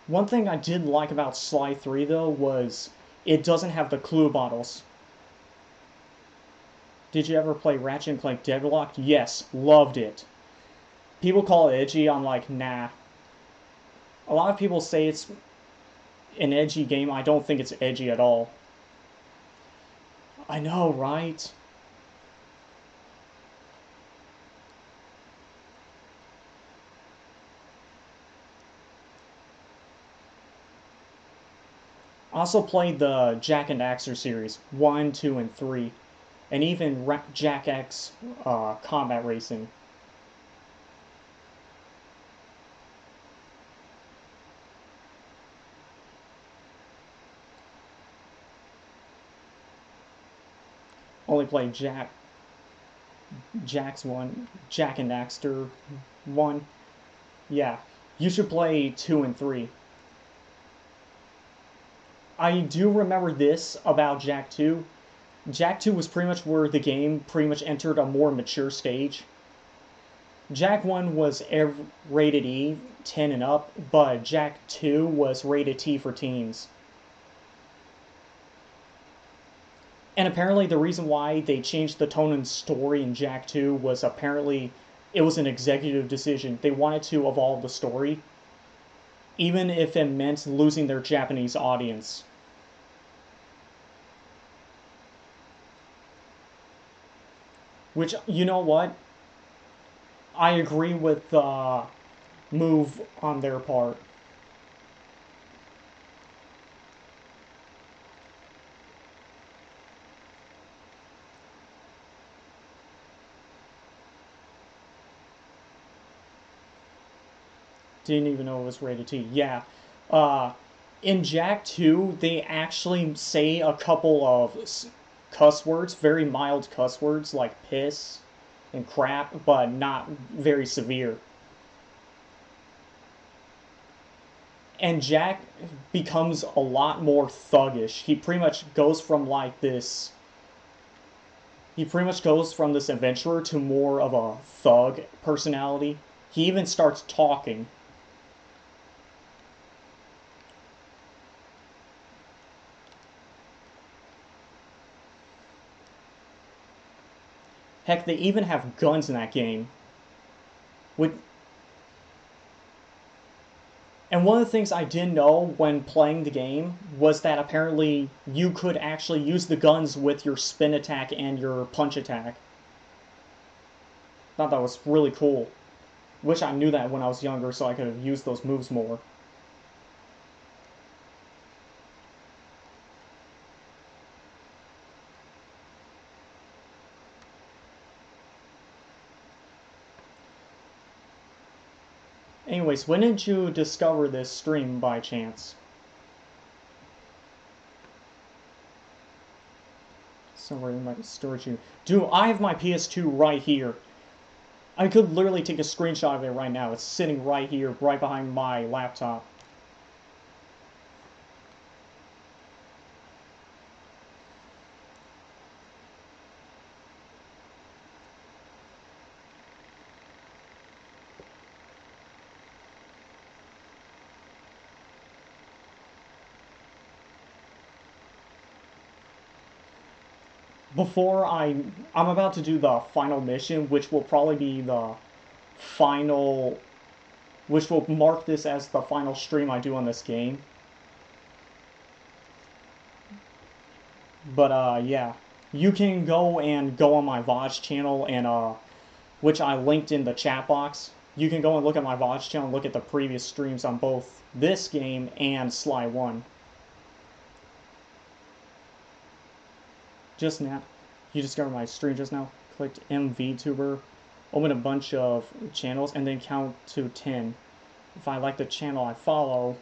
One thing I did like about Sly 3, though, was it doesn't have the clue bottles. Did you ever play Ratchet and Clank Deadlocked? Yes, loved it. People call it edgy, I'm like, nah. A lot of people say it's an edgy game, I don't think it's edgy at all. I know, right? I also played the Jak and Daxter series, 1, 2, and 3, and even Jak X Combat Racing. Only played Jak's 1, Jak and Daxter 1. Yeah, you should play 2 and 3. I do remember this about Jak 2. Jak 2 was pretty much where the game pretty much entered a more mature stage. Jak 1 was rated E, 10 and up, but Jak 2 was rated T for teens. And apparently the reason why they changed the tone and story in Jak 2 was apparently it was an executive decision. They wanted to evolve the story, even if it meant losing their Japanese audience. Which, you know what? I agree with the move on their part. Didn't even know it was rated T. Yeah. In Jak 2, they actually say a couple of cuss words, very mild cuss words like piss and crap, but not very severe. And Jak becomes a lot more thuggish. He pretty much goes from like this... He pretty much goes from this adventurer to more of a thug personality. He even starts talking. Heck, they even have guns in that game. And one of the things I didn't know when playing the game was that apparently you could actually use the guns with your spin attack and your punch attack. Thought that was really cool. Wish I knew that when I was younger so I could have used those moves more. Anyways, when did you discover this stream by chance? Somewhere in my storage unit. Dude, I have my PS2 right here. I could literally take a screenshot of it right now. It's sitting right here, right behind my laptop. Before I'm about to do the final mission, which will probably be the final, which will mark this as the final stream I do on this game. But yeah, you can go on my VODS channel and which I linked in the chat box. You can go and look at my VODS channel and look at the previous streams on both this game and Sly 1. Just now, you discovered my stream just now. Clicked VTuber, open a bunch of channels, and then count to 10. If I like the channel I follow,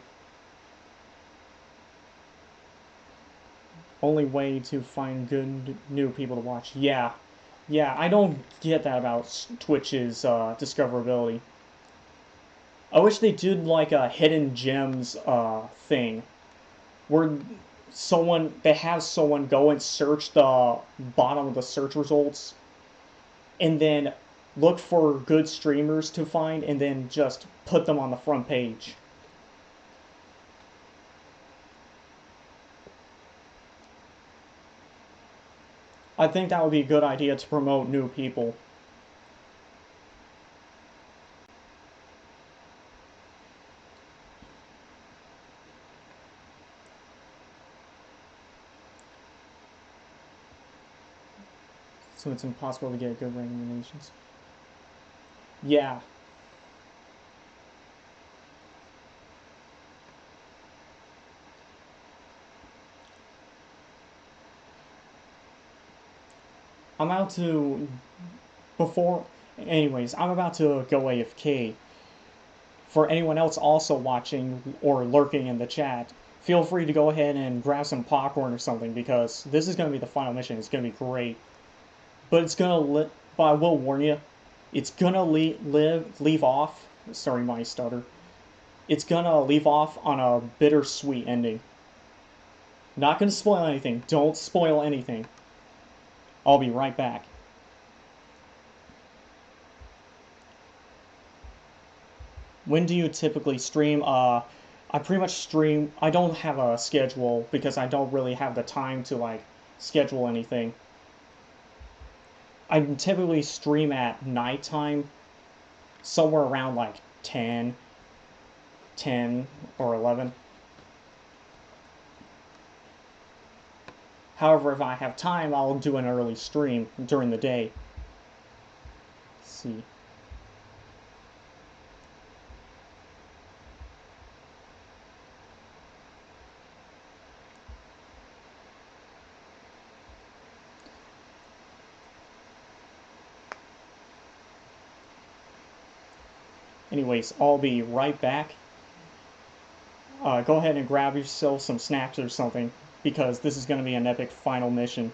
only way to find good new people to watch. Yeah, I don't get that about Twitch's discoverability. I wish they did like a hidden gems thing, where they have someone go and search the bottom of the search results, and then look for good streamers to find, and then just put them on the front page. I think that would be a good idea to promote new people. So it's impossible to get good recommendations. Yeah. I'm about to, anyways, I'm about to go AFK. For anyone else also watching or lurking in the chat, feel free to go ahead and grab some popcorn or something, because this is going to be the final mission. It's going to be great. But it's going to, but I will warn you, it's going to leave off, sorry my stutter, it's going to leave off on a bittersweet ending. Not going to spoil anything. Don't spoil anything. I'll be right back. When do you typically stream? I pretty much stream. I don't have a schedule because I don't really have the time to like schedule anything. I typically stream at nighttime, somewhere around like 10 or 11. However, if I have time, I'll do an early stream during the day. Let's see. Anyways, I'll be right back. Go ahead and grab yourself some snacks or something, because this is going to be an epic final mission.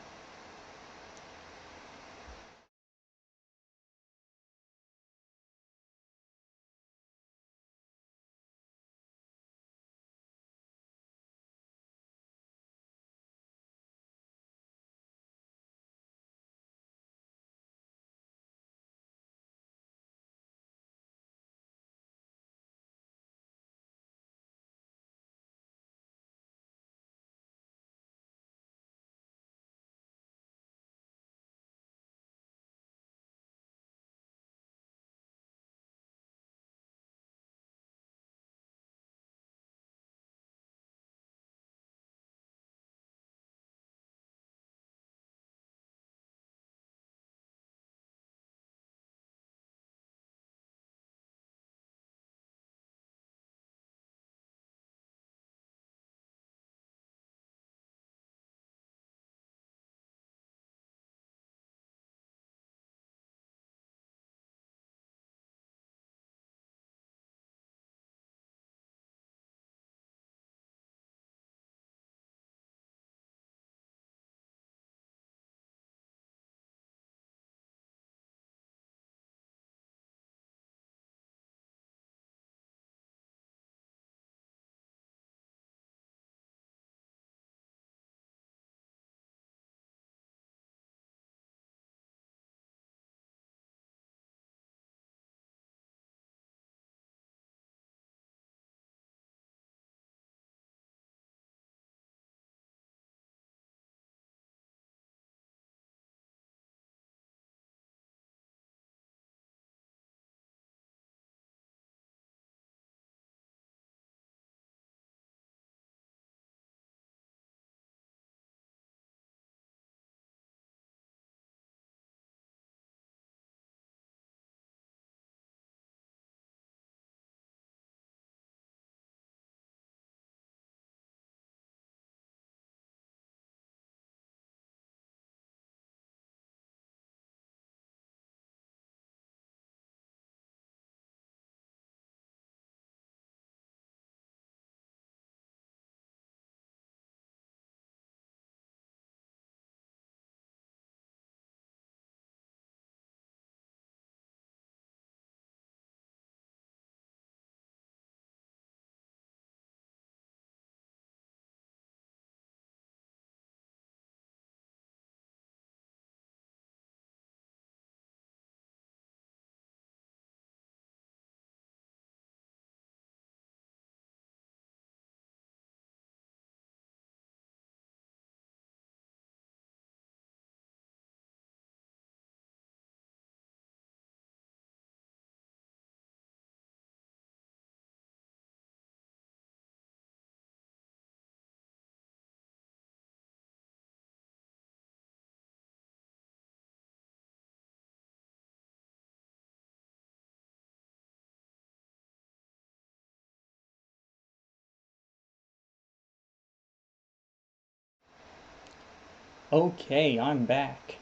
Okay, I'm back.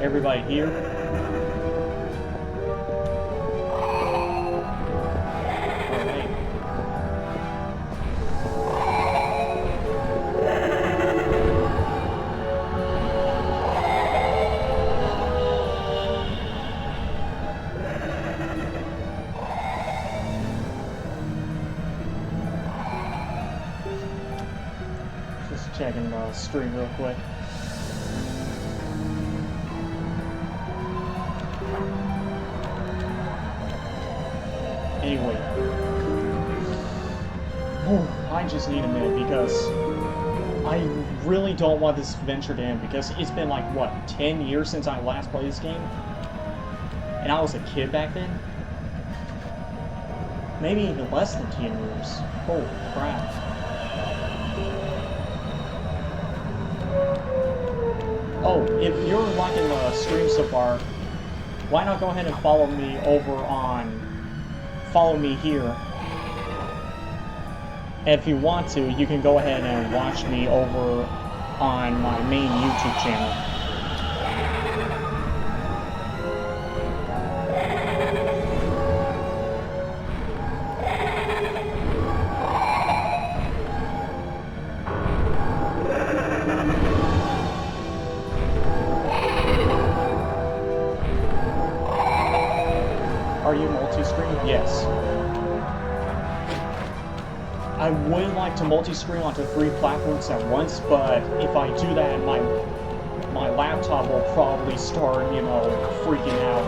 Everybody here? Alright. Just checking the stream real quick. Anyway, I just need a minute because I really don't want this venture to end because it's been like, what, 10 years since I last played this game? And I was a kid back then? Maybe even less than 10 years. Holy crap. Oh, if you're liking the stream so far, why not go ahead and follow me over on... Follow me here. And if you want to, you can go ahead and watch me over on my main YouTube channel. Are you multi-stream? Yes. I would like to multi-stream onto 3 platforms at once, but if I do that, my laptop will probably start, you know, freaking out.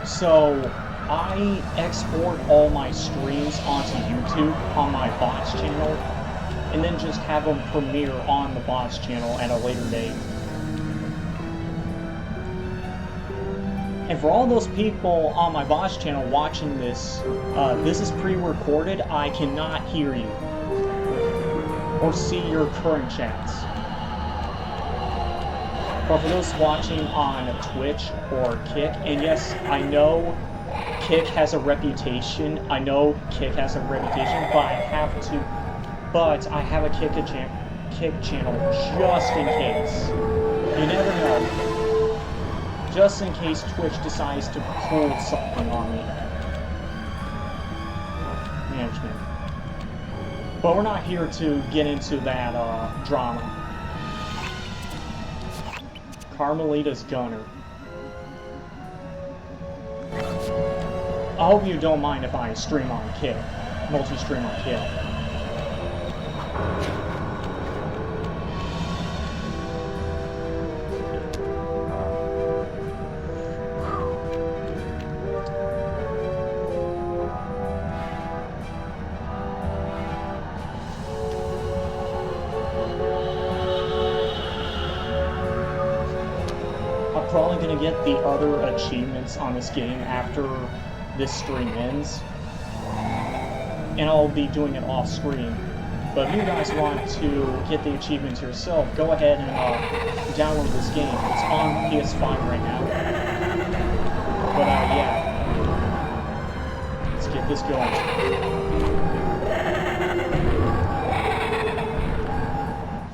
So, I export all my streams onto YouTube on my VODS channel, and then just have them premiere on the VODS channel at a later date. And for all those people on my VODS channel watching this, this is pre-recorded. I cannot hear you or see your current chats. But for those watching on Twitch or Kick, and yes, I know Kick has a reputation. But I have a Kick channel just in case. You never know. Just in case Twitch decides to pull something on me. Management. But we're not here to get into that drama. Carmelita's Gunner. I hope you don't mind if I stream on Kick. Multi-stream on Kick. Probably gonna get the other achievements on this game after this stream ends, and I'll be doing it off screen. But if you guys want to get the achievements yourself, go ahead and download this game. It's on PS5 right now. But yeah, let's get this going.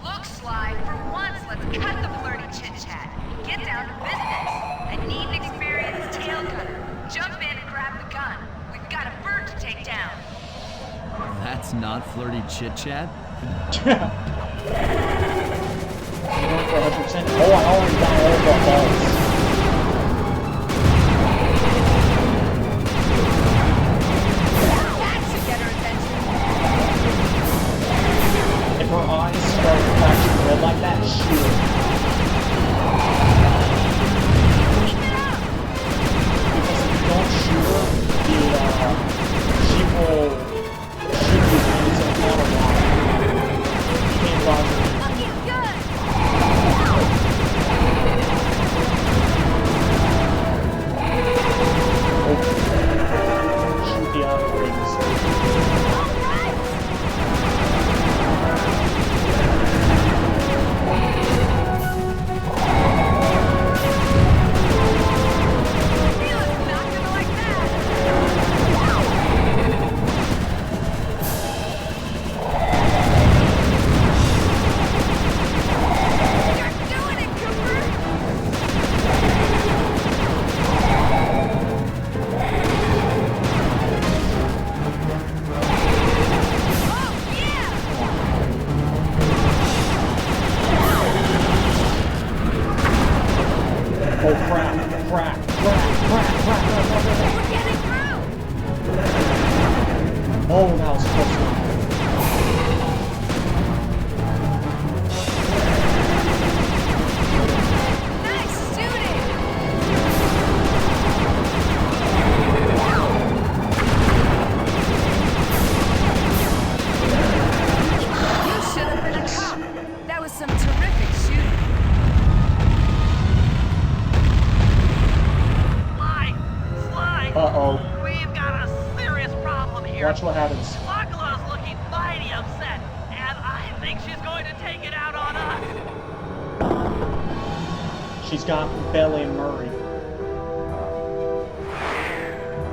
Look, Sly, for once, let's cut the flirty chit-chat. Get down to business. I need an experienced tail gunner. Jump in and grab the gun. We've got a bird to take down. That's not flirty chit-chat? You're going for 100%? Oh, I already got all the balls. That should get her attention. If her eyes start flashing red like that, shoot her. Because if you don't shoot her, she will shoot you into the auto line. You can't dodge her. Looking good. We're getting through! Oh, that was close one. Nice shooting! You should have been a cop. That was some terrific shooting. Sly! Uh-oh. We've got a serious problem here. Watch what happens. Locala's looking mighty upset, and I think she's going to take it out on us. She's got Belly and Murray.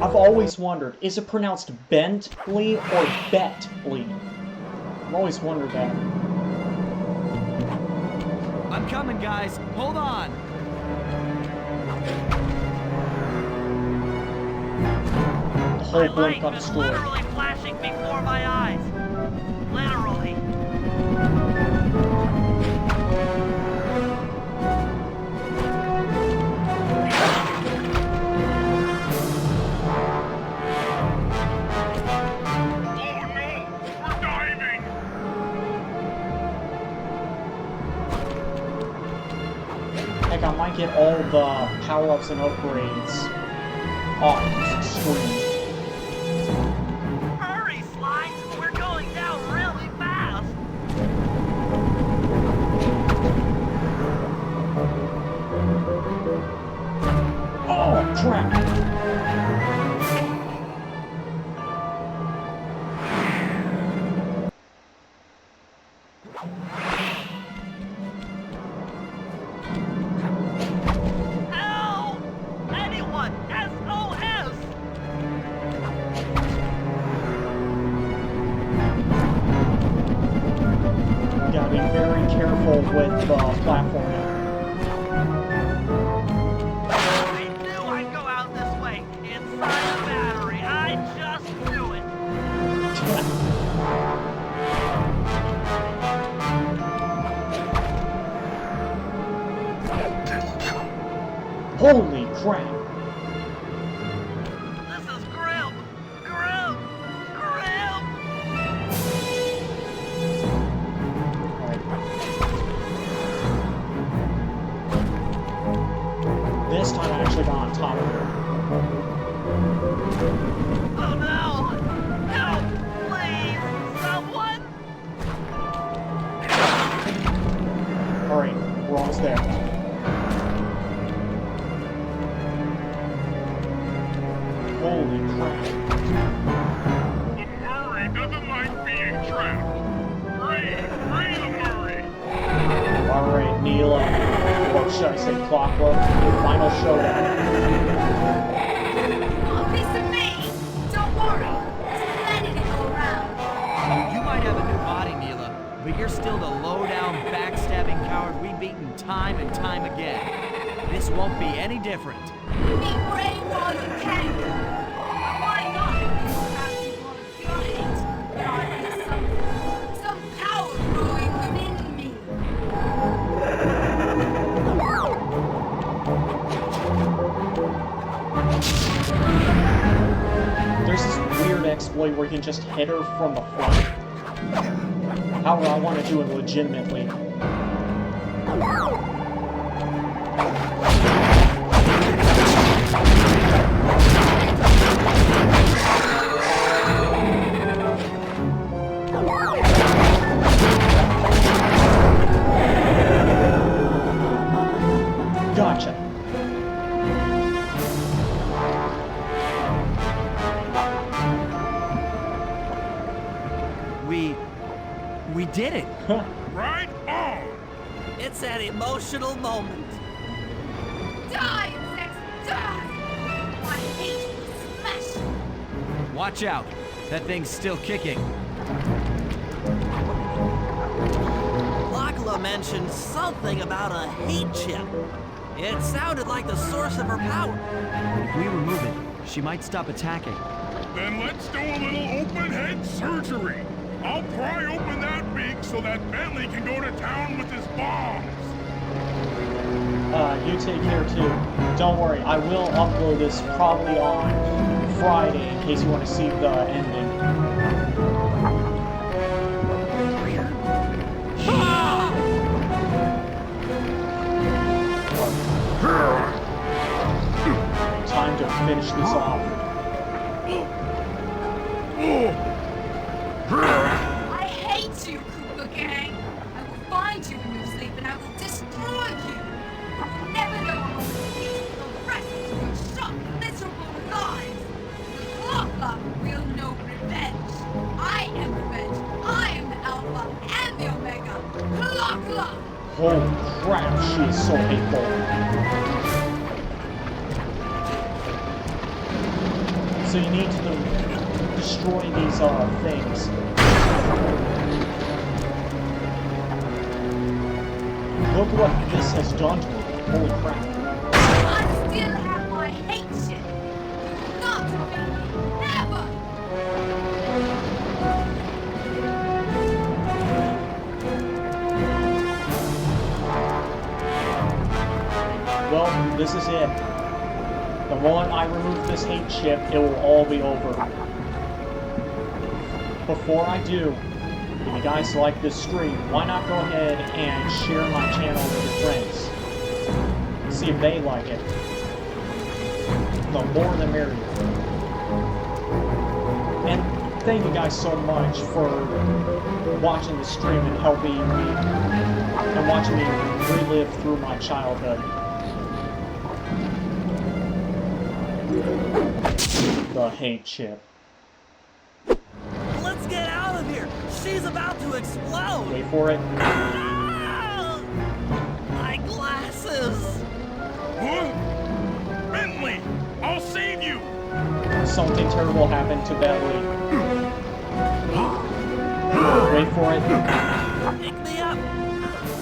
I've always wondered, is it pronounced Bentley or Betley? I've always wondered that. I'm coming, guys. Hold on. The whole My blimp light got is destroyed. literally flashing before my eyes. Literally. Oh no! We're diving! Heck, I might get all the power-ups and upgrades off this screen. Hurry, Sly! We're going down really fast! Oh, crap! Help! Anyone! SOS! Gotta be very careful with platforming. I knew I'd go out this way. Inside the battery. I just knew it. Holy crap! This is grim. Grim. Grim. This time I actually got on top of it. Oh no! Help! Please! Someone! Alright, we're almost there. Holy crap. The Murray doesn't like being trapped. Free the Murray! Alright, Neela. Or should I say Clockwork? Final showdown. A piece of me! Don't worry, there's plenty to go around. You might have a new body, Neela, but you're still the low-down, backstabbing coward we've beaten time and time again. This won't be any different. Be brave while you can. But why not if you have people of pure hate? God is some power growing within me. There's this weird exploit where you can just hit her from the front. However, I want to do it legitimately. Gotcha. We did it. Right on! It's an emotional moment. Die, insects, die! My hate will smash you. Watch out. That thing's still kicking. Locala mentioned something about a hate chip. It sounded like the source of her power. If we remove it, she might stop attacking. Then let's do a little open head surgery. I'll pry open that beak so that Bentley can go to town with his bombs. You take care too. Don't worry, I will upload this probably on Friday in case you want to see the ending. Time to finish this off. I hate you, Cooper Gang! I will find you in your sleep and I will destroy you! You will never know how to feast the rest of your short, miserable lives! The Clock will know revenge! I am revenge! I am the Alpha and the Omega! Clock! Holy crap, she is so hateful. So you need to destroy these things. Look what this has done to her. Holy crap. I still have my hate shit! You will not defeat me! Never! Well, this is it. The moment I remove this hate chip, it will all be over. Before I do, if you guys like this stream, why not go ahead and share my channel with your friends? See if they like it. The more the merrier. And thank you guys so much for watching the stream and helping me, and watching me relive through my childhood. The hate chip. Let's get out of here! She's about to explode! Wait for it. Ah! My glasses! Bentley, I'll save you! Something terrible happened to Bentley. Wait for it. Pick me up!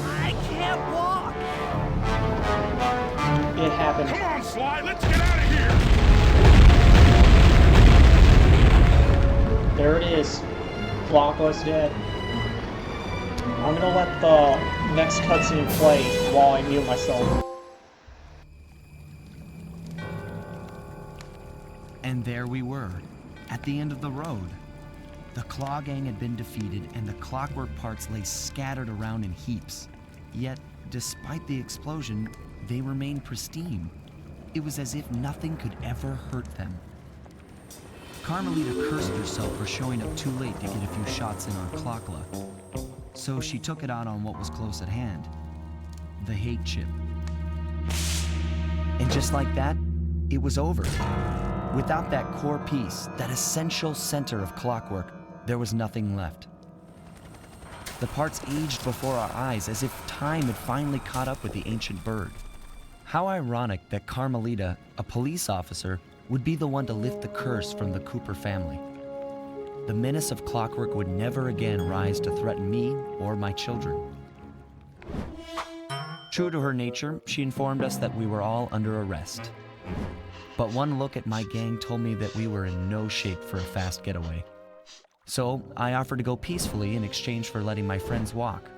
I can't walk! It happened. Come on, Sly, let's get out of here! There it is. Clockless dead. I'm gonna let the next cutscene play while I mute myself. And there we were, at the end of the road. The Claw Gang had been defeated, and the clockwork parts lay scattered around in heaps. Yet, despite the explosion, they remained pristine. It was as if nothing could ever hurt them. Carmelita cursed herself for showing up too late to get a few shots in on Clockla. So she took it out on what was close at hand, the hate chip. And just like that, it was over. Without that core piece, that essential center of clockwork, there was nothing left. The parts aged before our eyes as if time had finally caught up with the ancient bird. How ironic that Carmelita, a police officer, would be the one to lift the curse from the Cooper family. The menace of clockwork would never again rise to threaten me or my children. True to her nature, she informed us that we were all under arrest. But one look at my gang told me that we were in no shape for a fast getaway. So I offered to go peacefully in exchange for letting my friends walk.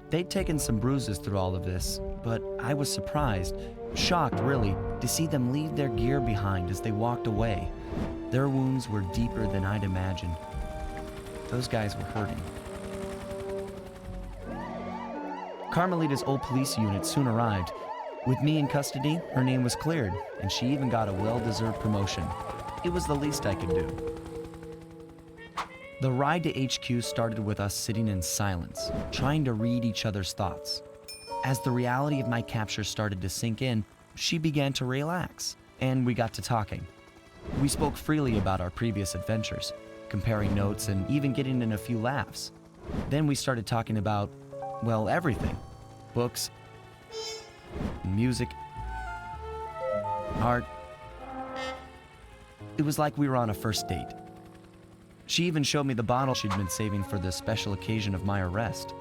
They'd taken some bruises through all of this, but I was surprised, shocked really, to see them leave their gear behind as they walked away. Their wounds were deeper than I'd imagined. Those guys were hurting. Carmelita's old police unit soon arrived. With me in custody, her name was cleared, and she even got a well-deserved promotion. It was the least I could do. The ride to HQ started with us sitting in silence, trying to read each other's thoughts. As the reality of my capture started to sink in, she began to relax, and we got to talking. We spoke freely about our previous adventures, comparing notes and even getting in a few laughs. Then we started talking about, well, everything. Books, music, art. It was like we were on a first date. She even showed me the bottle she'd been saving for the special occasion of my arrest.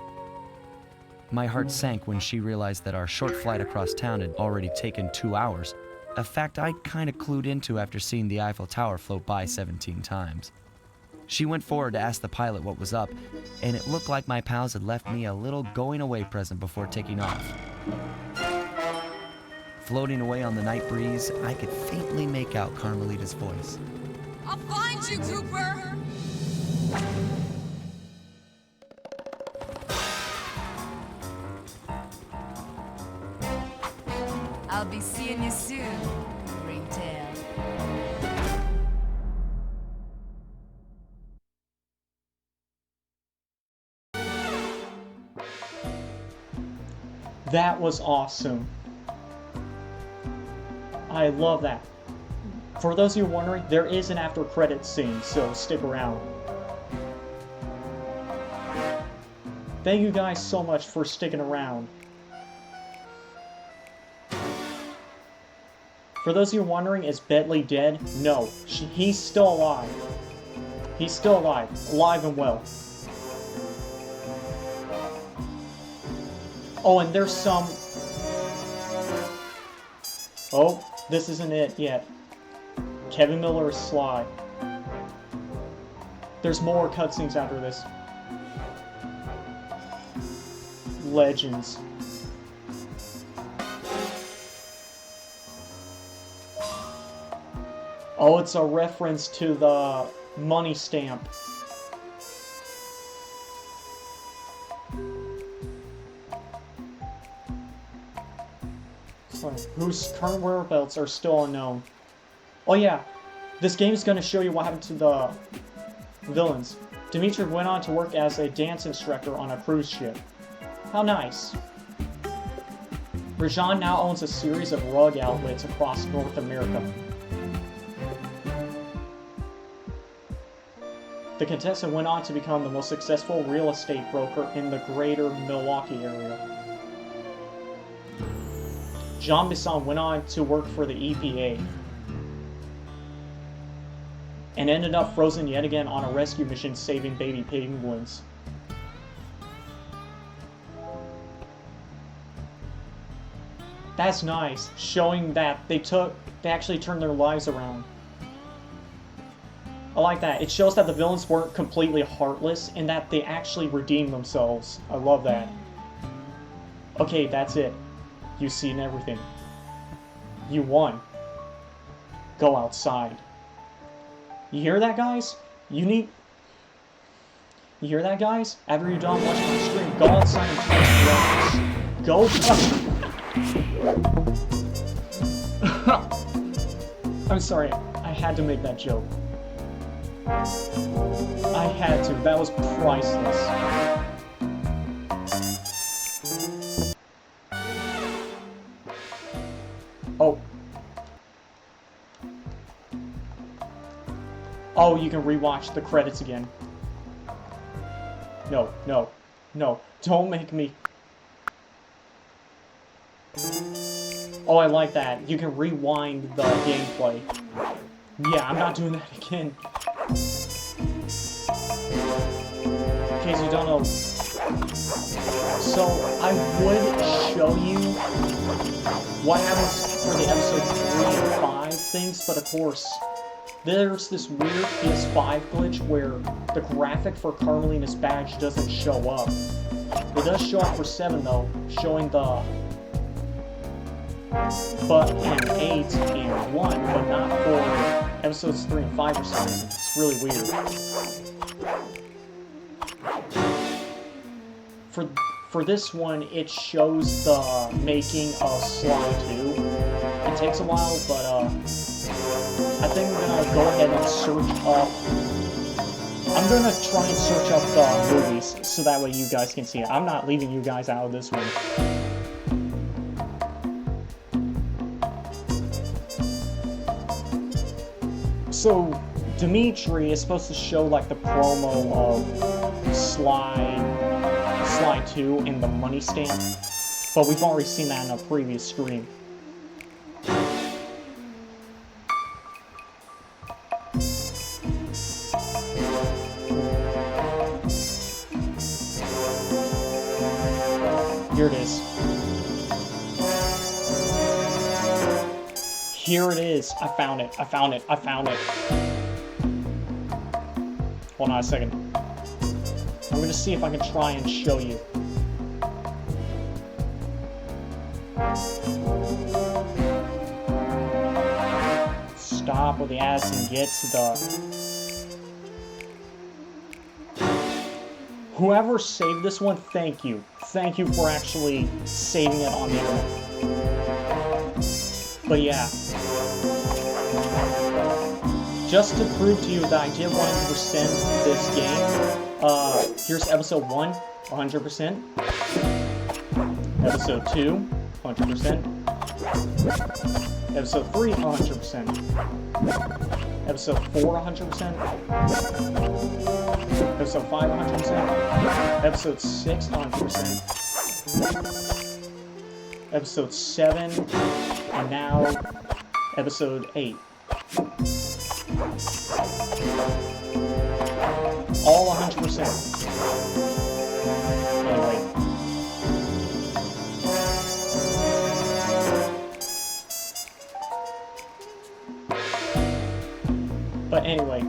My heart sank when she realized that our short flight across town had already taken 2 hours, a fact I'd kinda clued into after seeing the Eiffel Tower float by 17 times. She went forward to ask the pilot what was up, and it looked like my pals had left me a little going-away present before taking off. Floating away on the night breeze, I could faintly make out Carmelita's voice. I'll find you, Cooper! I'll be seeing you soon, Ringtail. That was awesome. I love that. For those of you wondering, there is an after credits scene, so stick around. Thank you guys so much for sticking around. For those of you wondering, is Bentley dead? No, he's still alive. He's still alive. Alive and well. Oh, and there's some... Oh, this isn't it yet. Kevin Miller is Sly. There's more cutscenes after this. Legends. Oh, it's a reference to the money stamp. Whose current whereabouts are still unknown. Oh yeah, this game's gonna show you what happened to the villains. Dimitri went on to work as a dance instructor on a cruise ship. How nice. Rajan now owns a series of rug outlets across North America. The contestant went on to become the most successful real estate broker in the greater Milwaukee area. Jean Bisson went on to work for the EPA and ended up frozen yet again on a rescue mission saving baby penguins. That's nice, showing that they actually turned their lives around. I like that. It shows that the villains weren't completely heartless and that they actually redeemed themselves. I love that. Okay, that's it. You've seen everything. You won. Go outside. You hear that, guys? You hear that, guys? After you're done watching my stream, go outside and touch grass. Go. I'm sorry. I had to make that joke. I had to. That was priceless. Oh. Oh, you can rewatch the credits again. No, no, no. Don't make me... Oh, I like that. You can rewind the gameplay. Yeah, I'm not doing that again. In case you don't know. So, I would show you what happens for the episode 3 and 5 things, but of course, there's this weird PS5 glitch where the graphic for Carmelita's badge doesn't show up. It does show up for 7 though, showing the but and 8 and 1, but not for episodes 3 and 5 for some reason. It's really weird. For this one, it shows the making of Sly 2. It takes a while, but I think we're gonna go ahead and search up. I'm gonna try and search up the movies so that way you guys can see it. I'm not leaving you guys out of this one. So, Dimitri is supposed to show like the promo of Sly 2 and the money stamp, but we've already seen that in a previous stream. Here it is. Here it is. I found it. I found it. I found it. Hold on a second. I'm gonna see if I can try and show you. Stop with the ads and get to the... Whoever saved this one, thank you. Thank you for actually saving it on the internet. But yeah. Just to prove to you that I did 100% this game, here's episode 1, 100%. Episode 2, 100%. Episode 3, 100%. Episode 4, 100%. Episode 5, 100%. Episode 6, 100%. Episode 7, and now episode 8. All 100%. Anyway. But anyway,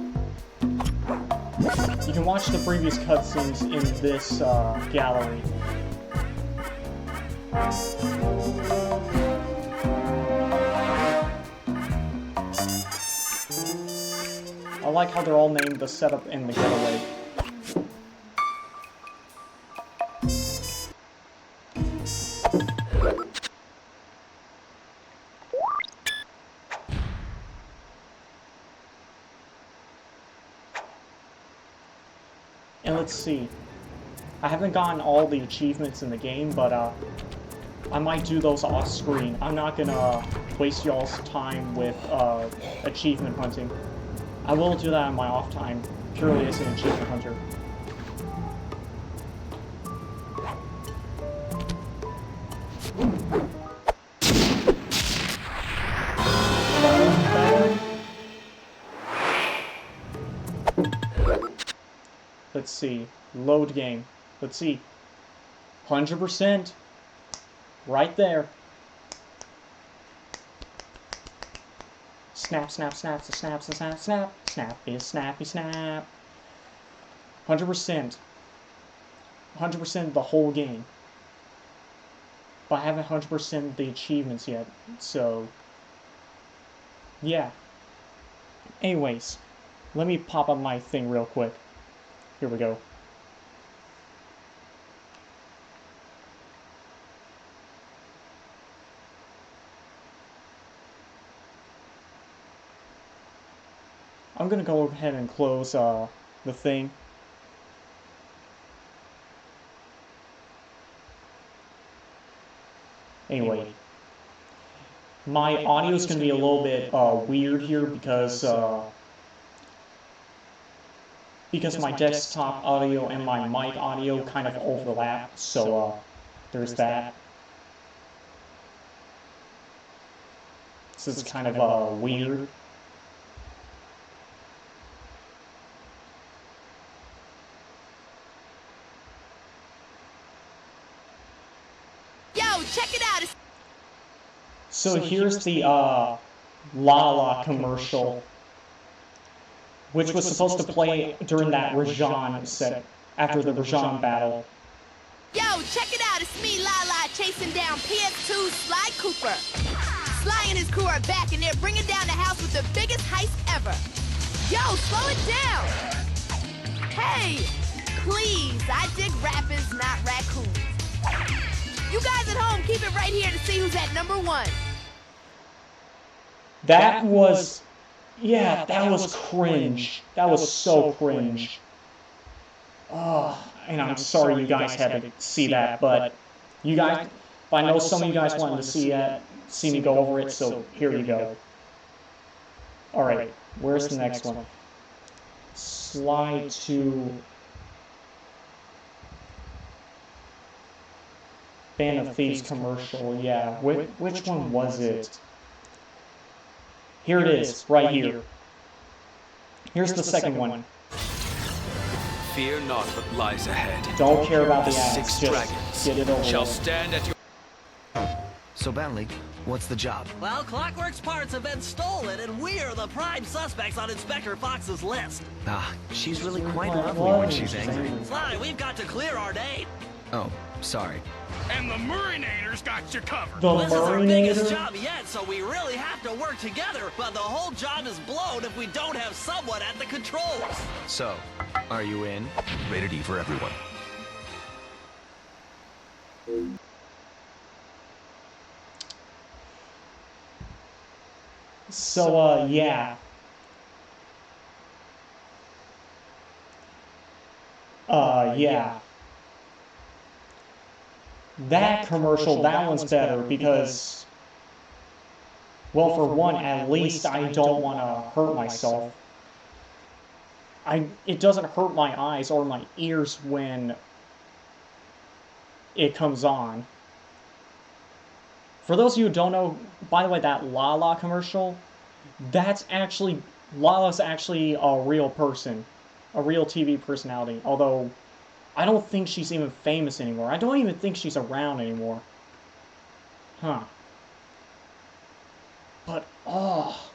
you can watch the previous cutscenes in this gallery. I like how they're all named the setup and the getaway. And let's see. I haven't gotten all the achievements in the game, but I might do those off screen. I'm not gonna waste y'all's time with achievement hunting. I will do that on my off time, purely as an achievement hunter. Let's see. Load game. Let's see. 100%. Right there. Snap, snap, snap, snap, snap, snap. Snappy, snappy, snap. 100%. 100% the whole game. But I haven't 100% the achievements yet. So, yeah. Anyways, let me pop up my thing real quick. Here we go. I'm gonna go ahead and close the thing. Anyway, my audio is gonna be a little bit weird here because my desktop audio and my mic audio kind of overlap, so there's that. So it's kind of weird. Yo, check it out. So here's the Lala commercial, which was supposed to play during that Rajan set, after the Rajan battle. Yo, check it out. It's me, Lala, chasing down PS2 Sly Cooper. Sly and his crew are back, and they're bringing down the house with the biggest heist ever. Yo, slow it down. Hey, please, I dig rappers, not raccoons. You guys at home, keep it right here to see who's at #1. That was... yeah, that was cringe. That was so cringe. And I'm sorry you guys had to see that, but you guys... I know some of you guys wanted to see me go over it, so here you go. Alright, where's the next one? Slide to... Band of Thieves commercial, yeah. Which one was it? Here it is, right here. Here's the second one. Fear not what lies ahead. Don't care about the ads, Six just dragons get it over shall with. stand at your... So Bentley, what's the job? Well, Clockwork's parts have been stolen, and we're the prime suspects on Inspector Fox's list. Ah, she's really quite lovely when she's angry. Sly, we've got to clear our name. Oh, sorry. and the Murrinators got you covered. The This is our biggest Murrinator? job yet, so we really have to work together. But the whole job is blown if we don't have someone at the controls. So, are you in? Rated E for everyone. So, yeah. Yeah. That commercial, that one's better because, well, for one, at least I don't want to hurt myself. It doesn't hurt my eyes or my ears when it comes on. For those of you who don't know, by the way, that Lala commercial, Lala's actually a real person, a real TV personality, although I don't think she's even famous anymore. I don't even think she's around anymore. Huh. But, oh.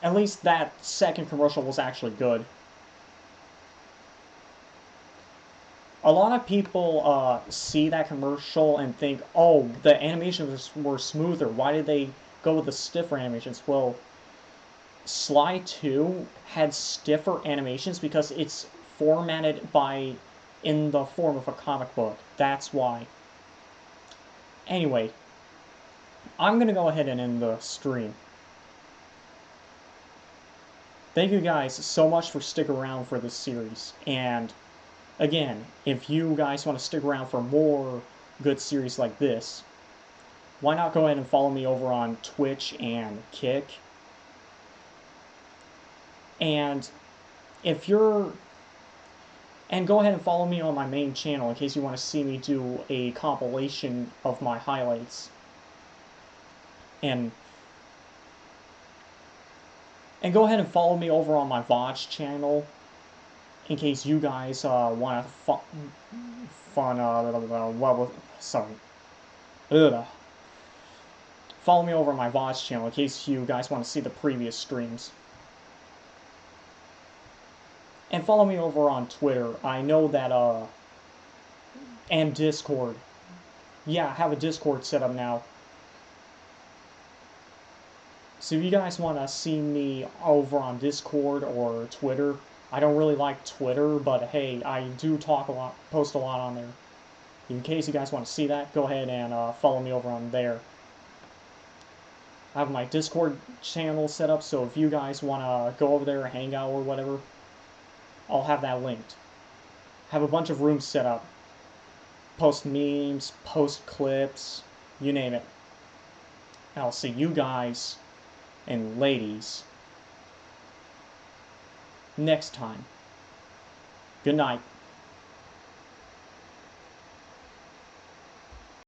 At least that second commercial was actually good. A lot of people see that commercial and think, oh, the animations were smoother. Why did they go with the stiffer animations? Well, Sly 2 had stiffer animations because it's formatted in the form of a comic book. That's why. Anyway, I'm going to go ahead and end the stream. Thank you guys so much for sticking around for this series, and again, if you guys want to stick around for more good series like this, why not go ahead and follow me over on Twitch and Kick? And go ahead and follow me on my main channel in case you want to see me do a compilation of my highlights. And go ahead and follow me over on my VODS channel in case you guys want to follow me over on my VODS channel in case you guys want to see the previous streams. And follow me over on Twitter. I know that, and Discord. Yeah, I have a Discord set up now. So if you guys want to see me over on Discord or Twitter, I don't really like Twitter, but hey, I do talk a lot, post a lot on there. In case you guys want to see that, go ahead and follow me over on there. I have my Discord channel set up, so if you guys want to go over there, hang out or whatever, I'll have that linked. Have a bunch of rooms set up. Post memes, post clips, you name it. I'll see you guys and ladies next time. Good night.